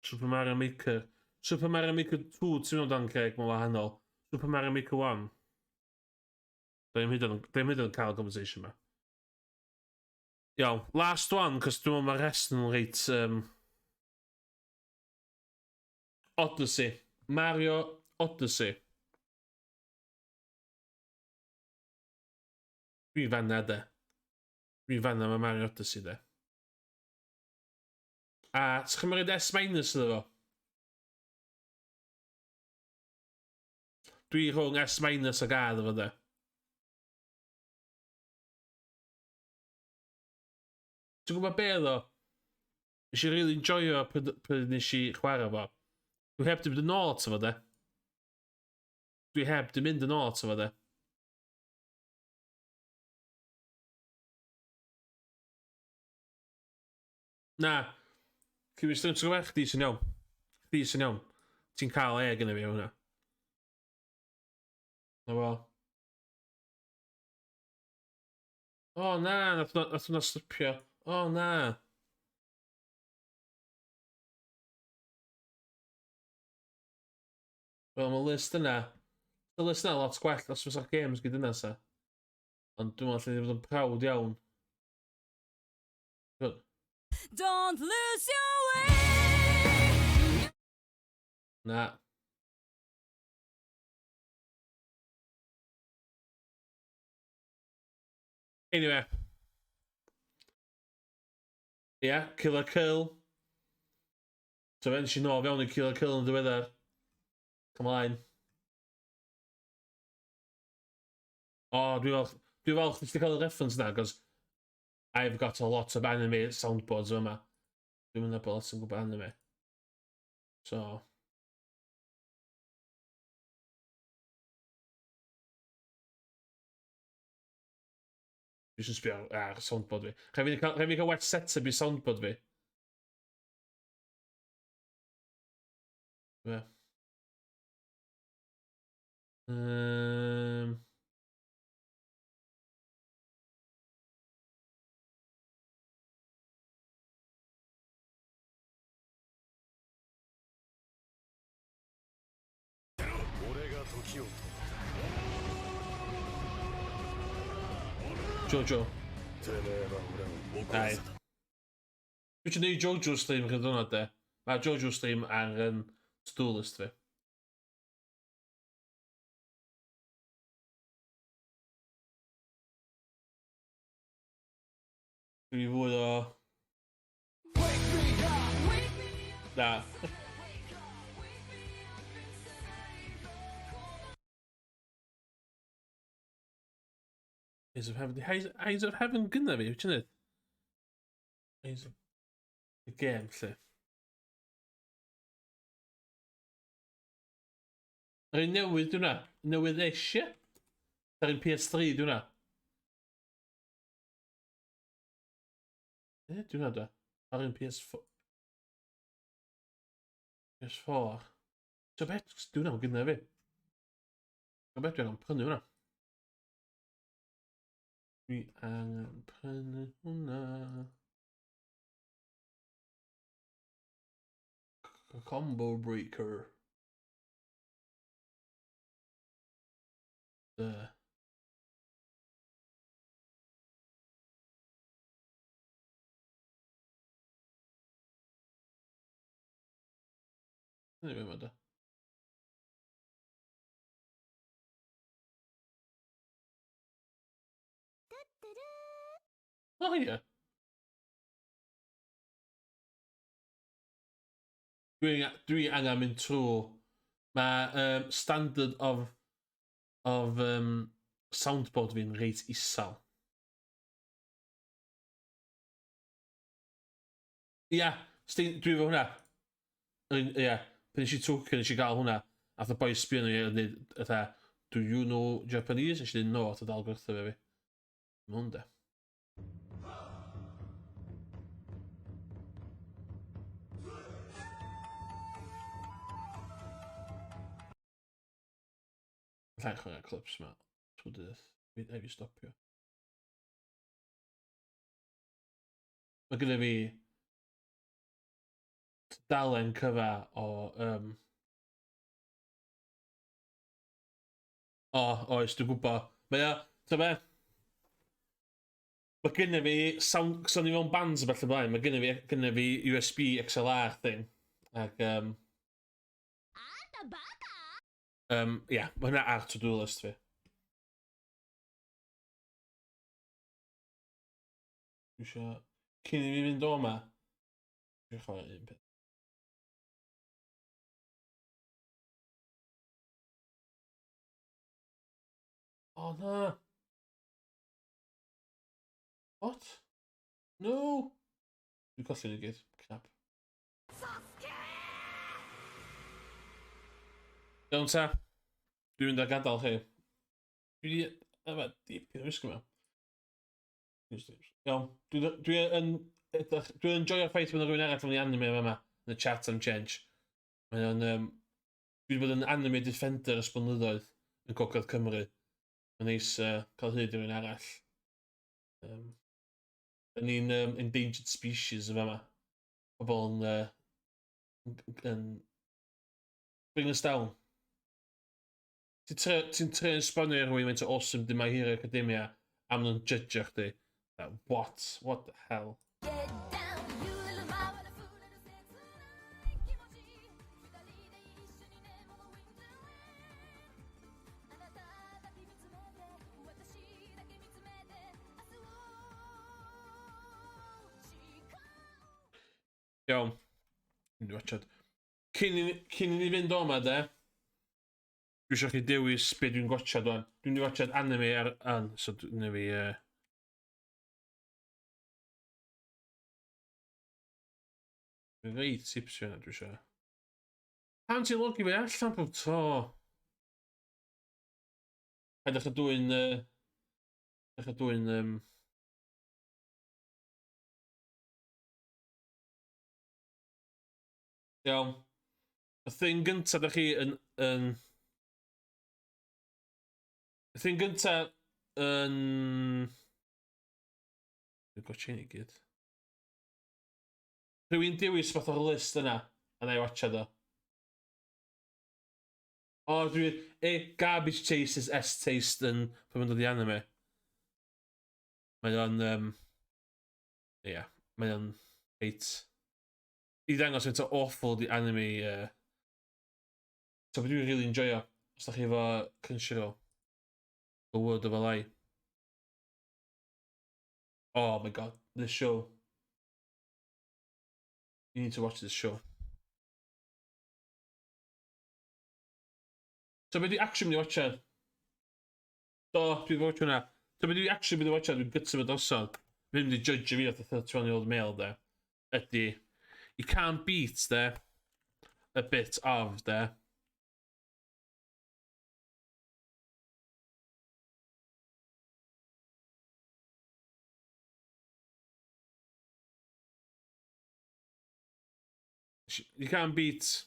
Super Mario Maker. Super Mario Maker 2, ti'n meddwl dan Craig, mae'n wahanol. Super Mario Maker 1. Dwi'n hyd yn cael conversation ma. Iawn, last one, cos dwi'n meddwl mae'r rest yn reit... Odyssey. Mario Odyssey. Dwi'n fanna, de. Dwi'n fanna mae Mario Odyssey, de. A, ti'n chymryd S- iddo fo? Dwi rhwng S- ag A iddo fo, de. Ti'n gwybod be ddo? Nes i really enjoyo pryd nes i chwarae fo. Dwi heb di mynd yn ôl to fo, de. Dwi heb di mynd yn ôl to fo, de. Na. Cymys, dwi'n gwybod chdi sy'n iawn. Chdi sy'n iawn. Ti'n cael e gyda fi o hwnna. Na fo. O na, nath hwnna slipio. O na. Wel, mae list yna. Y list yna lot gwell os fysa'r games gyda yna, sa. Ond dwi'n meddwl lle ddim yn prawd iawn. Good. Don't lose your way. Na. Anyway. Yeah, Killer Kill. So fe'n si nôl fewn i Killer Kill yn ddiweddar. Come on. O, dwi'n falch nes ti cael y reference na, cos I've got a lot of anime soundboards yma. Dwi'n mynd bod lot yn gwybod anime. So... Dwi eisiau sbio ar soundboard fi. Rhaid fi cael wet setup i soundboard fi. Be? Jojo. Ai. Dwi eisiau neud Jojo stream gyda hwnna, de. Mae Jojo stream ar to-do list fi. Dwi fwy o... Na. Eyes of Heaven. Eyes of Heaven gynna fi, wyt ti'n neud? Eyes of... Y gem, lle. Yr un newydd, dwi'n na. Newydd eisiau. Yr un PS3, dwi'n na. Dwi'n na, da. Ar un PS4. PS4. So bet, dwi'n na, gynna fi. So bet, dwi'n prynu hwnna. Dwi angen prynu hwnna. Combo Breaker. There. Anyway, matter. Oh yeah. Dwi angen mynd trwy. Mae standard of soundboard fi'n reit isal. Ia, dwi efo hwnna. Ia, pan nes i token, nes i gael hwnna. Ath y boi sbio nhw i dweud, do you know Japanese? Nes i dweud no, a dal gwerthu fe fi. Mae hwn de. Allai chwarae clips ma. Trwy dydd. Fi stopio. Mae gyda fi dalen cyfa o... oes, dwi'n gwybod. Mae o... Ta be? Mae gyda fi... So ni mewn bands a beth o blaen. Mae gyda fi USB XLR thing. Ac... mae hynna ar to-do list fi. Dwi eisiau... Cyn i fi fynd o yma. Dwi eisiau chwarae un peth. Oh, na. What? No! Dwi'n colli ni gyd. Crap. Iawn ta. Dwi'n mynd â gadael chi. Dwi di... Efa, dipyn o wisgo mewn. Iawn. Dwi'n enjoyo'r ffaith bod yna rhywun arall yn ei anime yma yn y chat am change. Mae'n... Dwi wedi bod yn anime defender ys blynyddoedd yn Gogledd Cymru. Mae'n neis cael hyd i rhywun arall. Ni'n endangered species yma. Pobl yn bring us down. Ti'n tre'n sbonio rhywun mae'n awesome dim My Hero Academia am nhw'n judge chdi. What? What the hell? Iawn. Dwi'n watchad. Cyn i ni fynd o yma, de. Dwi eisiau chi dewis be dwi'n watchad o'n. Dwi'n watchad anime ar... So dwi'n fi... Dwi'n rhaid tipsio yna, dwi eisiau. Pan ti'n logi fi allan pob to? Ydych chi dwi'n... Ydych chi dwi'n... Iawn. Y thing gynta da chi yn... Y thing gynta yn... Dwi'n gotcha ni gyd. Rwy'n dewis fath o'r list yna, a na i watcha do. O, dwi'n... Garbage Taste is S-Taste yn... Pan mae'n dod i anime. Mae o'n... Ie, mae o'n... Reit... I ddangos faint o awful di anime... So, dwi'n really enjoyo. Os da chi efo Crunchyroll. The Word of a Lie. Oh my god, this show. You need to watch this show. So, be di action mynd i watchad? Do, dwi'n watch hwnna. So, be di action mynd i watchad? Dwi'n gytio fod osod. Fi'n mynd i judge fi o'r 31-year-old male, de. Ydy. You can't beat, de. A bit of, de. You can't beat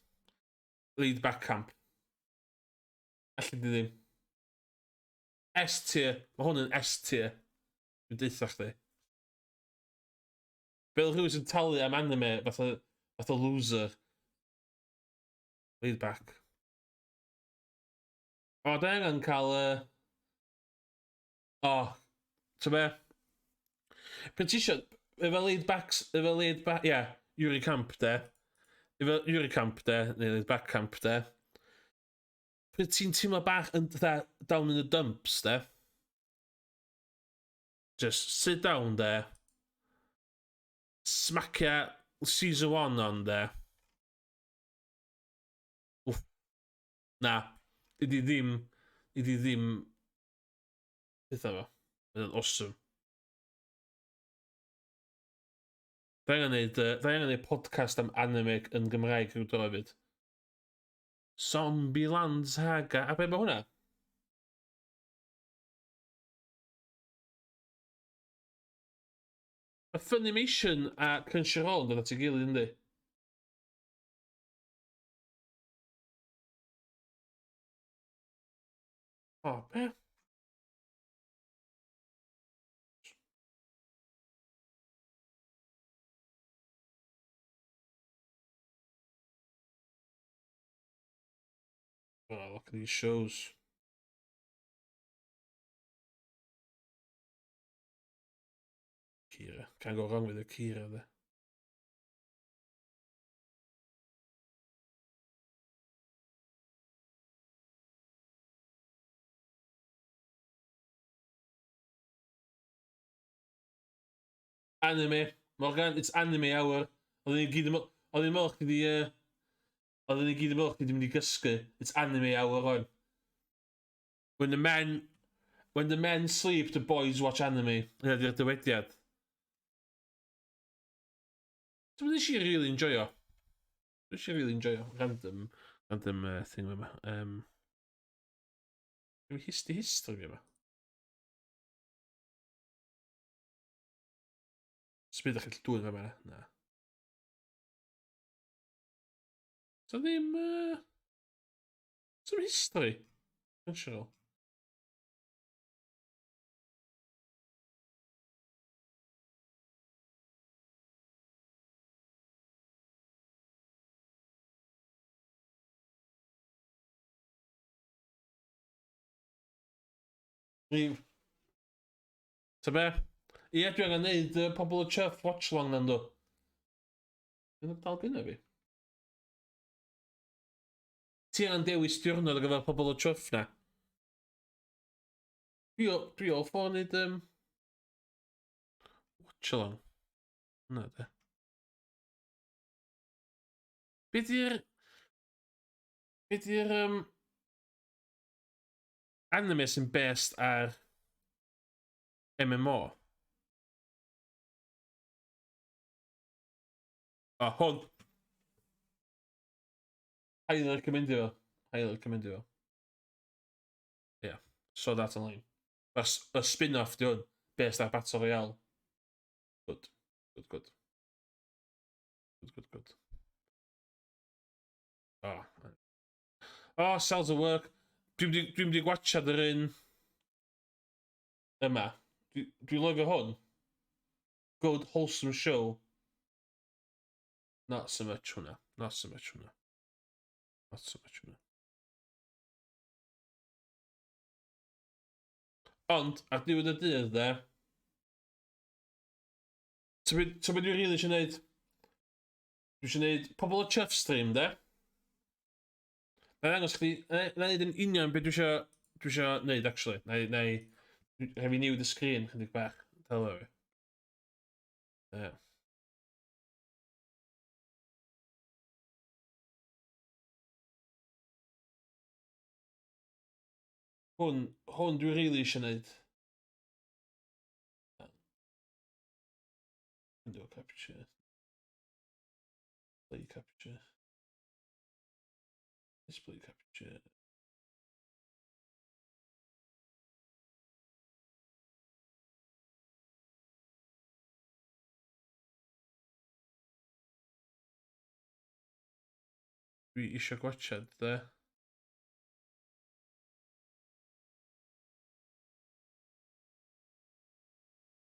lead back camp. Alli di ddim. S-tier. Mae hwn yn S-tier. Dwi'n deitha chdi. Fel rhywun sy'n talu am anime fath o loser. Lead back. O, da angen cael... O, ta be? Pryn ti eisiau... Efo lead back... Ie, Yuri Camp, de. Efo Yuri Camp, de. Neu lead back camp, de. Pryn ti'n teimlo bach yn down in the dumps, de. Just sit down, de. Smacia season 1 on, de. Wff. Na. Idi ddim... Beth efo? Mae'n awesome. Da angen neud podcast am anime yn Gymraeg rhyw dro hefyd. Zombieland Saga. A be ma hwnna? Y Funimation a Crunchyroll yn dod at ei gilydd, yndi? O, be? Oh, look at these shows. Kira. Can't go wrong with Akira there. Anime. Morgan, it's anime hour. Oedden ni gyd yn meddwl... Oedden ni'n meddwl chdi di... Oedden ni gyd yn meddwl chdi di mynd i gysgu. It's anime hour on. When the men sleep, the boys watch anime. Yna di'r dywediad. So nes i really enjoyo. Nes i really enjoyo. Random thing yma. History yma. Sbyd a'ch chi'n dwy'n yma? Na. So ddim... Some history. Functional. Ta be? Ie, dwi angen neud pobl o Chuff watch long nan do. Dwi'n dal gyda fi. Ti angen dewis diwrnod ar gyfer pobl o Chuff na. Dwi o ffôn neud watch along. Na de. Be di'r anime sy'n best ar MMO? O, hwn. Highly recommendio fo. Highly recommendio fo. Yeah, Sword Art Online. Y spin-off di hwn. Best ar Battle Royale. Good. Good. Oh, Cells of Work. Dwi'n mynd i gwachad yr un yma. Dwi'n lyfio hwn. Good, wholesome show. Not so much hwnna. Ond, ar diwedd y dydd, de. So beth dwi'n rili eisiau neud? Dwi eisiau neud pobl o Chuff stream, de. Na'i ddangos chdi, na'i neud yn union beth dwi eisiau neud, actually. Na'i new the screen, chydig bach. Tell fi. Yeah. Hwn dwi rili eisiau neud. Window capture. Play capture. Display capture. Dwi eisiau gwachad, de.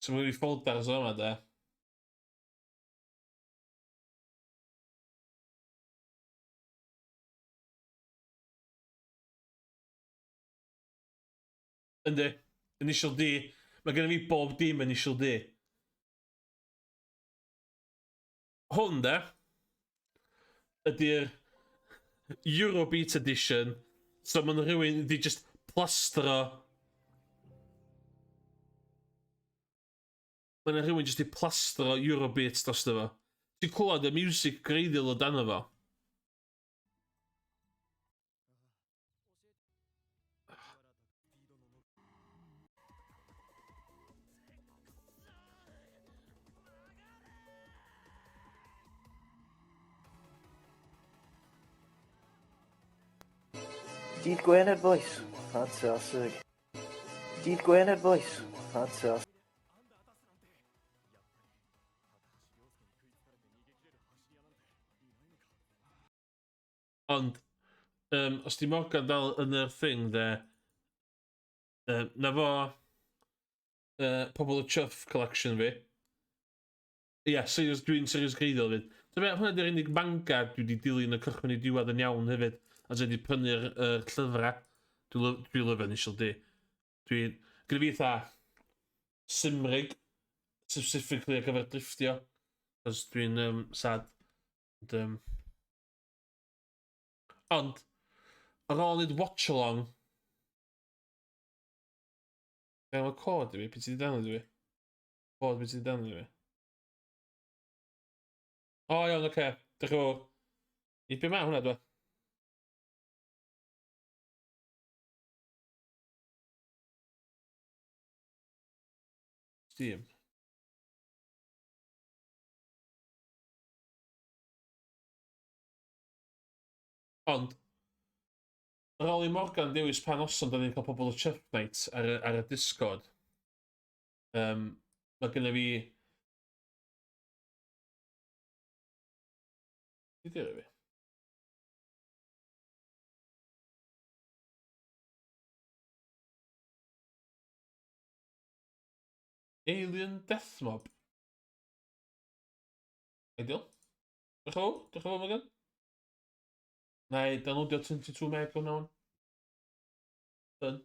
So mae'n i folders yma, de. Yndi. Initial D. Mae gen i fi bob dim Initial D. Hwn, de. Ydy'r Eurobeat edition. So mae'n rhywun di just plastro. Mae'n rhywun just di plastro Eurobeat dros fo. Ti'n clywed y music greiddiol o dan fo. Dydd Gwener, boys. Fantastic. Dydd Gwener, boys. Fantastic. Ond, os di Morgan dal yn yr thing, de, Na fo pobl y chuff collection fi. Ie, dwi'n serious greiddiol fyd. So fe, hwnna di'r unig manga dwi wedi dilyn y cychwyn i diwedd yn iawn hefyd. A dwi wedi prynu'r llyfrau. Dwi'n lyfio Initial D. Gyda fi eitha Simrig, specifically ar gyfer drifftio. Cos dwi'n sad. Ond, ar ôl neud watch-along, mae cod i fi, beth ti wedi download i fi? Cod beth ti wedi download i fi? O iawn, oce, diolch yn fawr. I be ma hwnna dwi? Steam. Ond, ar ôl i Morgan dewis pan oson da ni'n cael pobl o Chuff Night ar y Discord, mae gennym fi... Be di'r fi? Alien Death Mob. Ideal. Diolch yn fawr, Morgan. Nee, downloadio 22 meg o nawn. Done.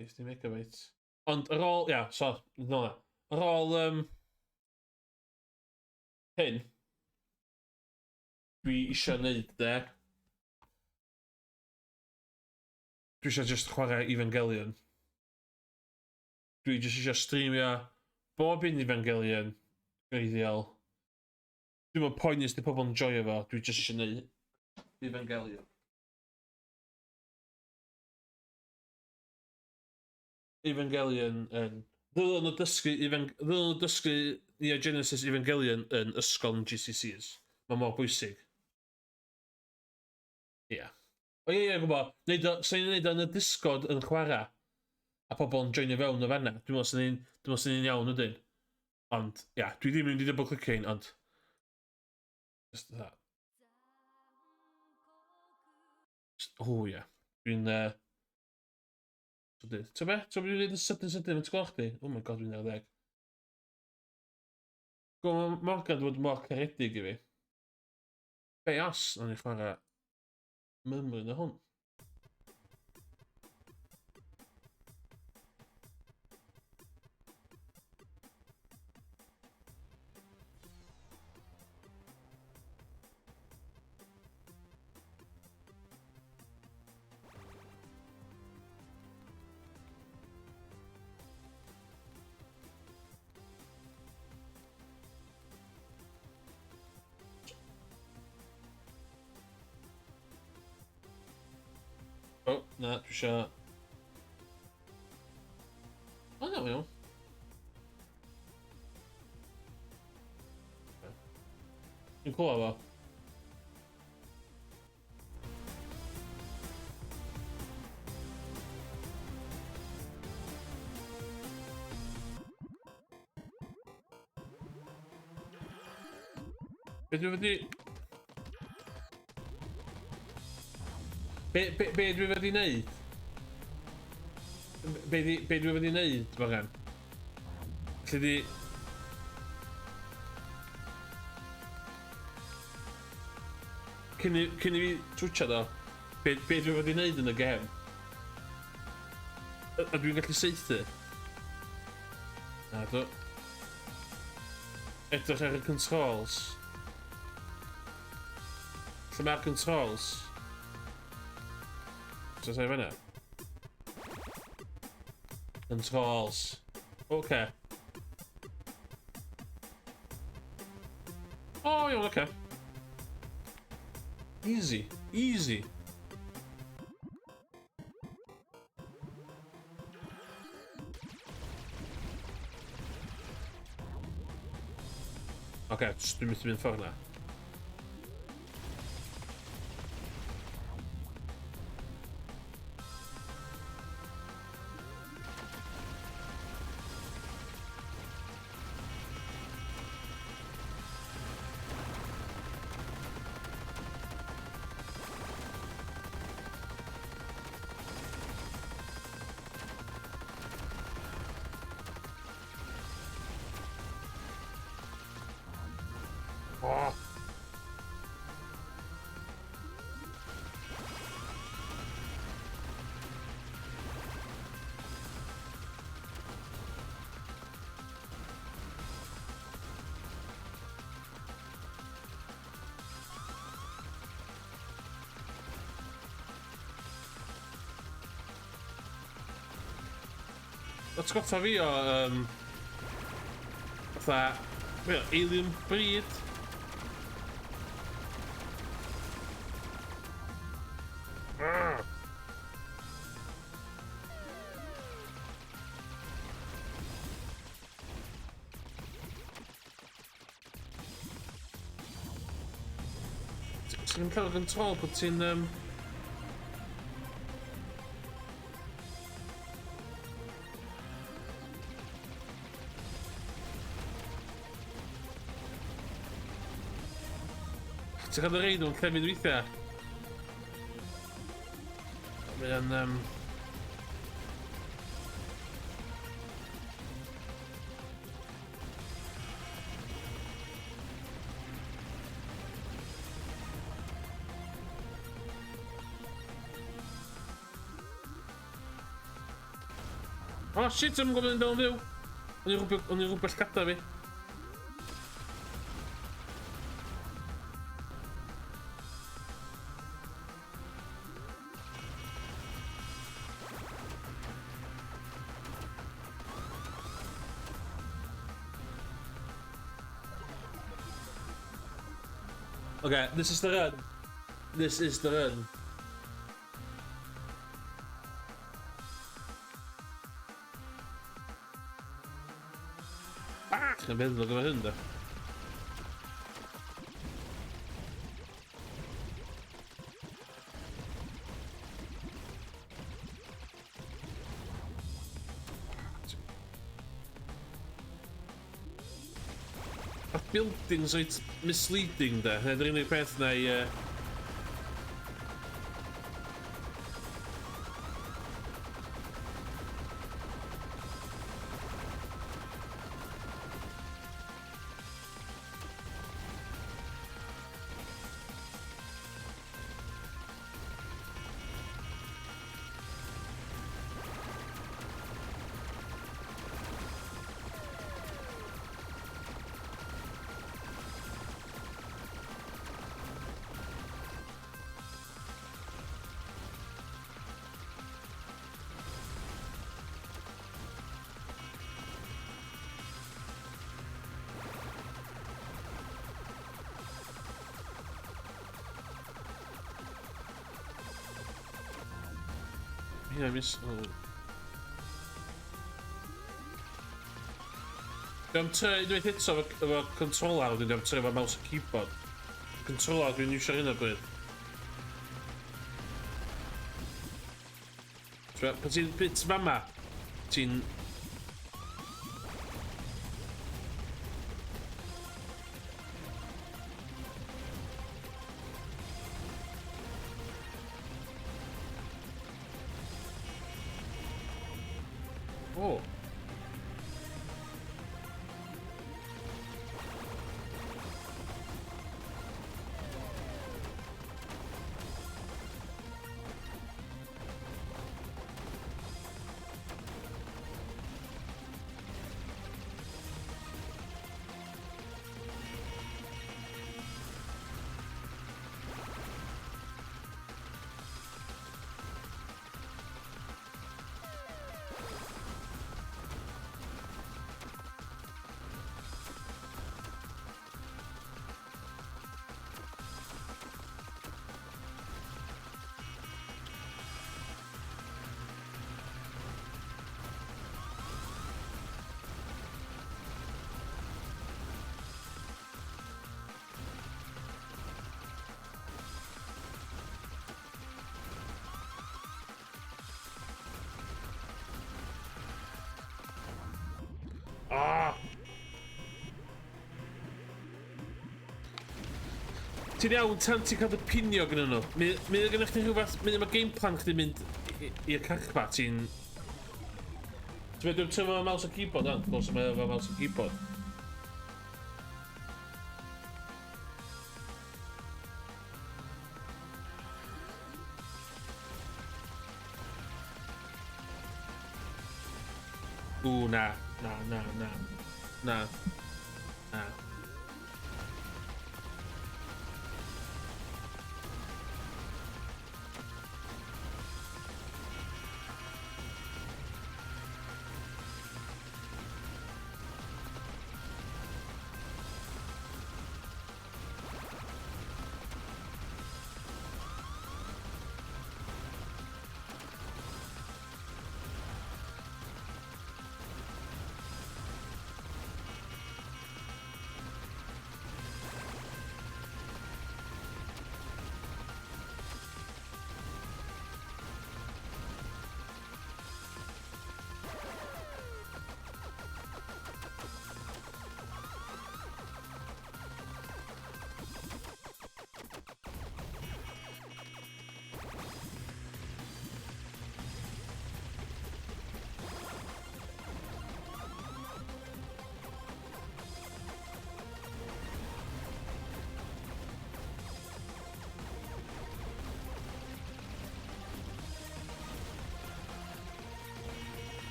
50 megabytes. Ond ar ôl, ia, so, no. Ar ôl hyn, dwi eisiau neud dwi eisiau just chwarae Evangelion. Dwi just eisiau streamio bob un Evangelion greiddiol. Dwi'n meddwl poenus di pobl yn joio fo, dwi just eisiau neud Evangelion. Evangelion yn... Ddylen nhw dysgu Neo Genesis Evangelion yn ysgol yn GCSEs. Mae mor bwysig. Ia. O ie, gwybod. Sa'n ni'n neud yn y Discord yn chwarae. A pobl yn joinio fewn o fanna. Dwi'n meddwl sy'n ni'n iawn ydyn. Ond, ia, dwi ddim yn mynd i double clicking, ond... Just that. O, ia. Dwi'n... Ta be? Ta be dwi'n neud yn sydyn, mae'n ti'n gweld chdi? Oh my god, dwi'n 10. Gwyd Morgan dwi'n mor caredig i fi. Be os, na'n i chwarae mymryn o hwn. O, na, dwi isio... O, na, mewn. Dwi'n clywed fo. Be dwi wedi... Be dwi wedi neud? Be dwi wedi neud, Morgan? Lle di... Cyn i fi twtio do, be dwi wedi neud yn y gem? A dwi'n gallu seithi? Na, do. Edrych ar y controls. Lle mae'r controls? So say fanna. Controls. Okay. Oh, yeah, okay. Easy. Easy. Okay, just dwi'n mynd ffordd na. atgoffa fi o fatha Alien Breed. Ti'n cael y control bod ti'n ti'n cael y reid o'n llefydd weithiau. Mae'n oh shit, I'm gwybod yn dal yn fyw. O'n i rhywbeth gada fi. Okay, this is the run. This is the run. Ti'n meddwl gyda hyn da? A'r buildings oed misleading da. Ydy'r unig peth na i... Yeah, miss. Dwi'n dweud eto efo controller, dwi'n tynnu efo mouse a keyboard. Controller dwi'n iwsio hyn o bryd. Pan ti'n bit mama, ti'n... Oh. Ah! Ti'n iawn tan ti'n cael dy pinio gyda nhw. Mae gennych chi rhywbeth... Mae game plan chdi mynd i'r cachba, ti'n... Ti'n meddwl ti'n efo mouse a keyboard, an? Gwrs mae efo mouse a keyboard. Na. Na.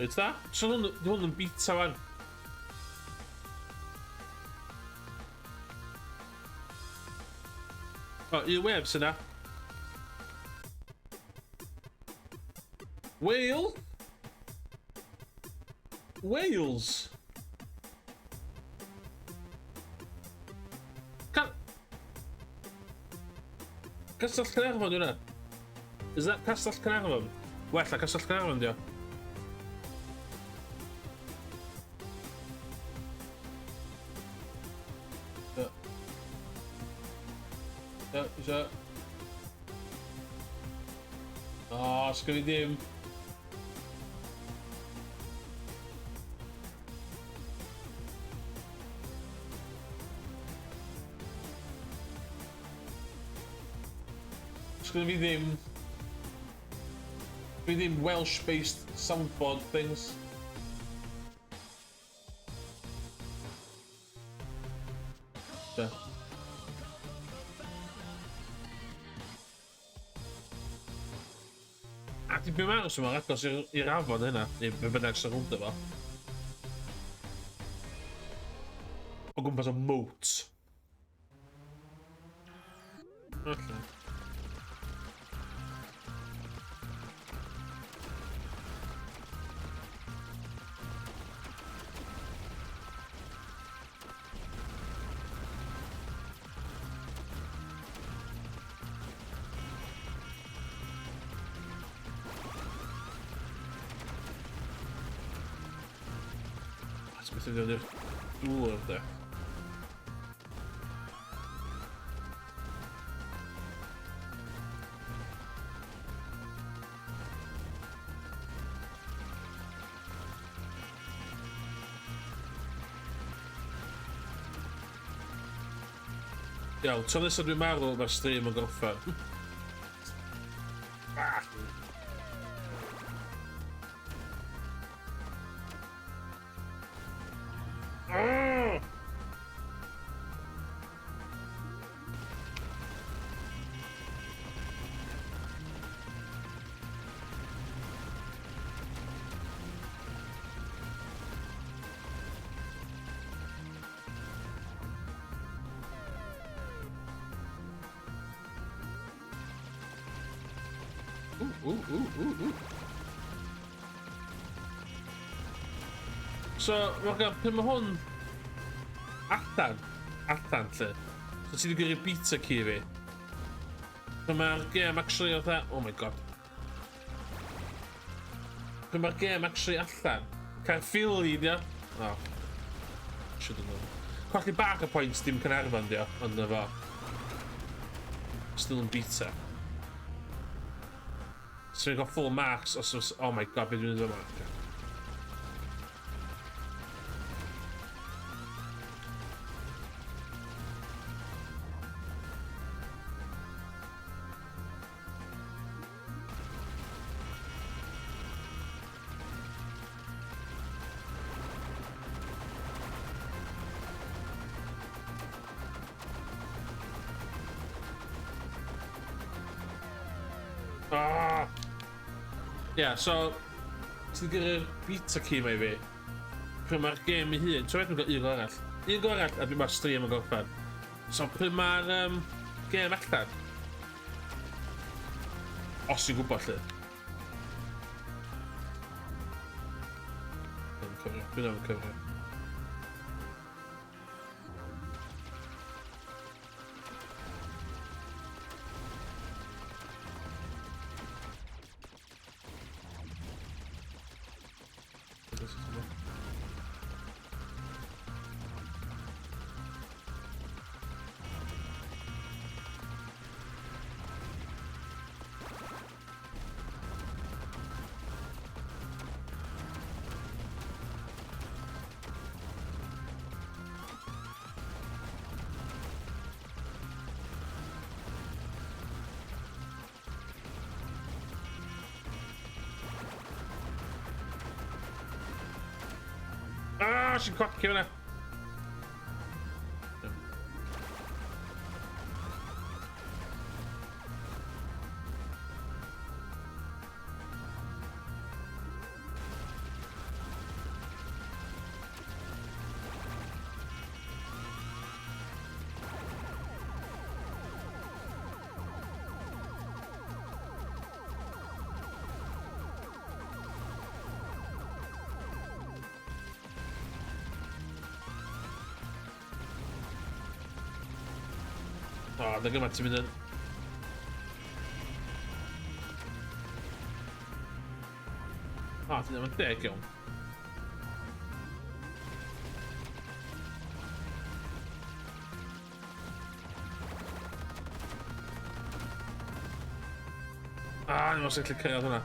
Reit da. So hwn yn bita fan. O, un web sy'n na. Whale? Wales? Castell Caernarfon yw hwnna? Is that Castell Caernarfon? Wella Castell Caernarfon dio. Is that? O, sgyn i ddim. Sgyn i ddim. Fi ddim Welsh-based soundboard things. Da. A di beth ma'n sy'n agos i'r afon hynna, neu be bynnag sy'n rwnd efo. O gwmpas o moat. Okay. Beth ydyn nhw'r dŵr da. Iawn, tan nesaf dwi'n marw mae'r stream yn gorffen. So, pan mae hwn allan lle, so ti wedi gyrru beta key fi. Pan mae'r game actually o dda, oh my god. Pan mae'r game actually allan, Caerphilly dio. Oh. Should have known. Colli bach y points dim Caernarfon dio, ond efo. Still yn beta. So we've got full marks, oh my god, beth dwi'n dweud yma. Yeah, so ti'n gyrru'r beta key ma i fi. Pryd mae'r game ei hun, ti'n rhaid yn gael un go arall. Un go arall a dwi'n mae'r stream yn gorffen. So pryd mae'r game allan. Os ti'n gwybod lle. Dwi'n am cyfrio. Sy'n cwacio hwnna. O, na gymaint ti'n mynd yn... O, ti'n ddim yn deg iawn. Ni'n meddwl sy'n gallu cyrraedd hwnna.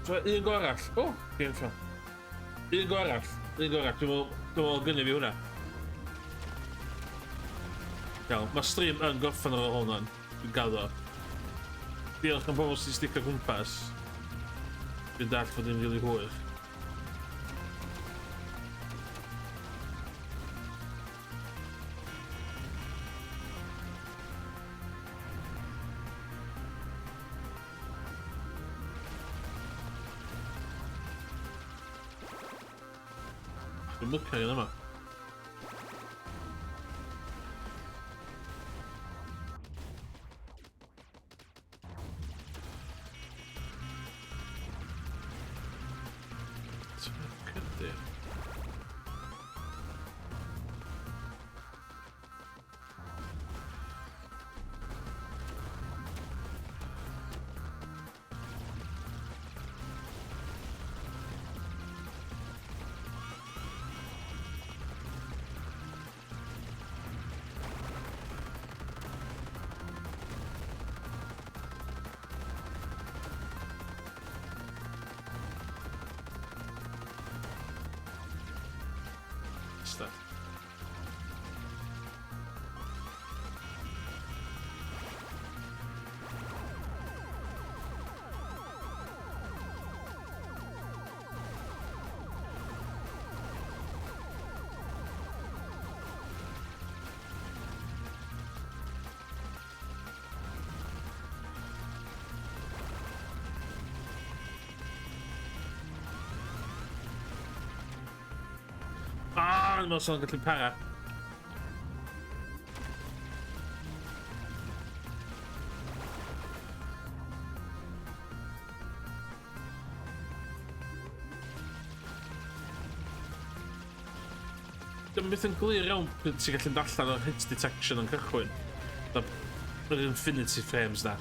So, un go arall. O, gen ffo. Un go arall. Un go arall. Dwi'n meddwl gynnu fi hwnna. Iawn, mae stream yn gorffen ar ôl hwnna'n. Dwi'n gaddo. Diolch am bobl sy'n sticio gwmpas. Dwi'n dall fod yn rili hwyr. Dwi'n mwcio yn yma. Cydyr. Stuff. Dwi'n meddwl sy'n gallu para. Dwi'n byth yn glir iawn pryd ti'n gallu'n allan o'r hit detection yn cychwyn. Yr infinity frames na.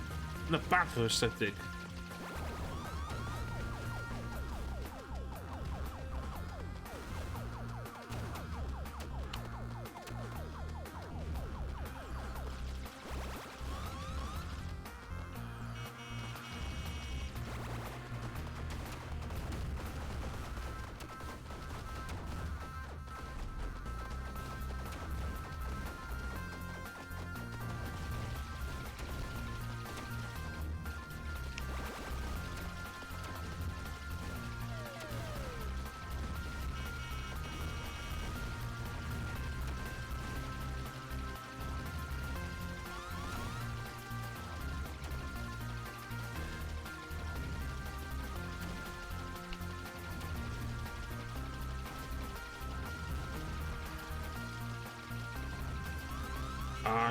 Yna bach o'r aesthetic.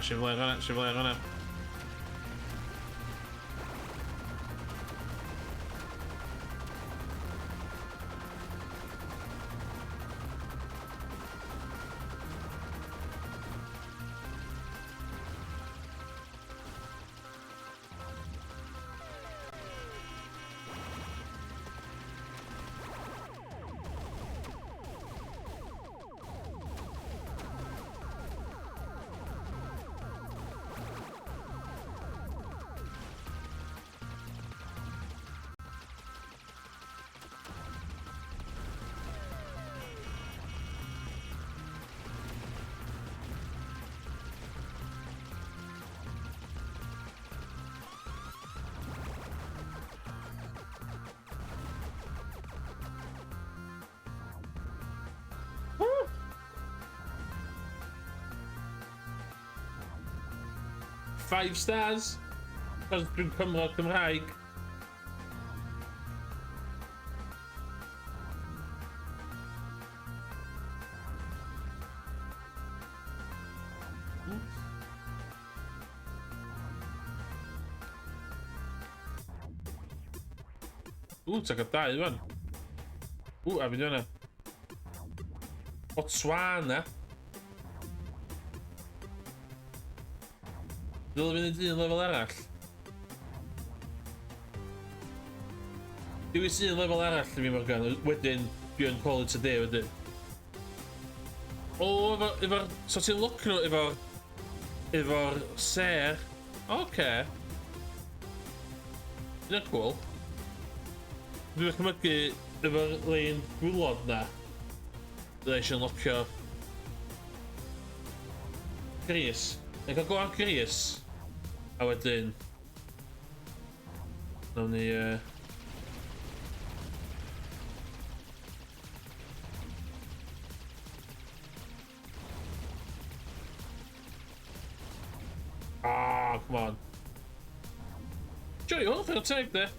Chevrolet hwnna. 5 stars. Cos dwi'n Cymro Cymraeg. Ta gael dau fan. A fi hwnna. Botswana. Dylai fi wneud un lefel arall. Dewis un lefel arall i fi Morgan. Wedyn, dwi yn call it a day wedyn. O, efo'r... So ti'n look nhw efo'r ser. Oce. Yna'n cool. Dwi'n chymygu efo'r lein gwylod na. Dwi'n eisiau locio Gris. Neu cael go ar Gris. A wedyn nawn ni come on. Joio, fair teg de.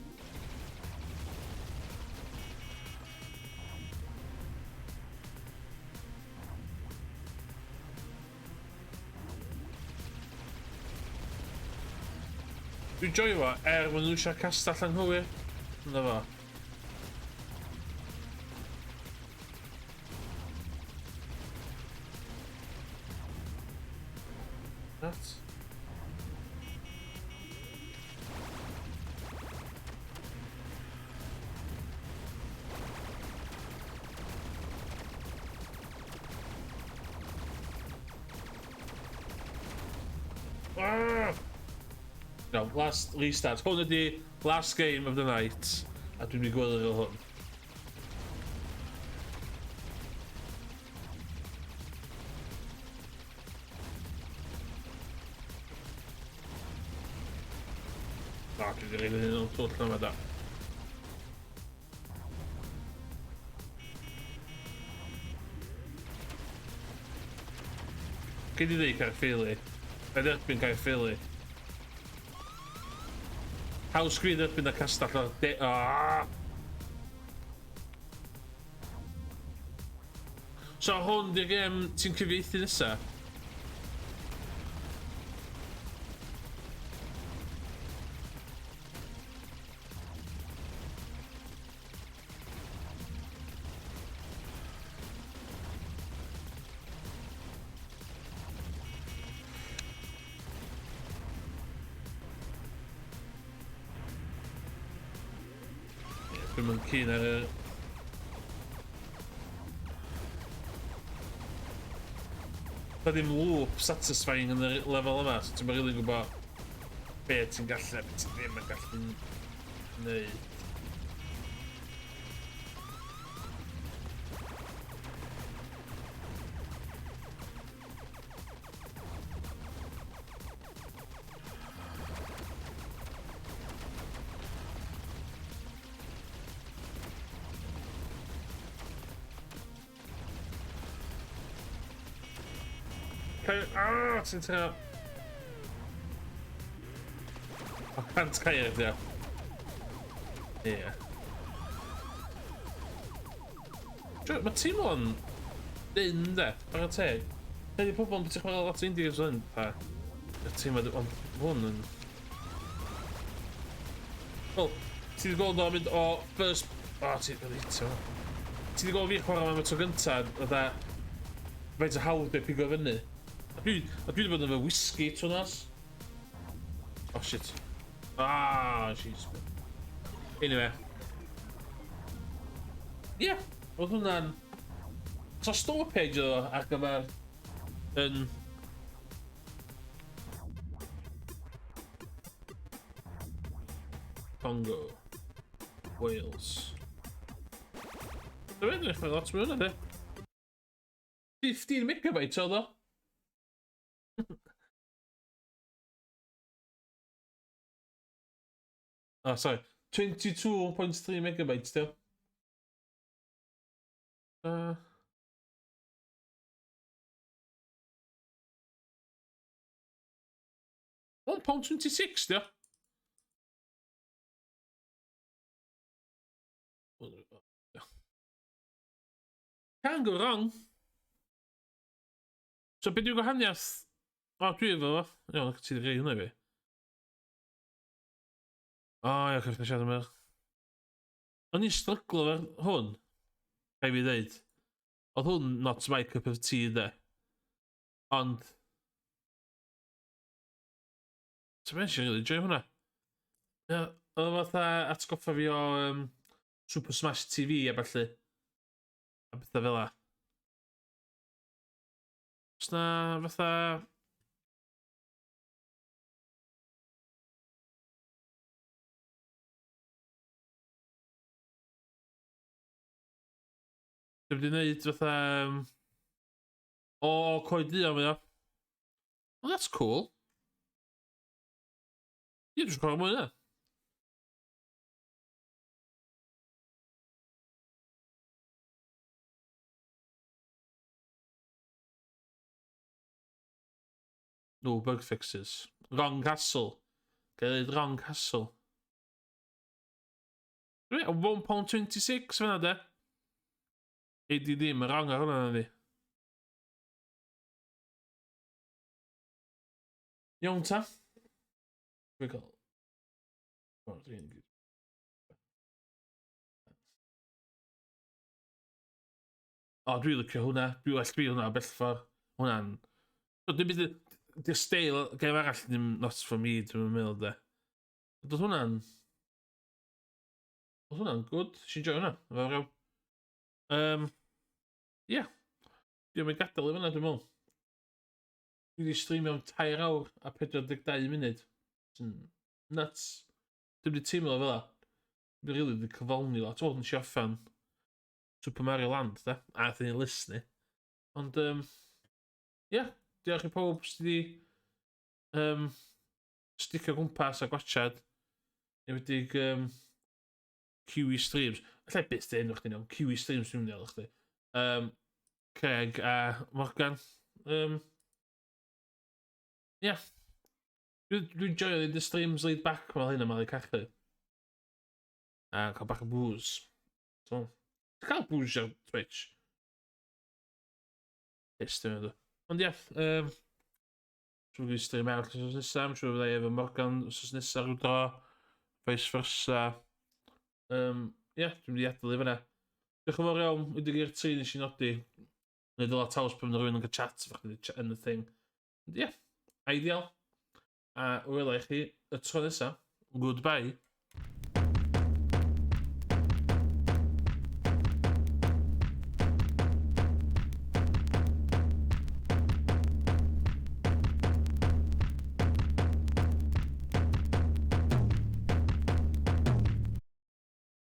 Dwi'n joio fo maen nhw eisiau castell anghywir. Yna fo. That. No, last restart. Hwn ydi last game of the night. A dwi'n mynd i gwylio hwn. Dwi wedi rhaid hyn o'n twll yma da. Gei di ddweud Caerphilly. Paid erbyn Caerphilly. Haws gwyd erbyn y castell o'r de... So hwn di'r gem ti'n cyfieithu nesa? Dwi'n mynd cyn ar y... Da ddim loop satisfying yn y lefel yma, so ti'n rili'n gwybod be ti'n gallu a be ti ddim yn gallu neud. Ti'n tynnu... O, cant cair, dio. Ie. Mae tîm o'n dyn, de, ar y teg. Nid i pobl yn beth i'ch chwarae lot o indie games o'n, pa. Y tîm o'n hwn yn... Wel, ti wedi gweld o'n mynd o first... O, ti wedi hitio. Ti wedi gweld fi chwarae am y tro gyntaf, o da... Faint o hawdd be pigo fyny. A dwi wedi bod yn efo whisky tro nas. Oh shit. Jeez. Anyway. Ie, oedd hwnna'n... So store page o ar gyfer... yn... Congo. Wales. Dwi'n edrych mewn lot mwy hwnna, de. 15 megabyte oedd o. Sorry. 22.3 megabytes, still. £1.26, dio. Can't go wrong. So, beth yw'r gwahaniaeth? O, dwi efo fo. Iawn, ti'n rei hwnna fi. O, ia, cyfnod siarad yma. O'n i'n stryglo fe hwn, gai fi ddeud. Oedd hwn not my cup of tea, de. Ond... So, mae'n siarad really joio hwnna. Ia, oedd fatha atgoffa fi o Super Smash TV a ballu. A bethau fel la. Os na fatha... Dwi wedi gwneud fatha... O, coed ddion fi o. Oh, that's cool. Ie, dwi'n siarad mwy na. No, bug fixes. Wrong castle. Gael wrong castle. Dwi'n £1.26 fyna, de. ADD, mae wrong ar hwnna, na di. Iawn ta. Dwi'n cael... O, dwi'n... O, dwi'n licio hwnna. Dwi'n well fi hwnna bell ffordd. Hwnna'n... Dwi'n bydd... Di'r steil gael arall ddim not for me, dwi'n meddwl, de. Doedd hwnna'n... Doedd hwnna'n good. Si'n joio hwnna. Fawr iawn. Ie. Dwi'n mynd gadael i fyna, dwi'n meddwl. Dwi wedi streamio am 2 awr a 42 munud. Sy'n nuts. Dwi'n wedi teimlo fel la. Dwi'n rili wedi cyfalni lot. Dwi'n nes i offan Super Mario Land, de. A ddyn ni'n lysni. Ond, ie. Diolch i pob sydd wedi sticio gwmpas a gwachad. Enwedig Kiwi Streams. Alla i byth enw chdi iawn. Kiwi Streams dwi'n mynd i alw chdi. Craig a Morgan. Ie. Dwi'n joio ddweud y streams laid back fel hyn yma i cachu. A cael bach o booze. So, ti'n cael booze ar Twitch? Yes, dwi'n meddwl. Ond ie, siwr gwyd stream arall wrth nesaf, siwr fyddai efo Morgan wrth nesaf rhyw dro, vice versa. Ie, dwi'n mynd i adael i fyna. Diolch yn fawr iawn, wedi gyda'r tri nes i nodi. Nid o lot haws pan rhywun yn cael chat yn y thing. Ie, ideal. A wela i chi y tro nesaf. Goodbye.